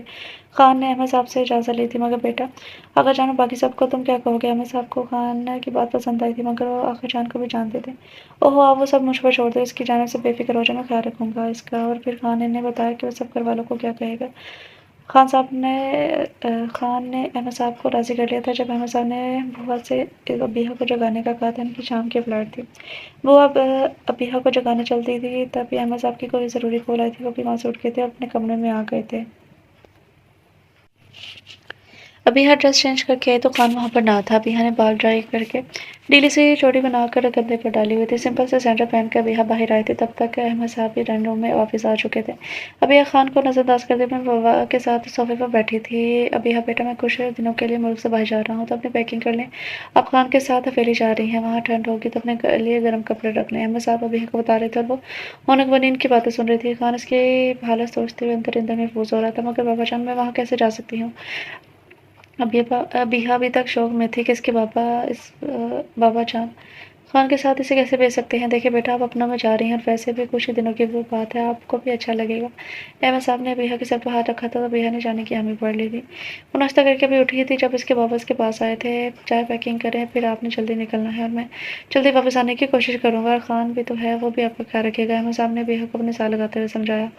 [SPEAKER 1] खान ने अहमद साहब से इजाज़त ली थी, मगर बेटा आगा जान, बाकी सबको तुम क्या कहोगे? अहमद साहब को खान की बात पसंद आई थी, मगर वो आगा जान को भी जानते थे। ओहो, आप वो सब मुझ पर छोड़ दो, इसकी जानिब से बेफिक्र हो जाओ, मैं ख्याल रखूंगा इसका। और फिर खान ने बताया कि वो सब घर वालों को क्या कहेगा। खान ने अहमद साहब को राज़ी कर लिया था। जब अहमद साहब ने बुआ से अबीहा को जगाने का कहा था, इनकी शाम की फ्लाइट थी। बुआ अब अबीहा को जगाने चलती थी, तभी अहमद साहब की कोई ज़रूरी कॉल आई थी। वो भी वहाँ से उठ गए थे और अपने कमरे में आ गए थे। अबीहा ड्रेस चेंज करके आई तो खान वहाँ पर ना था। अबीहा ने बाल ड्राई करके ढीली सी चोटी बनाकर गद्दे पर डाली हुई थी। सिंपल से सैंडल पहन कर अबीहा बाहर आई थी। तब तक अहमद साहब भी ड्राइंग रूम में वापस आ चुके थे। अबीहा खान को नज़रअंदाज करते हुए बाबा के साथ सोफे पर बैठी थी। अबीहा बेटा, मैं कुछ दिनों के लिए मुल्क से बाहर जा रहा हूँ, तो अपनी पैकिंग कर लें। आप खान के साथ हवेली जा रही हैं, वहाँ ठंड होगी तो अपने लिए गर्म कपड़े रख लें। अहमद साहब अबीहा को बता रहे थे और वो होनक बनी इनकी बातें सुन रही थी। खान इसकी हालत सोचते हुए अंदर अंदर महफूज हो रहा था, मगर बाबा जान, मैं वहाँ कैसे जा सकती हूँ? अबीहा अभी तक शौक में थी कि इसके बाबा जान। खान के साथ इसे कैसे भेज सकते हैं? देखिए बेटा, आप अपना में जा रही हैं और वैसे भी कुछ ही दिनों की वो बात है, आपको भी अच्छा लगेगा। अहमद साहब ने अबीहा के सर पर हाथ रखा था तो अबीहा ने जाने की हामी भर ली थी। वो नाश्ता करके अभी उठी थी जब इसके बाबा उसके पास आए थे। चाय पैकिंग करें, फिर आपने जल्दी निकलना है और मैं जल्दी वापस आने की कोशिश करूंगा। और खान भी तो है, वो भी आपका ख्याल रखेगा। अहमद साहब ने अबीहा को अपने साथ लगाते हुए समझाया।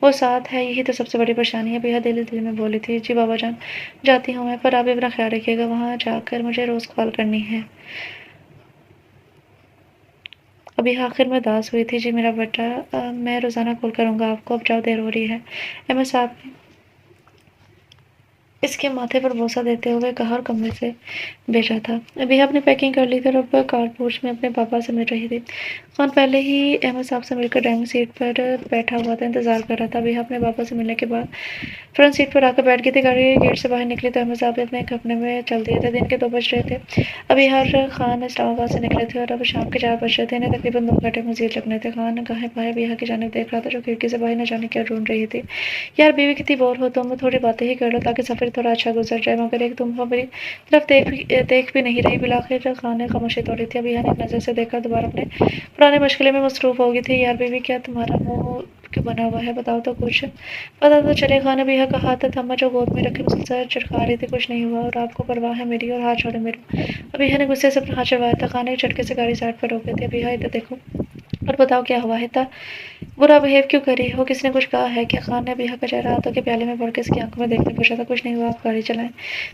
[SPEAKER 1] वो साथ है, यही तो सबसे बड़ी परेशानी है। अबीहा दिल दिल में बोली थी। जी बाबा जान, जाती हूँ मैं, पर आप भी अपना ख्याल रखिएगा। वहाँ जाकर मुझे रोज कॉल करनी है। अभी आखिर में उदास हुई थी। जी मेरा बेटा, मैं रोज़ाना कॉल करूँगा आपको, अब जाओ, देर हो रही है। अहमद साहब ने इसके माथे पर बोसा देते हुए कहा और कमरे से भेजा था। अभी अपनी पैकिंग कर ली थी और अब कार पोर्च में अपने पापा से मिल रही थी। खान पहले ही अहमद साहब से मिलकर ड्राइविंग सीट पर बैठा हुआ था, इंतजार कर रहा था। अभी अपने पापा से मिलने के बाद फ्रंट सीट पर आकर बैठ गई थी। गाड़ी गेट से बाहर निकली तो अहमद साहब अपने कमरे में चल दिए थे। दिन के 2 बज रहे थे। अभी हर खान इस्लामाबाद से निकले थे और अब शाम के 4 बज रहे थे। इन्हें तकरीबन 2 घंटे मजीद लगने थे। खान गाहे बाहे बिहा की जानिब देख रहा था, जो खिड़की से बाहर न जाने क्या ढूंढ रही थी। यार बीवी कितनी बोर हो, तुम थोड़ी बातें ही कर लो ताकि सफर थोड़ा अच्छा गुजर जाए, मगर एक तुम मेरी तरफ देख भी नहीं रही। बिलाखिर खान ने खामोशी तोड़ी थी। अभी एक नजर से देखकर दोबारा अपने पुराने मुश्किलें में मसरूफ हो गई थी। यार बीवी, क्या तुम्हारा मुंह क्यों बना हुआ है? बताओ तो कुछ, पता तो चले। खान अभी का हाथ थमा जो गोद में रखे मुझसे चिढ़ा रही थी। कुछ नहीं हुआ और आपको परवाह है मेरी? और हाथ छोड़े मेरे। अभी ने गुस्से से अपना हाथ चढ़वाया था। खान ने झटके से गाड़ी साइड पर रोक दी थी। अभी इधर देखो और बताओ क्या हुआ है? इतना बुरा बिहेव क्यों कर रही हो? किसने कुछ कहा है क्या? खान ने अबीहा का चेहरा हाथों के प्याले में भर के इसकी आंखों में देखते पूछा था। कुछ नहीं हुआ, आप गाड़ी चलाएं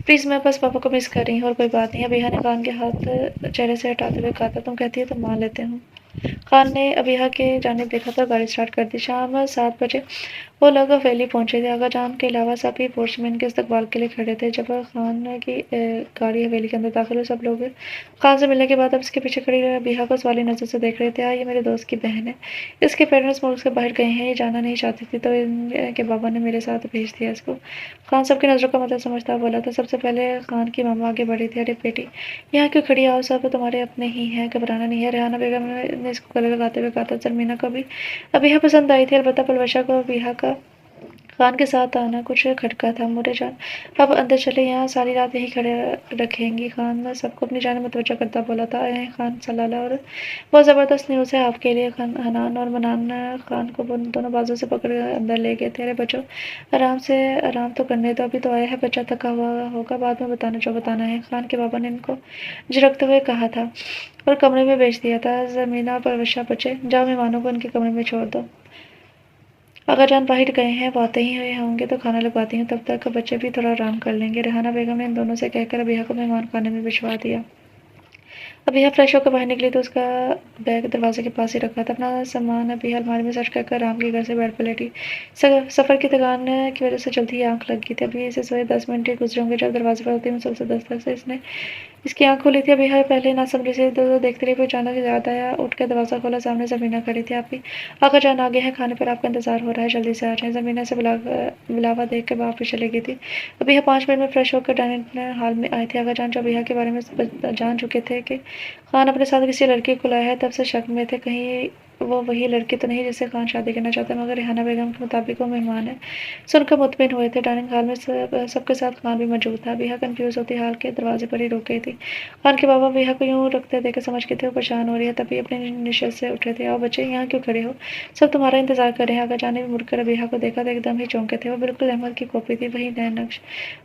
[SPEAKER 1] प्लीज, मैं बस पापा को मिस कर रही हूँ और कोई बात नहीं। अबीहा ने खान के हाथ चेहरे से हटाते हुए कहा था। तुम कहती हो तो मान लेते हूँ। खान ने अबीहा के जानिब देखा तो गाड़ी स्टार्ट कर दी। शाम 7 बजे वो लोग हवेली पहुंचे थे। आगा जान के अलावा सभी पोस्टमैन के इस्तकबाल के लिए खड़े थे। जब खान की गाड़ी हवेली के अंदर दाखिल हुई, सब लोग खान से मिलने के बाद अब इसके पीछे खड़ी बिहा को सवाली नजर से देख रहे थे। हाँ, ये मेरे दोस्त की बहन है, इसके पेरेंट्स मुल्क से बाहर गए हैं, ये जाना नहीं चाहती थी तो इनके बाबा ने मेरे साथ भेज दिया इसको। खान सबकी नजरों का मतलब समझता बोला था। सबसे पहले खान की मामा आगे बढ़ी थी। अरे बेटी, यहाँ क्यों खड़ी? आओ, सब तुम्हारे अपने ही हैं, घबराना नहीं है। रेहाना बेगम ने इसको गले लगाते हुए कहा था। जरमीना को भी अबीहा पसंद आई थी, अलबत्ता पलवशा को अबीहा का खान के साथ आना कुछ खटका था। मोरे जान, अब अंदर चले, यहाँ सारी रात यहीं खड़े रखेंगी। खान सबको अपनी जान मुतवज्जो करता बोला था। खान सलाला और बहुत ज़बरदस्त न्यूज़ है आपके लिए। खान हनान और मनान खान को दोनों बाजू से पकड़ अंदर ले गए थे। अरे बच्चों, आराम से आराम तो करने दो, अभी तो आया है, बच्चा थका हुआ होगा, बाद में बताना जो बताना है। खान के बाबा ने इनको झिड़कते हुए कहा था और कमरे में भेज दिया था। जमीना पर वशा बचे, जाओ मेहमानों को उनके कमरे में छोड़ दो। अगर जान बाहर गए हैं, वो आते ही हुए होंगे तो खाना लगवाती हूँ, तब तक बच्चे भी थोड़ा आराम कर लेंगे। रेहाना बेगम ने इन दोनों से कहकर अबीहा को मेहमान खाने में भिजवा दिया। अबीहा फ्रेश होकर बाहर निकली तो उसका बैग दरवाजे के पास ही रखा था। अपना सामान अबीहा अलमारी में सर्च कर आराम के घर से बेड पर लेटी। सफर की थकान की वजह से जल्दी ही आंख लग गई थी। अभी इसे सोए 10 मिनट ही गुजरे होंगे जब दरवाजे पर होती सबसे दस्तक से इसने इसकी आंख खुली थी। अबीहा पहले ना समझी से इधर देखते रही, फिर अचानक याद आया, उठ कर दरवाजा खोला, सामने जमीना खड़ी थी। आप ही आकर जान आ गए हैं, खाने पर आपका इंतजार हो रहा है, जल्दी से आ जाए। जमीना से बुलावा देख कर वापस चली गई थी। अबीहा 5 मिनट में फ्रेश होकर डाइनिंग हॉल में आए थे। आगा जान जो अबीहा के बारे में जान चुके थे कि खान अपने साथ किसी लड़की को लाया है, तब से शक में थे कहीं वो वही लड़की तो नहीं जिससे खान शादी करना चाहता है। मगर रेहाना बेगम के मुताबिक वो मेहमान है। सुनकर मुतमिन हुए थे। डाइनिंग हॉल में सबके साथ खान भी मौजूद था। बिहा कंफ्यूज होती हाल के दरवाजे पर ही रुक गई थी। खान के बाबा बिहा को यूं रखते देकर समझ गए थे वो परेशान हो रही है, तभी अपने निश्चय से उठे थे। आओ बच्चे, यहाँ क्यों खड़े हो? सब तुम्हारा इंतजार कर रहे हैं। आगा जाने में मुड़कर बिहा को देखा तो एकदम ही चौंके थे। वो बिल्कुल अहमद की कॉपी थी, वही नैन नक्श।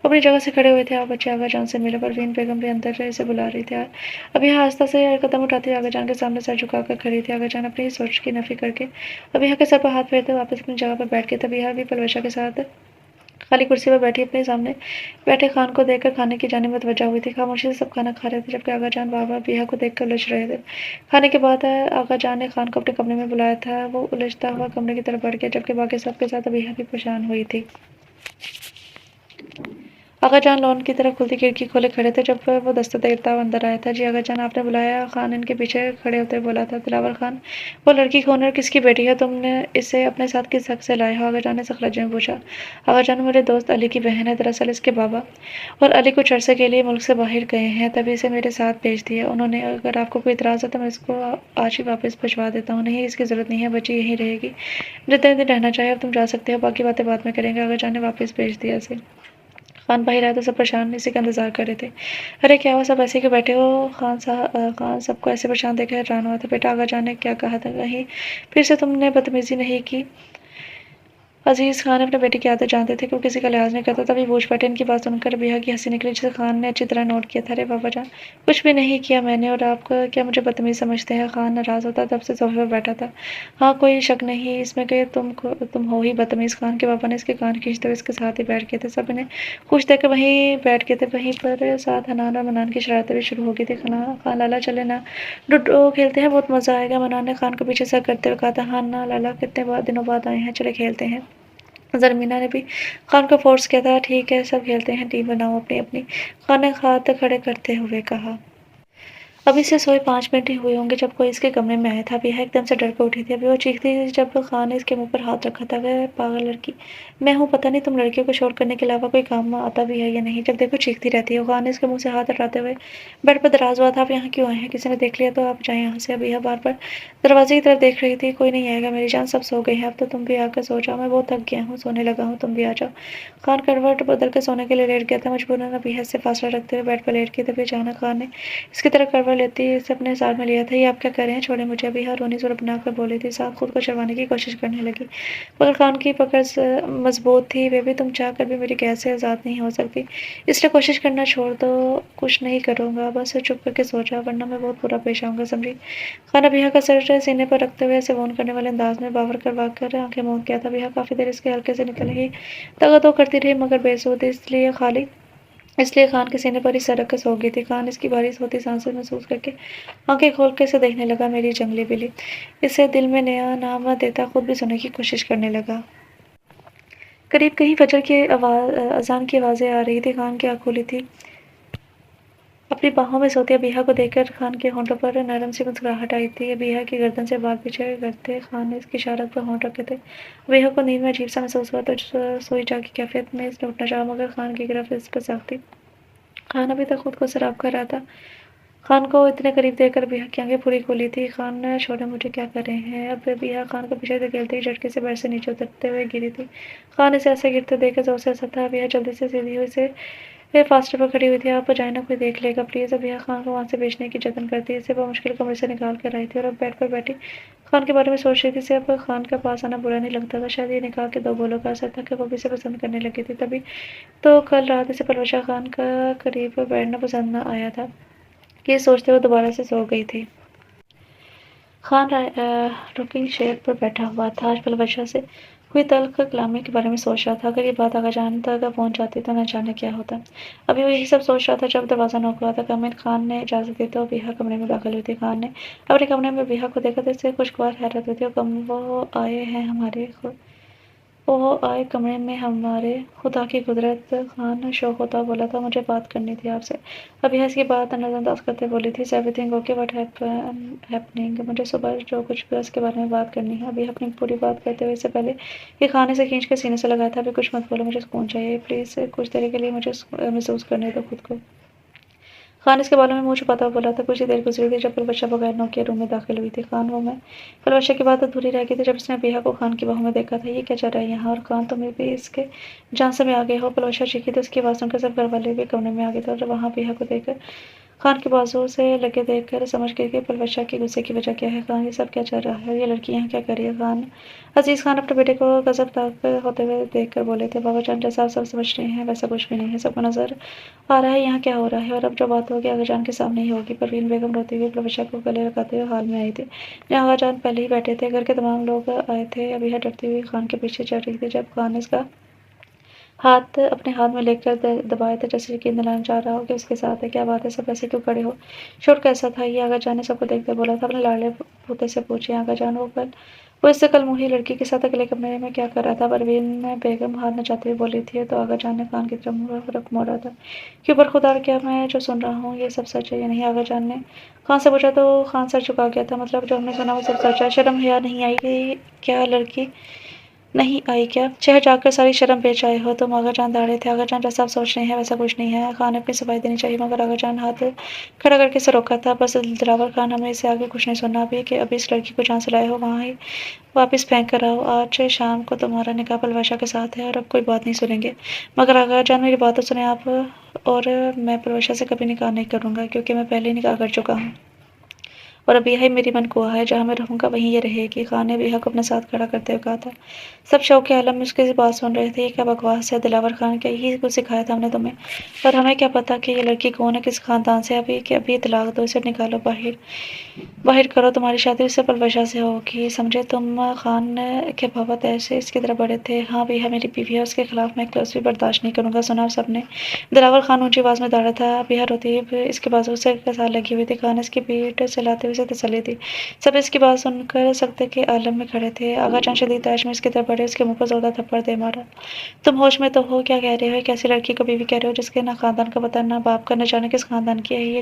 [SPEAKER 1] अपनी जगह से खड़े हुए थे। आओ बच्चे, आगा जान से मिले। परवीन बेगम भी अंदर से बुला रही थी। अभी आस्था से कदम उठाती आगा जान के सामने सर झुकाकर खड़ी थी। आगा जान अपनी सोच की नफी करके अभी यहाँ के सर पर हाथ फेरते वापस अपनी जगह पर बैठ के तभी यहाँ भी पलवशा के साथ खाली कुर्सी पर बैठी अपने सामने बैठे खान को देखकर खाने की जाने में तवज्जो हुई थी। खामोशी से सब खाना खा रहे थे जबकि आगा जान बाबा बिहा को देखकर उलझ रहे थे। खाने के बाद आगा जान ने खान को अपने कमरे में बुलाया था। वो उलझता हुआ कमरे की तरफ बढ़ गया जबकि बाकी सबके साथ अबीहा भी परेशान हुई थी। आगा जान लॉन की तरफ खुलती खिड़की खोले खड़े थे जब वो दस्तक देता हुआ अंदर आया था। जी आगा जान, आपने बुलाया? खान इनके पीछे खड़े होते बोला था। दिलावर खान, वो लड़की कौन है और किसकी बेटी है? तुमने इसे अपने साथ किस हक से लाए हो? आगा जान ने सखलज्जे में पूछा। आगा जान, मेरे दोस्त अली की बहन है, दरअसल इसके बाबा और अली कुछ अरसे के लिए मुल्क से बाहर गए हैं, तभी इसे मेरे साथ भेज दिया उन्होंने। अगर आपको कोई इतराज़ है तो मैं इसको आज ही वापस भिजवा देता हूँ। नहीं, इसकी ज़रूरत नहीं है, बच्ची यहीं रहेगी जितने दिन रहना चाहे। अब तुम जा सकते हो, बाकी बातें बाद में करेंगे। आगा जान ने वापस भेज दिया इसे। खान बाहर आया तो सब परेशान इसी का इंतजार कर रहे थे। अरे क्या हुआ, सब ऐसे क्यों बैठे हो? खान सबको ऐसे परेशान देखकर हैरान हुआ था। बेटा आगा जान ने क्या कहा था, कहीं फिर से तुमने बदतमीजी नहीं की? अजीज खान अपने बेटे की आदत जानते थे कि वो किसी का लिहाज नहीं करता, तभी बूझ पड़े। इनकी बात सुनकर बिहा की हंसी निकली, जिसे खान ने अच्छी तरह नोट किया था। अरे बाबा जान, कुछ भी नहीं किया मैंने, और आप क्या मुझे बदतमीज समझते हैं? खान नाराज होता तब से सोफे पर बैठा था। हाँ, कोई शक नहीं इसमें कि तुम हो ही बदतमीज। खान के पापा ने इसके कान खींचते हुए इसके साथ ही बैठ गए थे। सब इन्हें खुश देखकर वहीं बैठ गए थे। वहीं पर साथ हनान और मनान की शरारतें भी शुरू हो गई थी। खान लाला चले ना, लूडो खेलते हैं, बहुत मजा आएगा। मनान ने खान को पीछे से करते हुए कहा था। हाँ ना लाला, कितने दिनों बाद आए हैं, चले खेलते हैं। ज़रमीना ने भी खान को फोर्स किया था। ठीक है, सब खेलते हैं, टीम बनाओ अपनी अपनी। खान ने हाथ खड़े करते हुए कहा। अभी से सोए 5 मिनट ही हुए होंगे जब कोई इसके कमरे में आया था। अभी एकदम से डर कर उठी थी। अभी वो चीखती थी जब खान ने इसके मुंह पर हाथ रखा था। वह पागल लड़की मैं हूँ, पता नहीं तुम लड़कियों को शोर करने के अलावा कोई काम आता भी है या नहीं। जब देखो चीखती रहती है। खान ने इसके मुंह से हाथ हटाते हुए बेड पर दराज हुआ था। आप यहाँ क्यों आए हैं? किसी ने देख लिया तो आप जाए यहाँ से। अभी यह बार बार दरवाजे की तरफ देख रही थी। कोई नहीं आएगा मेरी जान, सब सो गए हैं। अब तो तुम भी आकर सो जाओ, मैं बहुत थक गया हूँ, सोने लगा हूँ, तुम भी आ जाओ। खान करवट बदल कर सोने के लिए लेट गया था। मजबूरन अभी से फासला रखते हुए बेड पर लेट गई। तभी अचानक खान ने इसकी तरफ करवट लेती इसे अपने साथ में लिया था। ये आप क्या कर रहे हैं? छोड़े मुझे। अभी हर रोनी सूरत बनाकर बोली थी। साथ खुद को छुड़वाने की कोशिश करने लगी, मगर खान की पकड़ मजबूत थी। वे भी तुम चाह कर भी मेरी कैद से आज़ाद नहीं हो सकती, इसलिए कोशिश करना छोड़ दो। कुछ नहीं करूँगा, बस चुप करके सो जा, वरना मैं बहुत बुरा पेश आऊँगा, समझी? खान बिहा का सर सीने पर रखते हुए ऐसे फोन करने वाले अंदाज में बावर करवा कर आंखें मूंद किया था। बिहा काफी देर इसके हल्के से निकल ही तगतो करती रही, मगर बेसुध, इसलिए खान के सीने पर ही सर रख कर सो गई थी। खान इसकी बारिश होती सांसें महसूस करके आंखें खोल के इसे देखने लगा। मेरी जंगली बिल्ली, इसे दिल में नया नाम देता खुद भी सोने की कोशिश करने लगा। करीब कहीं फजर की अजान की आवाजें आ रही थी। खान की आंख खुली थी। अपनी बाहों में सोती बिहा को देखकर खान के होंठों पर नरम सी मुस्कुराहट आई थी। बिहा की गर्दन से बाल पीछे करते खान ने इसकी इशारत पर होंठ रखे थे। बिहा को नींद में अजीब सा महसूस हुआ तो सोई जागी कैफियत में इसने उठना चाहा, मगर खान की गिरफ्त इस पर सख्त थी। खान अभी तक खुद को शराब कर रहा था। खान को इतने करीब देखकर बिहा की आंखें पूरी खोली थी। खान ने छोड़े मुझे, क्या कर रहे हैं? अब बिहा खान को पीछे से खेलते ही झटके से बेड से नीचे उतरते हुए गिरी थी। खान इसे ऐसे गिरते देखकर जोर से हंसा था। बिहा जल्दी से सीधी हुई से वे फास्टर पर खड़ी हुई थी। आप जाए ना, कोई देख लेगा प्लीज। अब यह खान को वहां से बेचने की जतन करती, इसे मुश्किल कमरे से निकाल कर आई थी और अब बेड पर बैठी खान के बारे में सोच रही थी। इसे अब खान का पास आना बुरा नहीं लगता था। शायद ये निकाह के दो बोलों का असर था कि वो भी इसे पसंद करने लगी थी। तभी तो कल रात इसे परवशा खान का करीब बैठना पसंद न आया था। ये सोचते हुए दोबारा से सो गई थी। खान रॉकिंग चेयर पर बैठा हुआ था। आज परवशा से हुई तल्ख कलामी के बारे में सोच रहा था। अगर ये बात आगा जान तक पहुंच जाती तो न जाने क्या होता। अभी वो यही सब सोच रहा था जब दरवाजा नॉक हुआ था। कमिन खान ने इजाजत दी तो बिहा कमरे में दाखिल हुई थी। खान ने अपने कमरे में बिहा को देखा तो इससे खुशगवार हैरत हुई थी। वो आए हैं हमारे वो आए कमरे में हमारे, खुदा की कुदरत। खान शौक होता बोला था। मुझे बात करनी थी आपसे। अभी इसकी बात नजरअंदाज करते बोली थी। Everything okay, what happening? मुझे सुबह जो कुछ भी उसके बारे में बात करनी है। अभी अपनी पूरी बात करते हुए इससे पहले कि खाने से खींच कर सीने से लगाया था। अभी कुछ मत बोलो, मुझे सुकून चाहिए प्लीज, कुछ देर के लिए मुझे महसूस करने दो खुद को। खान इसके बालों में मुंह छुपाता हुआ बोला था। कुछ ही देर गुजरी थी जब परवशा बगैर नौक के रूम में दाखिल हुई थी। खान रूम में परवशा की बात अधूरी रह गई थी जब इसने बिहा को खान की बाहों में देखा था। ये क्या चल रहा है यहाँ? और खान, तुम्हें भी इसके जान से में आ गए हो? परवशा चीखी थी। उसकी आवाज सुनकर सब घर वाले भी कमरे में आ गए थे और वहाँ बिहा को देखकर खान के बाजू से लगे देखकर समझ गए कि परवशा के गुस्से की वजह क्या है। खान, ये सब क्या चल रहा है? ये लड़की यहाँ क्या कर रही है? खान अजीज खान अपने बेटे को गजब ताक होते हुए देखकर बोले थे। बाबा जान, जैसा आप सब समझ रहे हैं वैसा कुछ भी नहीं है। सबको नजर आ रहा है यहाँ क्या हो रहा है। और अब जो बात होगी आगाजान के सामने ही होगी। परवीन बेगम रोती हुई परवशा को गले लगाते हुए हाल में आई थी जहाँ आगाजान पहले ही बैठे थे। घर के तमाम लोग आए थे। अभी यह डरती हुई खान के पीछे चल रही थी जब खान ने इसका हाथ अपने हाथ में लेकर दबाए थे, जैसे यकीन दिलाना चाह रहा हो कि उसके साथ है। क्या बात है, सब ऐसे क्यों खड़े हो? शोर कैसा था? ये आगाजान ने सबको देखते बोला था। अपने लाडले पोते से पूछे आगाजान, वो इससे कल मुही लड़की के साथ अगले कमरे में क्या कर रहा था? परवीन बेगम हाथ नचाते हुए बोली थी। तो आगाजान ने खान की तरफ रुख मोड़ा था। क्यों बरखुदार, क्या मैं जो सुन रहा हूँ ये सब सच है या नहीं? आगाजान ने खान से पूछा तो खान सर झुका गया था। मतलब जो हमने सुना वो सब सच है? शर्म हया नहीं आई क्या? लड़की नहीं आई क्या? शहर जाकर सारी शर्म बेच आए हो तुम। आगा जान दाड़े थे। आगा जान जैसा आप सोच रहे हैं वैसा कुछ नहीं है। खान अपनी सफाई देनी चाहिए, मगर आगा जान हाथ खड़ा करके इसे रोका था। बस दिलावर खान, हमें इससे आगे कुछ नहीं सुनना अभी, कि अभी इस लड़की को जहाँ से लाए हो वहाँ ही वापस फेंक कर आओ। आज शाम को तुम्हारा निकाह पलवाशा के साथ है और अब कोई बात नहीं सुनेंगे। मगर आगा जान मेरी बात तो सुने आप। और मैं पलवाशा से कभी निकाह नहीं करूँगा, क्योंकि मैं पहले ही निकाह कर चुका हूँ और अब यही मेरी मन कुआ है। जहाँ मैं रहूँगा वहीं ये रहेगी। खान ने बिहा को अपने साथ खड़ा करते हुए कहा था। सब शौक के आलम में उसकी बात सुन रहे थे। ये क्या बकवास है दिलावर खान, क्या यही कुछ सिखाया था हमने तुम्हें? पर हमें क्या पता कि ये लड़की कौन है, किस खानदान से। अभी कि अभी तलाक दो, इसे निकालो बाहर। बाहर करो, तुम्हारी शादी उससे पलवशा से होगी, समझे तुम? खान के बाबत ऐसे इसकी तरह बड़े थे। हाँ भैया, मेरी बीवी है, उसके खिलाफ मैं एक लफ्ज़ भी बर्दाश्त नहीं करूँगा। सुना सबने? दिलावर खान ऊंची आवाज़ में दौड़ा था। बिहार रतीब इसके बाजू से कसार लगी हुई थी। खान इसकी पीठ चलाते हुए तसल्ली दी। सब इसकी बात सुनकर सकते के आलम में खड़े थे। आगा चांद शदीद तैश में इसकी तरफ बढ़े, उसके मुंह पर जोरदार थप्पड़ दे मारा। तुम होश में तो हो? क्या कह रहे हो? एक ऐसी लड़की को बीवी कह रहे हो जिसके ना खानदान का पता ना बाप का, न जाने किस खानदान की है। ये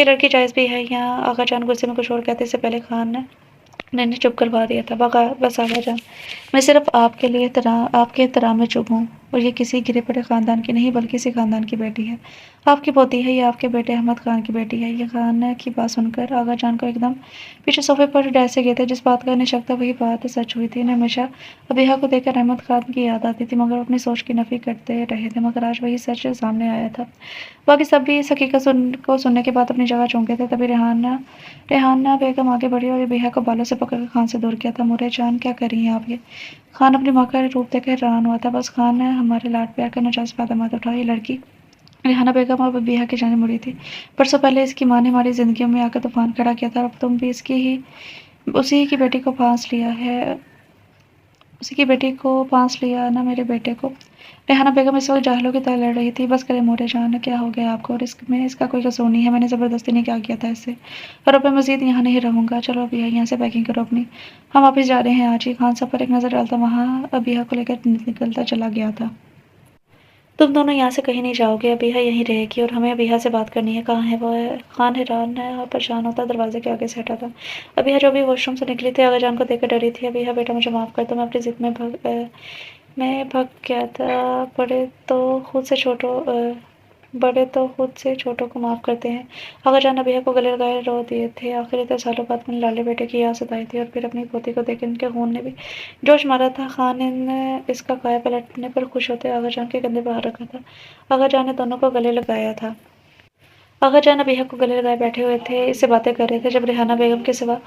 [SPEAKER 1] लड़की जायज़ भी है यहाँ? आगा चांद गुस्से में कुछ और कहते से पहले खान ने चुप करवा दिया था। बस आगा जान, मैं सिर्फ आपके एहतराम में चुप हूँ। और ये किसी गिरे पड़े खानदान की नहीं, बल्कि इसी खानदान की बेटी है। आपकी पोती है, ये आपके बेटे अहमद खान की बेटी है। ये खान की बात सुनकर आगा जान को एकदम पीछे सोफे पर डैसे गए थे। जिस बात का इन्हें शक था वही बात सच हुई थी। इन्हें हमेशा अबिहा को देखकर अहमद खान की याद आती थी, मगर अपनी सोच की नफी करते रहे थे। मगर आज वही सच सामने आया था। बाकी सब भी इस हकीकत को सुनने के बाद अपनी जगह चौंके थे। तभी रेहाना बेगम आगे बढ़ी और बेहा को बालों से पकड़कर खान से दूर किया था। मोरे जान, क्या कर रही हैं आप ये? खान अपनी माँ का रूप देख हैरान हुआ था। बस खान ने हमारे लाड प्यार का नाजायज फायदा मत उठाया। ये लड़की रेहाना बेगम अब बेहा की जाने मुड़ी थी। परसों पहले इसकी माँ ने हमारी जिंदगियों में आकर तूफान खड़ा किया था। अब तुम भी इसकी ही उसी की बेटी को फांस लिया है। उसी की बेटी को फांस लिया ना, मेरे बेटे को। रेहाना बेगम इस वक्त जाहिलों की तरह लड़ रही थी। बस करे मोरे जान, क्या हो गया आपको? और इसमें इसका कोई कसूर नहीं है। मैंने ज़बरदस्ती नहीं क्या किया था इससे। और अब मैं मजीद यहाँ नहीं रहूँगा। चलो अभी यहाँ से पैकिंग करो अपनी, हम वापस जा रहे हैं आज ही। खान सब पर एक नज़र डालता वहाँ अबिहा को लेकर निकलता चला गया था। तुम दोनों यहाँ से कहीं नहीं जाओगे, अबिहा यहीं रहेगी और हमें अबिहा से बात करनी है। कहाँ है वो? खान हैरान है और परेशान होता दरवाजे के आगे से हटा था। अबिहा जो भी वॉशरूम से निकली थी, आगाजान को देखकर डरी थी। अबिहा बेटा, मुझे माफ़ कर दो, मैं अपनी जिद में भग गया था। बड़े तो खुद से छोटों को माफ़ करते हैं। आगाजान अबिहा को गले लगाए रो दिए थे। आखिर इतने सालों बाद मैंने लाले बेटे की याद सताई थी और फिर अपनी पोती को देख इनके खून ने भी जोश मारा था। खान ने इसका काया पलटने पर खुश होते आगाजान के कंधे पर हाथ रखा था। आगाजान ने दोनों को गले लगाया था। आगाजान अबिहा को गले लगाए बैठे हुए थे, इससे बातें कर रहे थे। जब रेहाना बेगम के सिवा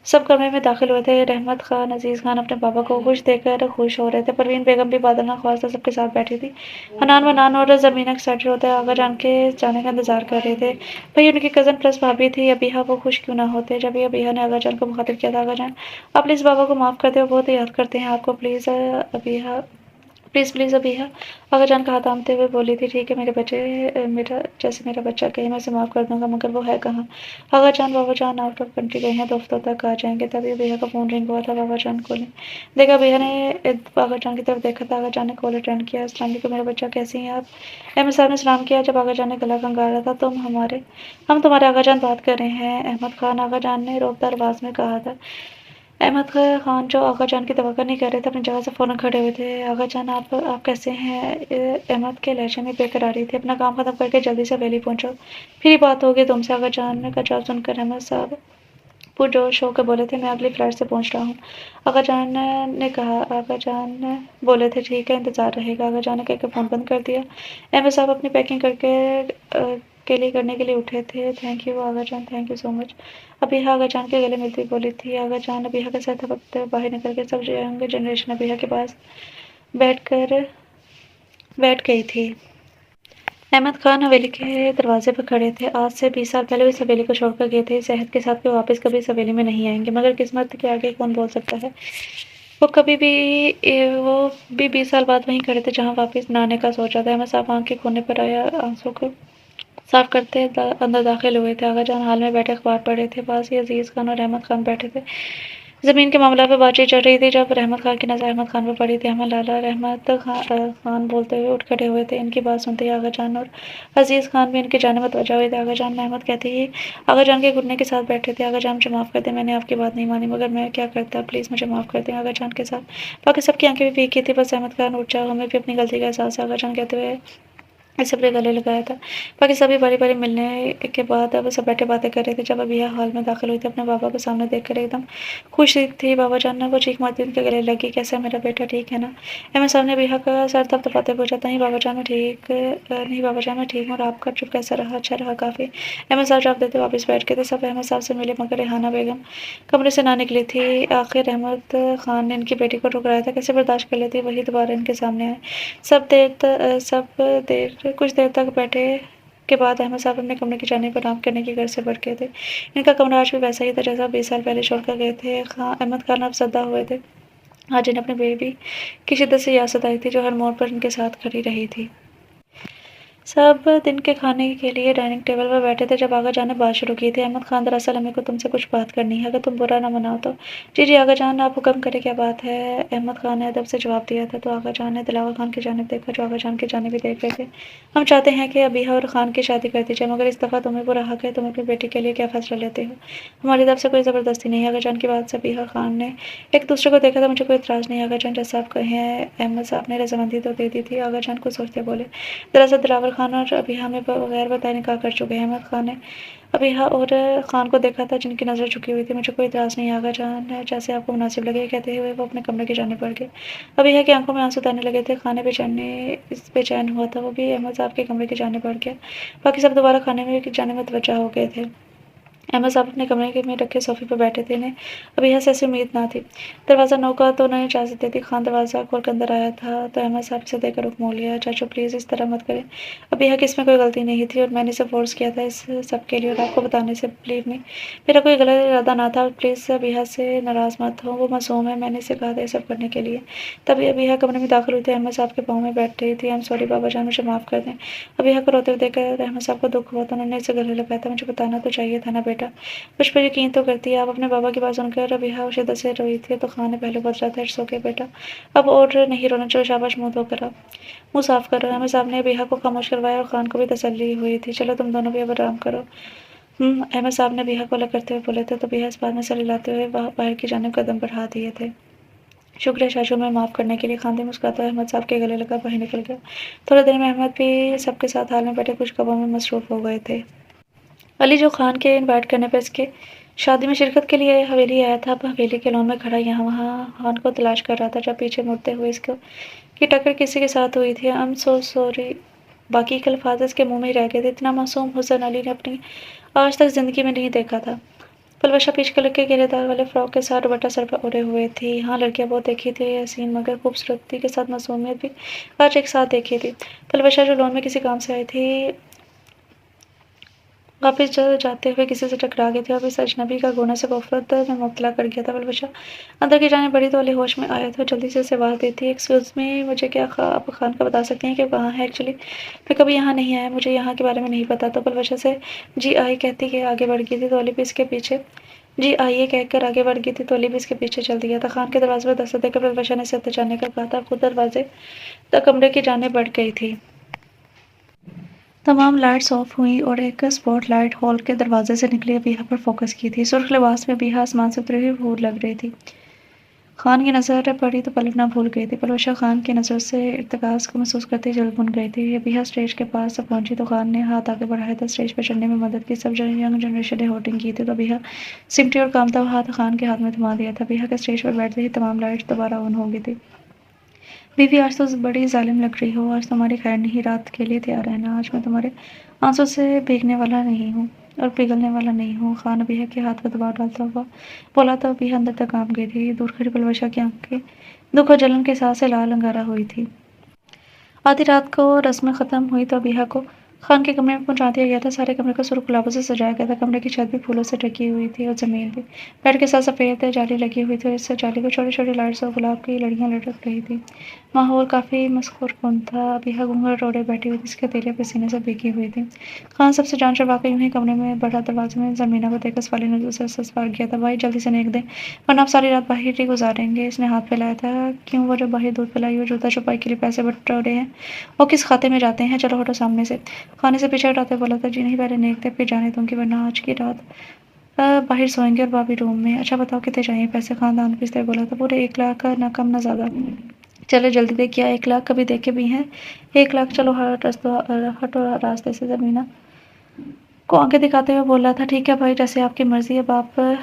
[SPEAKER 1] सब कमरे में दाखिल हुए थे। रहमत खान, अजीज खान अपने पापा को खुश देखकर खुश हो रहे थे। परवीन बेगम भी बादल ख्वास्ता सबके साथ बैठी थी। हनान वनान और जमीना एक्साइटेड होते आगाजान के जाने का इंतजार कर रहे थे। भाई उनकी कजन प्लस भाभी थी। अबिहा वो खुश क्यों ना होते। जब अबिहा ने आगाजान को मुखातिब किया था, आगाजान आप प्लीज़ बाबा को माफ़ करते हो, बहुत याद करते हैं आपको। प्लीज़ अबिहा, प्लीज़ प्लीज़ अबिहा, आगाजान का हाथ थामते हुए बोली थी। ठीक है मेरे बच्चे, मेरा बच्चा कहीं, मैं उसे माफ़ कर दूंगा, मगर वो है कहाँ? आगाजान बाबा जान आउट ऑफ कंट्री गए हैं, 2 हफ्तों तक आ जाएंगे। तभी अबिहा का फ़ोन रिंग हुआ था। बाबा जान को देखा। अबिहा ने आगाजान की तरफ देखा था। आगाजान ने कॉल अटेंड किया। अस्सलाम वालेकुम मेरा बच्चा, कैसी हैं आप? अहमद साहब ने सलाम किया। जब आगाजान ने गला खंगाला था, हम तुम्हारे आगाजान बात कर रहे हैं। अहमद खान, आगाजान ने रोकदार आवाज़ में कहा था। अहमद खान, जो आगाजान की तवक्को नहीं कर रहे थे, अपनी जगह से फ़ौरन खड़े हुए थे। आगाजान आप कैसे हैं? अहमद के लहजे में बेकरारी थी। अपना काम ख़त्म करके जल्दी से हवेली पहुंचो, फिर ही बात होगी तुमसे। आगाजान का जवाब सुनकर अहमद साहब पुरजोश होकर बोले थे, मैं अगली फ्लाइट से पहुंच रहा हूँ। आगाजान ने कहा। आगाजान बोले थे, ठीक है, इंतज़ार रहेगा। आगाजान ने कहकर फ़ोन बंद कर दिया। अहमद साहब अपनी पैकिंग करने के लिए उठे थे। Thank you Aghajan, thank you so much. Abiha Aghajan के गले मिलती बोली थी। आगाजान अबिहा के सर थपकते बाहर निकल के सब यंग जनरेशन अबिहा के पास बैठ गई थी। अहमद खान हवेली के दरवाजे पर खड़े थे। आज से 20 साल पहले वो इस हवेली को छोड़कर गए थे, इस अहद के साथ कि वापस कभी इस हवेली में नहीं आएंगे। मगर किस्मत के आगे कौन बोल सकता है। वो भी 20 साल बाद वहीं खड़े थे जहाँ वापस न आने का सोचा था। अहमद साहब आंखें खोलने पर आया, आंसू को साफ करते अंदर दाखिल हुए थे। आगाजान हाल में बैठे अखबार पढ़ रहे थे। पास ही अजीज खान और अहमद खान बैठे थे। ज़मीन के मामला पे बातचीत चल रही थी जब रहमत खान की नज़र अहमद खान पर पड़ी थी। अहमद लाला खान बोलते हुए उठ खड़े हुए थे। इनकी बात सुनते ही आगा जान और अजीज़ खान भी इनकी जानिब मुतवज्जा हुए थे। आगा जान अहमद कहते ही आगा जान के घुटने के साथ बैठे थे। आगा जान मुझे माफ़ कर दें, मैंने आपकी बात नहीं मानी, मगर मैं क्या करता, प्लीज़ मुझे माफ़ कर दें। आगा जान के साथ बाकी सबकी आंखें भी भीग गई थी। बस अहमद खान उठ जाओ, हमें भी अपनी गलती का एहसास है, आगा जान कहते हुए सबने गले लगाया था। बाकी सभी बारी-बारी मिलने के बाद अब सब बैठे बातें कर रहे थे। जब अबिया हॉल में दाखिल हुई थी, अपने बाबा को सामने देखकर एकदम खुश थी। बाबा जान वो चीख मारती उनके गले लगी, कैसा है मेरा बेटा, ठीक है ना? अहमद साहब ने अबिया का सर थपथपाते पूछा, नहीं बाबा जान मैं ठीक नहीं बाबा जान मैं ठीक हूँ, और आपका ट्रिप कैसा रहा? अच्छा रहा काफ़ी। अहमद साहब जवाब देते वापस बैठ गए थे। सब अहमद साहब से मिले मगर रेहाना बेगम कमरे से ना निकली थी। आखिर अहमद खान ने इनकी बेटी को ठुकराया था, कैसे बर्दाश्त कर लेती, वही दोबारा इनके सामने आए। सब देर कुछ देर तक बैठे के बाद अहमद साहब अपने कमरे की जानिब आराम करने की गर्ज से बढ़ गए थे। इनका कमरा आज भी वैसा ही था जैसा 20 साल पहले छोड़कर गए थे। अहमद खान अब सदा हुए थे। आज इन्हें अपनी बेबी की शिद्दत से याद सताई थी, जो हर मोड़ पर इनके साथ खड़ी रही थी। सब दिन के खाने के लिए डाइनिंग टेबल पर बैठे थे जब आगा जान ने बात शुरू की थी। अहमद खान, दरअसल हमें को तुमसे कुछ बात करनी है, अगर तुम बुरा ना मनाओ तो। जी जी आगा जान, आप हुक्म करें, क्या बात है? अहमद खान ने अदब से जवाब दिया था। तो आगा जान ने दिलावर खान की जानिब देखा, जो आगा जान की जानिब भी देख रहे थे। हम चाहते हैं कि अबीहा और खान की शादी कर दी जाए, मगर इस दफ़ा तुम्हें बुरा हक है, तुम अपनी बेटी के लिए क्या फैसला लेते हो? हमारी तरफ से कोई ज़बरदस्ती नहीं है। आगा जान की बात से अबीहा और खान ने एक दूसरे को देखा था। मुझे कोई इतराज़ नहीं। आगा जान, जैसा आप कहें। अहमद साहब ने रजामंदी तो दे दी थी। आगा जान कुछ सोचते बोले, दरअसल दिलावर खान और अबीहा में बगैर बताए निकाह कर चुके हैं। अहमद खान ने अबीहा और खान को देखा था, जिनकी नज़र झुकी हुई थी। मुझे कोई इतराज़ नहीं। आगा जान, जैसे आपको मुनासिब लगे, कहते हुए वो अपने कमरे की जानिब बढ़ गए। अबीहा की आंखों में आंसू आने लगे थे। खाने बेचैन हुआ था, वो भी अहमद साहब के कमरे की जानिब बढ़ गया। बाकी सब दोबारा खाने में जाने में तवज्जो हो गए थे। अहमद साहब अपने कमरे में रखे सोफे पर बैठे थे। इन्हें अभी यहाँ से ऐसी उम्मीद ना थी। दरवाज़ा नौका तो उन्हें इजाज़त देती। खान दरवाज़ा खोल कर अंदर आया था तो अहमद साहब से देखकर रुख मोड़ लिया। चाचू प्लीज़ इस तरह मत करें, अभी यहाँ किसमें कोई गलती नहीं थी और मैंने इसे फ़ोर्स किया था इस सब के लिए, और आपको बताने से बिलीव मी मेरा कोई गलत इरादा ना था। प्लीज़ अबिहा से नाराज़ मत हो, वो मासूम है, मैंने इसे कहा था ये सब करने के लिए। तभी अबिहा कमरे में दाखिल हुई थी। अहमद साहब के पाँव में बैठ रही थी। आई एम सॉरी बाबा जान, मुझे माफ़ कर दें। अबिहा को रोते हुए देखकर अहमद साहब को दुख हुआ तो उन्होंने इसे गले लगाया था। मुझे बताना तो चाहिए था ना बेटा, मुझ पर यकीन तो करती है। आप अपने बाबा की बात सुनकर अबिहा शिद्दत से रोई थी तो खान ने पहले बदला था। इट्स ओके बेटा, अब और नहीं रोना, चलो शाबाश, मुंह धोकर आओ, मुंह साफ करो। अहमद साहब ने अबिहा को खामोश करवाया और खान को भी तसल्ली हुई थी। चलो तुम दोनों भी अब आराम करो। अहमद साहब ने अबिहा को अलग करते हुए बोले थे तो अबिहा इस बात में सर हिलाते हुए बाहर की जानिब कदम बढ़ा दिए थे। शुक्रिया चाचू, मैं माफ़ करने के लिए। खान मुस्कुराता हुआ अहमद साहब के गले लगा बाहर निकल गया। थोड़ी देर में अहमद भी सबके साथ हाल में बैठे कुछ कबों में मसरूफ़ हो गए थे। अली जो खान के इनवाइट करने पर इसके शादी में शिरकत के लिए हवेली आया था, अब हवेली के लॉन में खड़ा यहाँ वहाँ खान को तलाश कर रहा था। जब पीछे मुड़ते हुए इसको की टक्कर किसी के साथ हुई थी। आई एम सो सॉरी, बाकी के अल्फाज इसके मुंह में ही रह गए थे। इतना मासूम हुसन अली ने अपनी आज तक ज़िंदगी में नहीं देखा था। पलवशा पीच कलर के घेरेदार वाले फ्रॉक के साथ दुपट्टा सर पर ओढ़े हुए थी। हाँ, लड़कियां बहुत देखी थी हसीन मगर खूबसूरती के साथ मासूमियत भी आज एक साथ देखी थी। पलवशा जो लॉन में किसी काम से आई थी, वापस जाते हुए किसी से टकरा गई थी और इस अजनबी का गोना से गफलत में मुब्तला कर गया था। पलवशा अंदर की जाने बड़ी तो अली होश में आया था, जल्दी से उसे आवाज़ दी थी, एक्सक्यूज़ मी, मुझे क्या आप खान का बता सकते हैं कि कहाँ है? एक्चुअली मैं कभी यहाँ नहीं आया, मुझे यहाँ के बारे में नहीं पता। तो पलवशा से जी आई कहती कि आगे बढ़ गई थी तो अली भी इसके पीछे जी आइए कहकर आगे बढ़ गई थी तो अली भी इसके पीछे चल दिया था। खान के दरवाजे पर दस्तक देकर पलवशा ने इसे अंदर जाने का कहा था, खुद दरवाजे तक कमरे की जाने बढ़ गई थी। तमाम लाइट्स ऑफ हुई और एक स्पॉटलाइट हॉल के दरवाजे से निकली अबीहा पर फोकस की थी। सुर्ख लिबास में अबीहा आसमान से उतरी हुई भूर लग रही थी। खान की नज़र पड़ी तो पलटना भूल गई थी। पलवशा खान की नज़र से इर्तिकाज़ को महसूस करते जल्द भुन गई थी। अबीहा स्टेज के पास जब पहुंची तो खान ने हाथ आगे बढ़ाया था स्टेज पर चढ़ने में मदद की। सब यंग जनरेशन ने होटिंग की थी तो अबीहा सिमटी और कामता हुआ हाथ खान के हाथ में थमा दिया था। अबीहा के स्टेज पर बैठते ही तमाम लाइट्स दोबारा ऑन हो गई थी। बीवी, आज तो बड़ी जालिम लग रही हो, आज तुम्हारी खैर नहीं, रात के लिए तैयार रहना, आज मैं तुम्हारे आंसू से भीगने वाला नहीं हूँ और पिघलने वाला नहीं हूँ। खान अबीहा के हाथ पर दबाव डालता हुआ बोला तो अबीहा अंदर तक कांप गई थी। दूर खड़ी पलवशा की आंखें दुख और जलन के साथ से लाल अंगारा हुई थी। आधी रात को रस्में ख़त्म हुई तो अबीहा को खान के कमरे में पहुंचा दिया गया था। सारे कमरे को सुर्ख गुलाबों से सजाया गया था। कमरे की छत भी फूलों से ढकी हुई थी और ज़मीन भी। बेड के साथ सफ़ेद जाली लगी हुई थी और इस जाली को छोटी-छोटी लाइट्स और गुलाब की लड़ियाँ लटक रही थी। माहौल काफ़ी मसरूरकुन था। अबीहा घूंघट ओढ़े बैठी हुई थी, उसके हथेलियाँ पसीने से भीगी हुई थीं। खान सबसे जान छुड़वा कर यूं ही कमरे में बढ़ा। दरवाजे में ज़मीना को देखकर सवाली नज़रों से उससे सवाल किया था, भाई जल्दी से नेक दें, वरना आप सारी रात बाहर ही गुजारेंगे। इसने हाथ फैलाया था। क्यों? वो जो बाहर दूध पिलाई हुई जूता छुपाई के लिए पैसे बटोरे हैं, वो किस खाते में जाते हैं? चलो हटो सामने से। खाने से पीछे हटाते बोला था, जी नहीं, पहले नेक थे फिर जाने दूंगी, वरना आज की रात बाहर सोएंगे और भाभी रूम में। अच्छा बताओ कितने चाहिए पैसे? खानदान पिसते बोला था, पूरे 1 लाख का, ना कम ना ज्यादा। चले जल्दी दे। क्या 1 लाख कभी देखे भी हैं? 1 लाख? चलो हटो रास्ते से। जमीना को आगे दिखाते हुए बोला था, ठीक है भाई, जैसे आपकी मर्जी। अब आप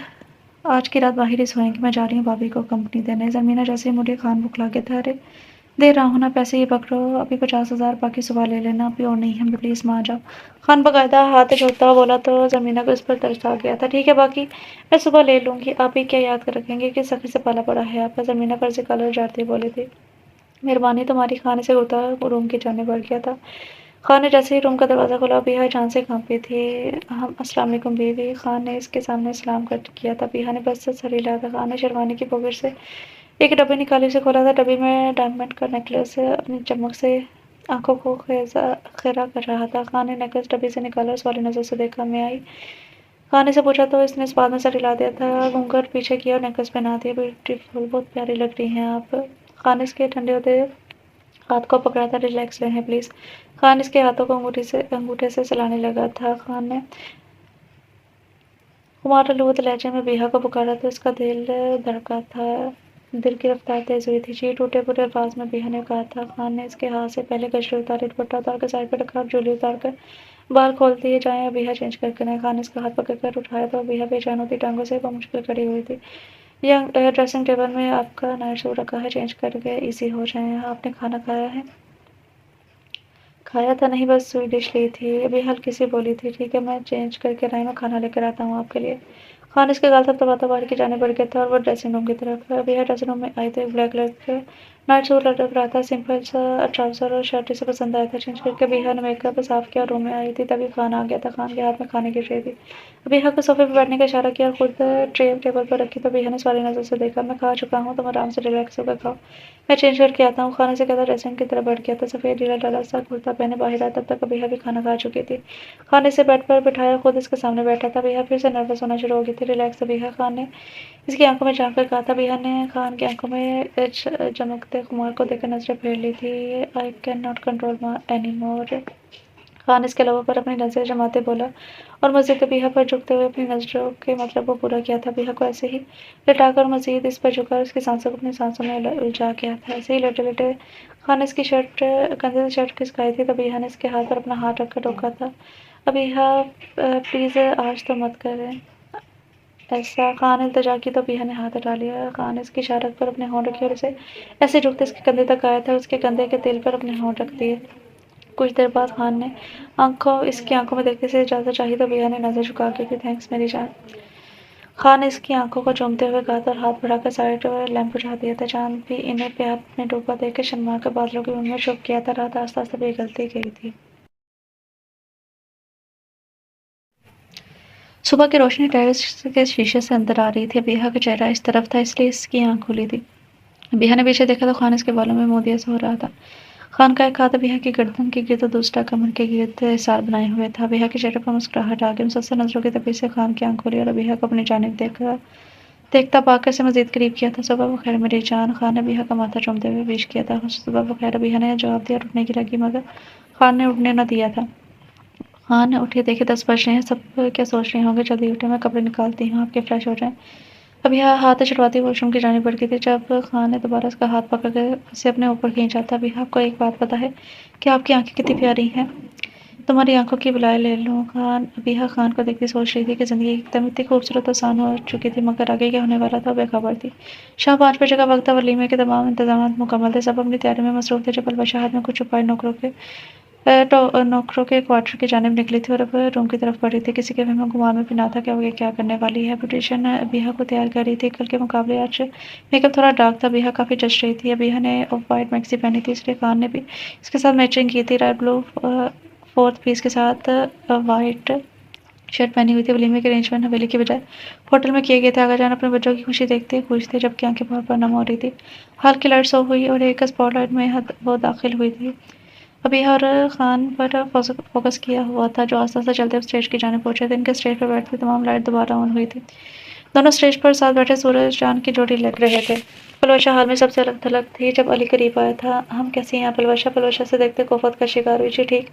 [SPEAKER 1] आज की रात बाहर ही सोएंगे, मैं जा रही हूँ भाभी को कंपनी देने। जमीना जैसे ही मुझे खान भुखला के था, अरे दे रहा हूँ ना पैसे, ये पकड़ो, अभी 50,000, बाकी सुबह ले लेना, अभी और नहीं है, प्लीज माँ जाओ। खान बकायदा हाथ जोड़ता हुआ बोला तो जमीना को इस पर तरस आ गया था। ठीक है बाकी मैं सुबह ले लूंगी, आप ही क्या याद कर रखेंगे कि सखी से पाला पड़ा है आपका। जमीना पर से कलर जाते बोले थे, मेहरबानी तुम्हारी। खाने से होता रूम की जाने बढ़ गया था। खान ने जैसे ही रूम का दरवाज़ा खोला, बिहा जान से कांपी थी। हम अस्सलाम वालेकुम बीवी। खान ने इसके सामने सलाम कर किया था। बिहा ने बस सर हिलाया था। खान ने शेरवानी की पॉकेट से एक डब्बी निकाली, उसे खोला था। डब्बी में डायमंड का नेकलेस अपनी चमक से आंखों को खैरा कर रहा था। खान ने नेकलेस डब्बी से निकाला, उस वाली नजर से देखा। मैं आई? खान ने से पूछा तो इसने इस बात में सर हिला दिया था। घूंघट पीछे किया और नेकलेस पहना दिया। ब्यूटीफुल, बहुत प्यारी लग रही हैं आप। खान इसके ठंडे होते हाथ को पकड़ा था। रिलैक्स रहें प्लीज। खान इसके हाथों को अंगूठे से चलाने लगा था। खान ने खुमार-आलूद लहजे में बिहा को पुकारा तो इसका दिल धड़का था। दिल की रफ्तार तेज हुई थी। जी टूटे पूरे अल्फाज में बिहा ने कहा था। खान ने इसके हाथ से पहले गजरे उतारे, दुपट्टा उतार कर साइड पर रखा, जूली उतार कर बाल खोलती है जाए। बिहा चेंज करके नहीं। खान ने इसका हाथ पकड़ कर उठाया तो बिहा बेचैन होती टांगों से मुश्किल खड़ी हुई थी। यह ड्रेसिंग टेबल में आपका नाइट सूट रखा है, चेंज करके इजी हो जाए। आपने खाना खाया है? खाया था नहीं, बस स्वीट डिश ली थी। अभी हल्की सी बोली थी, ठीक है मैं चेंज करके लाई, मैं खाना लेकर आता हूँ आपके लिए। खान इसके गाल थपथपाता बाहर की जाने बढ़ गया था और वो ड्रेसिंग रूम की तरफ। अभी ड्रेसिंग रूम में आई तो एक ब्लैक कलर का नाइट सूट लटक रहा था। सिंपल सा ट्राउजर और शर्ट इसे पसंद आया था। चेंज करके बिहा ने मेकअप साफ किया, रूम में आई थी तभी खान आ गया था। खान के हाथ में खाने की ट्रे थी। बिहा को सोफे पर बैठने का इशारा किया और खुद ट्रे टेबल पर रखी तो बिहा ने सवाली नजर से देखा। मैं खा चुका हूँ, तुम आराम से रिलैक्स होकर खाओ, मैं चेंज करके आता हूँ। खाने से कहता रेस्टोरेंट की तरफ बढ़ गया था। सफेद ढीला ढाला सा कुर्ता पहने बाहर आया, तब तक बिहा भी खाना खा चुकी थी। खाने से बेड पर बिठाया, खुद इसके सामने बैठा था। बिहा फिर से नर्वस होना शुरू हो गई थी। रिलैक्स बिहा। खान ने इसकी आंखों में झांक कर कहा था। बिहा ने खान की आंखों में चमकते खुमार को देखकर नजरें फेर ली थी। I can not control any more. Khan इसके लबों पर अपनी नजरें जमाते बोला और मजीद बिहा पर झुकते हुए अपनी नजरों के मतलब को पूरा किया था। बिहा को ऐसे ही लिटाकर मजीद इस पर झुका, उसकी सांसों को अपनी सांसों में उलझा किया था। ऐसे ही लेटे लेटे खान ने इसकी शर्ट कंधे से शर्ट खिसकाई थी तो बिहा ने इसके हाथ पर अपना हाथ रखकर रोका था। अब बिहा प्लीज आज तो मत करें ऐसा। खान ने इल्तिजा की तो बिहा ने हाथ हटा लिया। खान ने इसकी इशारत पर अपने होंठ रखे और उसे ऐसे झुकते इसके कंधे तक आया था। उसके कंधे के तिल पर अपने होंठ रख दिए। कुछ देर बाद खान ने इसकी आंखों में देखते से इजाज़त चाही तो बिहा ने नज़र झुका के कि थैंक्स मेरी जान। खान ने इसकी आंखों को चूमते हुए कहा था और हाथ बढ़ाकर साइड लैंप बुझा दिया था। चांद भी इन्हें प्यार में डूबा देख कर शर्मा कर बादलों की उनमें छुप गया था। रात आस्ते आस्ते पिघलती गई थी। सुबह की रोशनी टेरेस के शीशे से अंदर आ रही थी। बिहा का चेहरा इस तरफ था इसलिए इसकी आंख खुली थी। बिहा ने पीछे देखा तो खान इसके बालों में मोतिया से हो रहा था। खान का एक हाथ बिहा की गर्दन के गिर्द और दूसरा कमर के गिर्द इसार बनाए हुए था। बिहा के चेहरे पर मुस्कुराहट आ गई। मुसलसल नजरों की तफीर से खान की आंख खोली और बिहा को अपनी जानिब देखता पाकर से मजीद करीब किया था। सुबह बखैर मेरी जान। खान ने बिहा का माथा चूमते हुए विश किया था। सुबह बखैर। बिहा ने जवाब दिया और उठने की लगी मगर खान ने उठने न दिया था। खान ने उठे, देखे 10 बज रहे हैं, सब क्या सोच रहे होंगे, जल्दी उठे, मैं कपड़े निकालती हूँ, आपके फ्रेश हो जाएं। अब यह हाथ छुड़वाती वॉशरूम की जाने बढ़ गई थी जब खान ने दोबारा उसका हाथ पकड़ कर उसे अपने ऊपर खींचा था। अभी आपको एक बात पता है कि आपकी आंखें कितनी प्यारी हैं, तुम्हारी आंखों की बुलाए ले लूं। खान अबीहा खान को देखती सोच रही थी कि जिंदगी एकदम इतनी खूबसूरत आसान हो चुकी थी मगर आगे क्या होने वाला था बेखबर थी। शाम 5 बजे का वक्त था। वलीमे के तमाम इंतजाम मुकम्मल थे। सब अपनी तैयारी में मसरूफ थे। जब बशाहत में कुछ छुपाए नौकरों के क्वार्टर की जानिब निकली थी और अब रूम की तरफ बढ़ी थी। किसी के वहम गुमान में भी ना था कि वो ये क्या करने वाली है। ब्यूटिशियन बिहा को तैयार कर रही थी। कल के मुकाबले आज मेकअप थोड़ा डार्क था। बिहा काफ़ी जच रही थी। बिहा ने ऑफ वाइट मैक्सी पहनी थी इसलिए खान ने भी इसके साथ मैचिंग की थी। रेड ब्लू 4th पीस के साथ वाइट शर्ट पहनी हुई थी। वलीमे के अरेंजमेंट हवेली की बजाय होटल में किए गए थे। आगाजान अपने बच्चों की खुशी देखते खुश थे, जबकि आंखें बहुत पर नम हो रही थी। हाल की लाइट ऑफ हुई और एक स्पॉटलाइट में वो दाखिल हुई थी। अभी हर खान पर फोकस किया हुआ था, जो आस्ते आस्ते चलते स्टेज की जाने पहुंचे थे। इनके स्टेज पर बैठती तमाम लाइट दोबारा ऑन हुई थी। दोनों स्टेज पर साथ बैठे सूरज चांद की जोड़ी लग रहे थे। पलवशा हाल में सबसे अलग थलग थी। जब अली करीब आया था, हम कैसी हैं पलवशा से देखते कोफत का शिकार हुई। जी ठीक।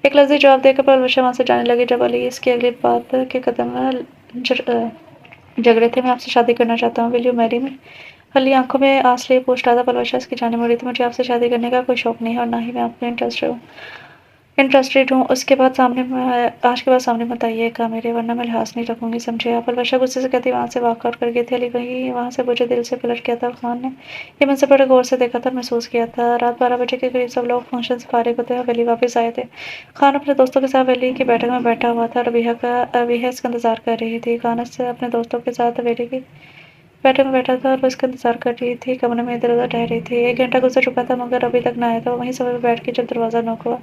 [SPEAKER 1] एक लफ्ज़ी जवाब देकर पलवशा वहां से जाने लगी। जब अली इसकी अगली बात के कदम झगड़े थे। मैं आपसे शादी करना चाहता हूँ, will you marry me? Ali आंखों में आंस लिए पूछ रहा था। पलवशा इसकी जाने मुड़ी थी। मुझे आपसे शादी करने का कोई शौक नहीं है, और ना ही मैं आपमें इंटरेस्टेड हूँ। उसके बाद सामने आज के बाद सामने मत आइएगा मेरे, वरना मैं लिहाज नहीं रखूंगी, समझे आप? पलवशा गुस्से से कहती वहां से वॉकआउट कर गई थी। अली वहां से मुझे दिल से पलट गया था। खान ने ये मुझसे बड़े गौर से देखा था, महसूस किया था। रात 12 बजे के करीब सब लोग फंक्शन से फारिग होते हवेली वापस आए थे। खान अपने दोस्तों के साथ हवेली की बैठक में बैठा हुआ था। रबीहा इसका इंतजार कर रही थी। खान अपने दोस्तों के साथ हवेली की बैठक में बैठा था और वो इसका इंतजार कर रही थी। कमरे में इधर उधर टहल रही थी। 1 घंटा गुजर चुका था, मगर अभी तक न आया था। वो वहीं समय पर बैठ के जब दरवाजा नॉक हुआ,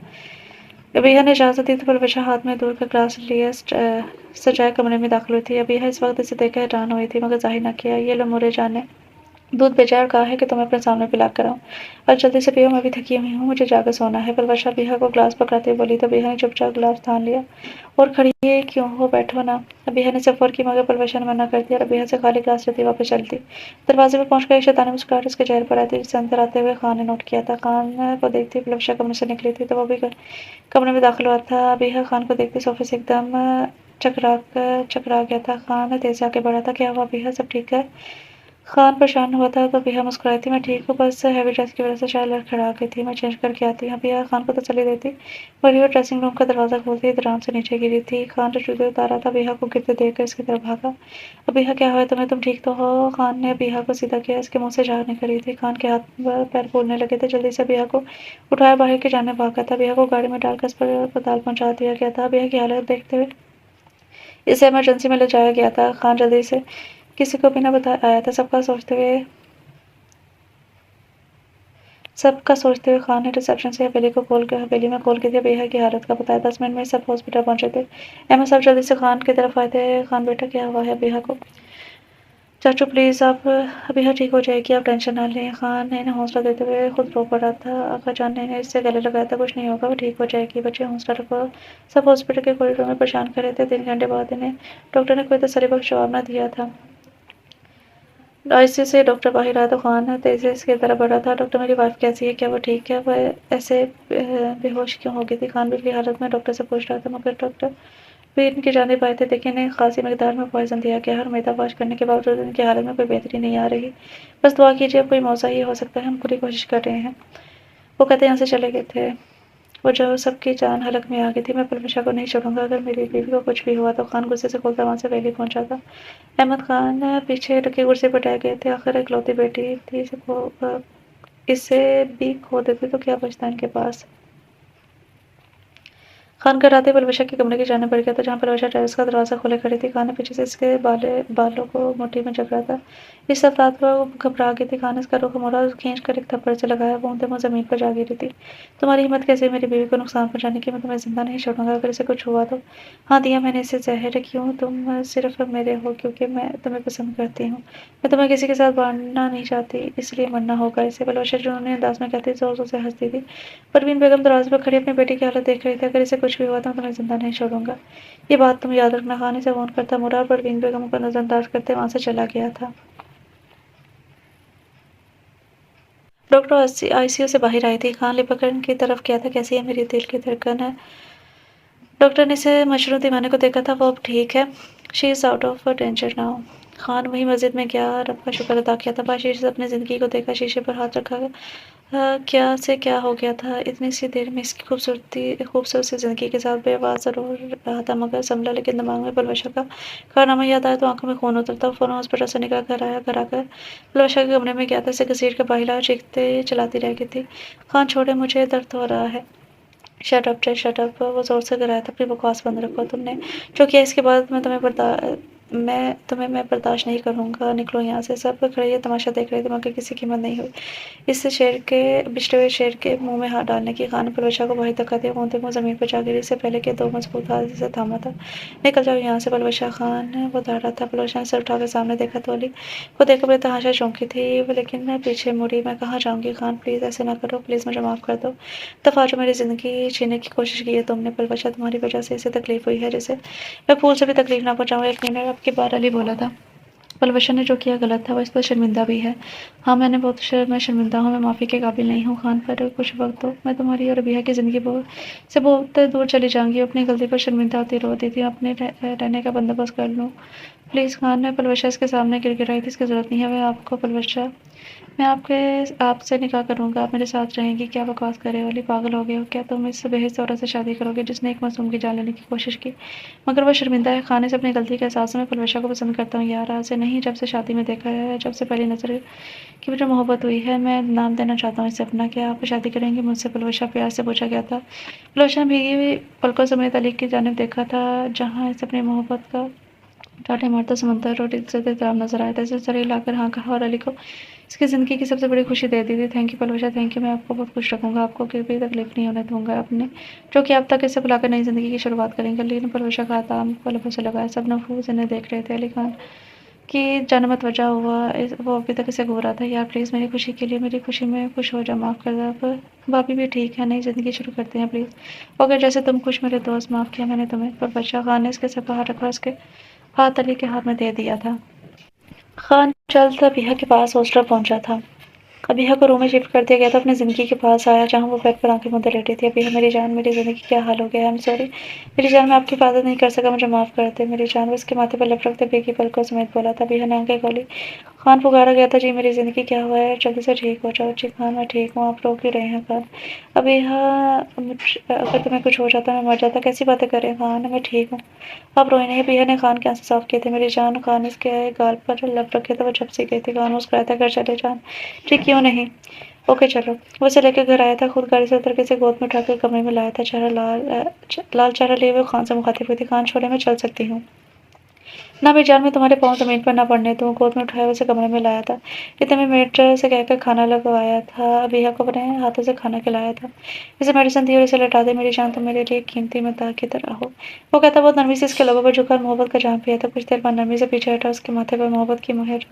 [SPEAKER 1] अबीहा ने इजाज़त दी तो पलवशा हाथ में दूध का ग्लास लिए सजाए कमरे में दाखिल हुई थी। अबीहा इस वक्त इसे देखकर हैरान हुई थी, मगर जाहिर न किया। ये लो मुरे जाने दूध भेजा और कहा है कि तुम्हें अपने सामने पिला कर आऊं। और जल्दी से पियो, मैं भी थकी हुई हूँ, मुझे जाकर सोना है। पलवशा अबीहा को ग्लास पकड़ाते हुए बोली तो अबीहा ने चुपचाप ग्लास थान लिया। और खड़ी क्यों हो, बैठो ना। अबीहा ने सफर की, मगर पलवशा ने मना कर दिया और अबीहा से खाली ग्लास लेती वापस चलती। दरवाजे पर पहुंचकर एक शैतानी मुस्कुराहट उसके चेहरे पर आई थी, जिसे अंदर आते हुए खान ने नोट किया था। खान को देखती पलवशा कमरे से निकली थी तो वो भी कमरे में दाखिल हुआ था। अबीहा खान को देखते सोफे से एकदम चकरा गया था। खान ने तेज से आगे बढ़ा था। क्या हुआ अबीहा, सब ठीक है? खान परेशान हुआ था तो अबीहा मुस्कुराई थी। मैं ठीक हूँ, बस हैवी ड्रेस की वजह से शायद लड़खड़ा गई थी, मैं चेंज करके आती हूँ। अबीहा खान को तसल्ली देती वही वो ड्रेसिंग रूम का दरवाजा खोलती आराम से नीचे गिरी थी। खान जो जूते उतारा था, अबीहा को गिरते देखकर इसकी तरफ भागा। अबीहा क्या हुआ है तुम्हें, तुम ठीक तो हो? खान ने अबीहा को सीधा किया। इसके मुंह से झाग निकल रही थी। खान के हाथ पैर फूलने लगे थे। जल्दी से अबीहा को उठाया बाहर की जाने भागा था। अबीहा को गाड़ी में डालकर अस्पताल पहुंचा दिया गया था। अबीहा की हालत देखते हुए इसे इमरजेंसी में ले जाया गया था। खान जल्दी से किसी को भी न बताया आया था। सबका सोचते हुए खान ने रिसेप्शन से हवेली में कॉल की थी। अबीहा की हालत का बताया। 10 मिनट में सब हॉस्पिटल पहुंचे थे। अहमद साहब जल्दी से खान की तरफ आए थे। खान बेटा क्या हुआ है अबीहा को? चाचू प्लीज, आप अबीहा ठीक हो जाएगी, आप टेंशन ना लें। खान ने इन्हें हौसला देते हुए खुद रो पड़ा था। आका जान ने इन्हें इससे गले लगाया था। कुछ नहीं होगा, वो ठीक हो जाएगी, बच्चे हौसला रखो। सब हॉस्पिटल के कॉरिडोर में परेशान कर रहे थे। 3 घंटे बाद इन्हें डॉक्टर ने कोई तसल्ली बख्श जवाब न दिया था। आईसीयू से डॉक्टर बाहर आया तो खान तेजी से इसकी तरफ बढ़ा था। डॉक्टर, मेरी वाइफ कैसी है, क्या वो ठीक है? वह ऐसे बेहोश क्यों हो गई थी? खान बिल्कुल हालत में डॉक्टर से पूछ रहा था, मगर डॉक्टर भी इनकी जानिब आए थे। देखिए, इन्हें खासी मकदार में पॉइजन दिया गया है और मैदा वाश करने के बावजूद इनकी हालत में कोई बेहतरी नहीं आ रही। बस दुआ कीजिए, अब कोई मौसा ही हो सकता है, हम पूरी कोशिश कर रहे हैं। वो कहते यहाँ से चले गए थे। वो जो सबकी जान हलक में आ गई थी। मैं पलवशा को नहीं छोड़ूंगा, अगर मेरी बीवी को कुछ भी हुआ तो। खान गुस्से से खोलता वहां से वैली पहुंचा था। अहमद खान पीछे रखी कुर्सी पर टह गए थे। आखिर इकलौती बेटी थी, इसे भी खो देते तो क्या बचता इनके पास। खान घर आते पलवशा के कमरे की जाने बढ़ गया था, जहाँ पलवशा टेरेस का दरवाजा खोले खड़ी थी। खान ने पीछे से इसके बालों को मुट्ठी में जकड़ा था। इस अफरात पर वो घबरा गई थी। खान ने इसका रुख मोड़ा और खींच कर एक थप्पड़ से लगाया। वो मुँह जमीन पर जा गिरी थी। तुम्हारी हिम्मत कैसे मेरी बीवी को नुकसान पहुंचाने की? मैं तुम्हें जिंदा नहीं छोड़ूंगा, अगर इसे कुछ हुआ तो। हाँ दिया मैंने इसे जहर। क्यों? तुम सिर्फ मेरे हो, क्योंकि मैं तुम्हें पसंद करती हूँ। मैं तुम्हें किसी के साथ बांटना नहीं चाहती, इसलिए मरना होगा इसे। पलवशा जुनूनी अंदाज में कहती जोर जोर से हंसती थी। परवीन बेगम दरवाजे पर खड़ी अपनी बेटी की हालत देख रही थी। अगर इसे कुछ भी हुआ तो मैं तुम्हें जिंदा नहीं छोड़ूंगा, ये बात तुम याद रखना। खान इसे फोन करता मुड़ा और परवीन बेगम को नजरअंदाज करते वहां से चला गया था। डॉक्टर आईसीयू से बाहर आई थी। खान लिपकन की तरफ किया था, कैसी है मेरी दिल की धड़कन है? डॉक्टर ने इसे मशरूम दीवाने को देखा था। वो अब ठीक है, she is out of danger now. Khan वही मस्जिद में गया, रब का शुक्र अदा किया था। बाद शीशे से अपनी ज़िंदगी को देखा, शीशे पर हाथ रखा। क्या से क्या हो गया था इतनी सी देर में? इसकी खूबसूरत सी ज़िंदगी के साथ बेआवाज़ ज़रूर रहा था, मगर संभला। लेकिन दिमाग में पलवशा का कारनामा याद आया तो आंखों में खून उतरता। फ़ौरन हॉस्पिटल से निकल कर आया। घर आकर पलवशा के कमरे में गया था। इसे घसीट कर बाहर लाया, चीखते चलाती रह गई थी। खान छोड़े, मुझे दर्द हो रहा है। शट अप, जय शट अप। वो ज़ोर से कराया था। अपनी बकवास बंद रखो। तुमने जो किया इसके बाद मैं तुम्हें मैं बर्दाश्त नहीं करूँगा, निकलो यहाँ से। सब खड़े ये तमाशा देख रहे थे मगर किसी की हिम्मत नहीं हुई इस शेर के बिछड़े हुए शेर के मुँह में हाथ डालने की। खान ने पलवशा को वहीं धक्का दिया, कूदते मुँह ज़मीन पर जा गिरी, इससे पहले कि 2 मजबूत हाथ इसे थामा था। निकल जाओ यहाँ से। पलवशा खान वो दौड़ रहा था। पलवशा ने सर उठाकर सामने देखा तो अली को देखकर बड़ी तमाशा चौंकी थी, लेकिन मैं पीछे मुड़ी। मैं कहाँ जाऊँगी खान, प्लीज़ ऐसे ना करो, प्लीज़ मुझे माफ़ कर दो। दफ़ा जो मेरी ज़िंदगी छीनने की कोशिश की है तुमने। पलवशा तुम्हारी वजह से इसे तकलीफ़ हुई है जिसे मैं फूल से भी तकलीफ़ ना पहुँचाऊँ। यकीन है अब की बार अली बोला था। पलवशा ने जो किया गलत था, वो इस पर शर्मिंदा भी है। हाँ, मैं शर्मिंदा हूँ, मैं माफ़ी के काबिल नहीं हूँ खान, पर कुछ वक़्त तो मैं तुम्हारी और अबिया की ज़िंदगी से बहुत दूर चली जाऊँगी। अपनी गलती पर शर्मिंदा होती रो दी थी। अपने रहने का बंदोबस्त कर लूँ प्लीज़ खान। मैं पलवशा इसके सामने गिड़गिड़ाई थी। इसकी ज़रूरत नहीं है, मैं आपको पलवशा मैं आपसे निकाह करूँगा, आप मेरे साथ रहेंगी। क्या बकवास कर रहे हो अली, पागल हो गए हो क्या? तुम इस बेहिस औरत से शादी करोगे जिसने एक मासूम की जान लेने की कोशिश की, मगर वो शर्मिंदा है। खाने से अपनी गलती के एहसास में पलवशा को पसंद करता हूँ यार, आज से नहीं, जब से शादी में देखा है, जब से पहली नज़र की मुझे मोहब्बत हुई है। मैं नाम देना चाहता हूँ इसे अपना। क्या आप शादी करेंगे मुझसे? पलवशा प्यार से पूछा गया था। पलवशा ने भीगी हुई पलकों समेत अली की जानिब देखा था, जहाँ इसे अपनी मोहब्बत का टाटे मारता समंदर और इज्जत एहतराम नजर आया था। इसे सर हिलाकर हाँ कहा और अली को इसकी ज़िंदगी की सबसे बड़ी खुशी दे दी थी। Thank you Palwasha, thank you. मैं आपको बहुत खुश रखूँगा, आपको कोई भी तकलीफ़ नहीं होने दूँगा अपने, जो कि अब तक इसे बुलाकर नई ज़िंदगी की शुरुआत करेंगे। अली ने पलवशा का हाथ पलकों से लगाया। सब नफूस इन्हें देख रहे थे। अली खान की जनमत वजह हुआ वो अभी तक इसे घूर रहा था। यार प्लीज़ मेरी खुशी के लिए, मेरी खुशी में खुश हो जा, माफ़ कर दो। अब भाभी भी ठीक है, नई ज़िंदगी शुरू करते हैं प्लीज़। अगर जैसे तुम खुश, मेरे दोस्त, माफ़ किया मैंने तुम्हें। पलवशा खान ने इसके सर पर हाथ रखा, उसके हाथ अली के हाथ में दे दिया था। खान जल्द अबीहा के पास हॉस्टल पहुंचा था। अबीहा को रूम में शिफ्ट कर दिया गया था। अपनी ज़िंदगी के पास आया जहाँ वो बेड पर आंखें मूंदे लेटी थी। अबीहा मेरी जान, मेरी ज़िंदगी क्या हाल हो गया है, आई एम सॉरी मेरी जान, मैं आपकी हिफाजत नहीं कर सका, मुझे माफ़ कर दे मेरी जान। वो उसके माथे पर लप रखते बेगी पलकों समेत बोला था। अबीहा ने आंखें खोली। खान पुकारा गया था, जी मेरी ज़िंदगी क्या हुआ है, जल्दी से ठीक हो जाओ। जी खान मैं ठीक हूँ, आप रो क्यों रहे हैं खान? अबीहा अगर तुम्हें कुछ हो जाता मैं मर जाता, कैसी बातें कर रहे हैं खान, मैं ठीक हूँ, आप रोए नहीं। अबीहा ने खान के आंसू साफ किए थे। मेरी जान, खान इसके गाल पर लप रखे थे, वो झप सी गई थी। खान मुस्कुराया था, घर चले जान। ठीक क्यों नहीं, ओके चलो। वो उसे लेकर घर आया था, खुद गाड़ी से उतर के इसे गोद में उठाकर कमरे में लाया था। लाल चेहरा लिए हुए खान से मुखातिब हुई थी। खान छोड़े, मैं चल सकती हूँ ना मेरी जान, मैं तुम्हारे पाँव ज़मीन पर ना पड़ने दूँ। गोद में उठाया उसे कमरे में लाया था। इतने में मेड से कहकर खाना लगवाया था। अबीहा को अपने हाथों से खाना खिलाया था। इसे मेडिसिन दी और इसे लौटा दे। मेरी जान, तुम मेरे लिए कीमती मता की तरह हो। वो कहता बहुत नरमी से इसके लबों पर झुका, मोहब्बत का जाम पिया था। कुछ देर बाद नरमी से पीछे हटा, उसके माथे पर मोहब्बत की मुहर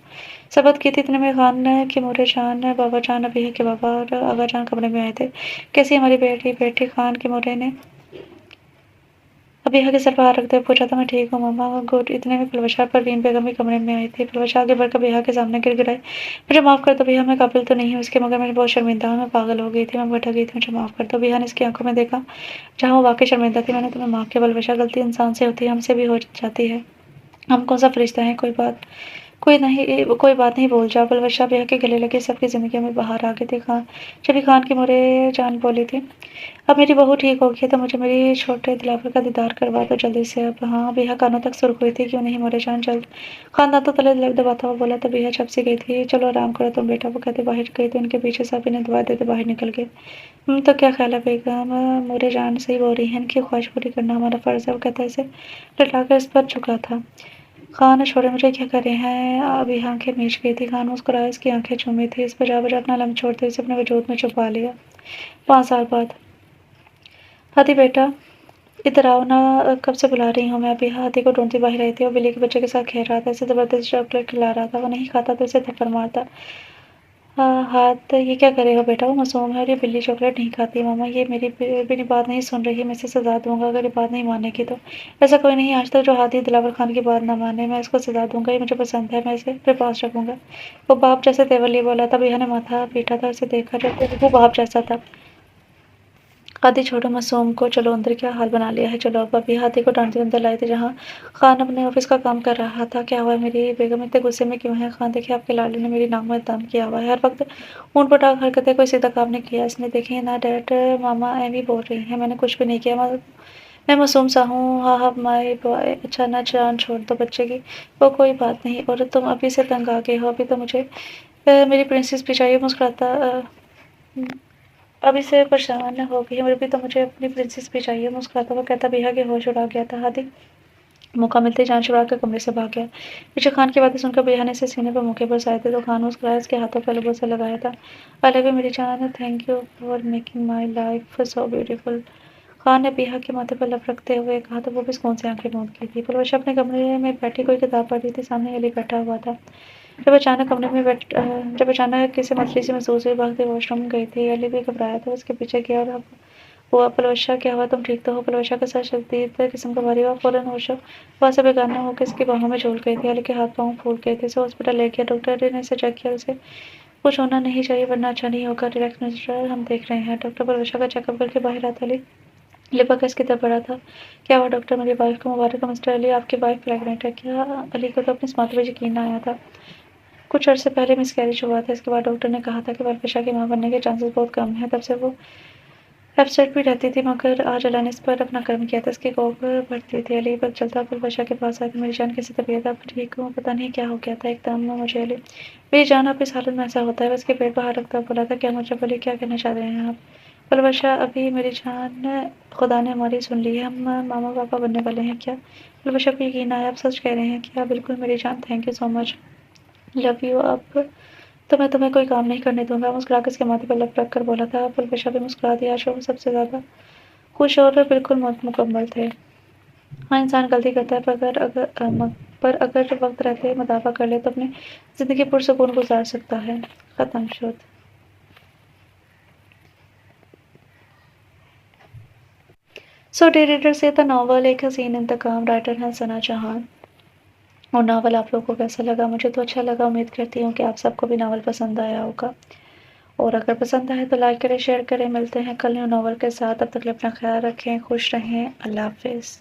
[SPEAKER 1] शपथ की थी। इतने में खान की मोरे जान, बाबा जान, अबीहा के बाबा और आगा जान कमरे में आए थे। कैसी हमारी बेटी? बेटी खान की मोरे ने अबीहा के सर पर हाथ रखते हुए पूछा था। मैं ठीक हूँ मम्मा, गुड। इतने में पलवशा परवीन बेगम भी कमरे में आई थी। पलवशा आगे बढ़कर अबीहा के सामने गिड़गिड़ाई, मुझे माफ़ कर दो अबीहा, मैं काबिल तो नहीं हूँ इसके, मगर मैं बहुत शर्मिंदा हूँ, मैं पागल हो गई थी, मैं भटक गई थी, मुझे माफ़ कर दो। अबीहा ने इसकी आंखों में देखा जहाँ वो वाकई शर्मिंदा थी। मैंने तुम्हें माफ़ किया पलवशा, गलती इंसान से होती है, हमसे भी हो जाती है, हम कौन सा फरिश्ता है, कोई बात नहीं, भूल जाओ। पलवशा अबीहा के गले लगी, सबकी जिंदगी में बाहर आ गई थी। खान जब भी खान की मोरे जान बोली थी, अब मेरी बहू ठीक हो गई है तो मुझे मेरी छोटे दिलावर का दीदार करवा दो जल्दी से। अब हाँ, बेहा कानों तक सुर्ख हुई थी, क्यों नहीं मोरे जान जल्द। खानदान तो तले दबाता हुआ बोला था। बेहा छप सी गई थी। चलो आराम करो तुम बेटा, वो कहते बाहर गई तो उनके पीछे सब इन्हें दबा देते बाहर निकल गए। तो क्या ख्याल है बेगम, मोरे जान सही बोल रही है, इनकी ख्वाहिश पूरी करना हमारा फर्ज है, वो कहता इसे लटाकर इस पर झुका था। खान छोड़े, मुझे क्या कर रहे हैं? अभी आंखें मीच गई थी। खान मुस्कुराया, इसकी आंखें चूमी थी। इस बजा बजा अपना लम छोड़ते इसे अपने वजूद में छुपा लिया। 5 साल बाद। हाथी बेटा इधर आओ ना, कब से बुला रही हूँ मैं। अभी हाथी को ढूंढती बाहर आई थी। वो बिल्ली के बच्चे के साथ खेल रहा था, इसे जबरदस्ती चॉकलेट खिला रहा था। वो नहीं खाता तो इसे थप्पड़ मारता। हाँ हाथ, ये क्या करे हो बेटा, वो मासूम है और ये बिल्ली चॉकलेट नहीं खाती। मामा ये मेरी बात नहीं सुन रही है, मैं इसे सजा दूंगा अगर ये बात नहीं मानेगी तो। ऐसा कोई नहीं आज तक जो हाथी दिलावर खान की बात ना माने, मैं इसको सजा दूंगा, ये मुझे पसंद है, मैं इसे अपने पास रखूंगा। वो बाप जैसे तेवर लिए बोला था। भैया ने माथा पीटा था, उसे देखा जब वो बाप जैसा था। हाथी छोड़ो मासूम को, चलो अंदर, क्या हाल बना लिया है, चलो। अब अभी हाथी को डांटते अंदर लाए थे जहाँ खान अपने ऑफिस का काम कर रहा था। क्या हुआ मेरी बेगम, इतने गुस्से में क्यों है? खान देखिए आपके लाडली ने मेरी नाक में दम किया हुआ है, हर वक्त ऊँट पटांग हरकतें, कोई सीधा काम नहीं किया इसने। देखिए ना डैड, मामा एमी बोल रही है, मैंने कुछ भी नहीं किया, मैं मासूम सा हूँ। हाँ हाँ माई बॉय, अच्छा ना जान छोड़ दो बच्चे की, वो कोई बात नहीं। और तुम अभी से तंग आ गए हो, अभी तो मुझे मेरी प्रिंसेस भी चाहिए। मुस्कुराता अब इसे परेशान हो गई है, अभी तो मुझे अपनी प्रिंसेस भी चाहिए। मुस्कुराता हुआ कहता, भैया के होश उड़ा गया था। हाथी मौका मिलते ही जान छुड़ा कर कमरे से भाग गया। पीछे खान की बातें सुनकर बेहा ने इसे सीने पर मुक्के बरसाए थे तो खान मुस्कुराया, उसके हाथों पर लबों से लगाया था। आई लव यू मेरी जान, thank you for making my life so beautiful. Khan ने बेहा के माथे पर लब रखते हुए कहा तो वो भी सुकून से आंखें मूंद की थी। पुलवर्षा अपने कमरे में बैठी कोई किताब पढ़ रही थी, सामने अली बैठा हुआ था। जब अचानक किसी मछली सी महसूस हुई, भागते वॉशरूम गई थी। अली भी घबराया था, उसके पीछे गया और अब हुआ, पुलवर्षा क्या हुआ, तुम ठीक तो हो? पुलवर्षा का सर शदीद किस्म का भारी हुआ, फौरन होश वहां से बेगाना होकर इसकी बाहों में झूल गई थी। अली के हाथ पांव फूल गए थे। इसे हॉस्पिटल ले गया, डॉक्टर ने इसे चेक किया, उसे कुछ होना नहीं चाहिए वरना अच्छा नहीं होगा। रिलैक्स मिस्टर, हम देख रहे हैं। डॉक्टर पुलवर्षा का चेकअप करके बाहर आता अली लिपक इसकी तरफ बढ़ा था। क्या हुआ डॉक्टर? मेरी वाइफ को मुबारक हो मिस्टर अली, आपकी वाइफ प्रेग्नेंट है क्या? अली को तो अपनी इस बात पर यकीन ना आया था। कुछ अर्से पहले मिसकैरेज हुआ था, इसके बाद डॉक्टर ने कहा था कि पुलवर्षा की मां बनने के चांसेस बहुत कम है। तब से वो अपसेट भी रहती थी, मगर आज अल्लाह ने इस पर अपना कर्म किया था। इसकी कोख बढ़ती थी। अली पर चलता पुलवर्षा के पास आकर, मेरी जान कैसी तबीयत? आप ठीक हो? पता नहीं क्या हो गया था एकदम मुझे अली। मेरी जान, आप इस हालत में ऐसा होता है? बस के पेट बाहर रखता बोला था। क्या मुझे बोले, क्या कहना चाह रहे हैं आप? पुलवर्षा, अभी मेरी जान खुदा ने हमारी सुन ली है, हम मामा पापा बनने वाले हैं। क्या? पुलवर्षा को यकीन आया, आप सच कह रहे हैं क्या? बिल्कुल मेरी जान, thank you so much, love you. अब तो मैं तुम्हें कोई काम नहीं करने दूंगा। मुस्कुराकर उसके माथे पर लप रख कर बोला था। पुलवर्षा भी मुस्कुरा दिया। आज वो सबसे ज्यादा खुश और बिल्कुल मुकम्मल थे। हाँ, इंसान गलती करता है, पर अगर वक्त रहते मुदाफ़ा कर ले तो अपनी ज़िंदगी पुरसुकून गुजार सकता है। ख़त्म शुद। सो डे रीडर से था नावल एक हसीन इंतकाम, राइटर हैं सना जहान। और नावल आप लोगों को कैसा लगा? मुझे तो अच्छा लगा। उम्मीद करती हूँ कि आप सबको भी नावल पसंद आया होगा। और अगर पसंद आए तो लाइक करें, शेयर करें। मिलते हैं कल न्यू नावल के साथ। तब तक के लिए अपना ख्याल रखें, खुश रहें। अल्लाह हाफ़िज़।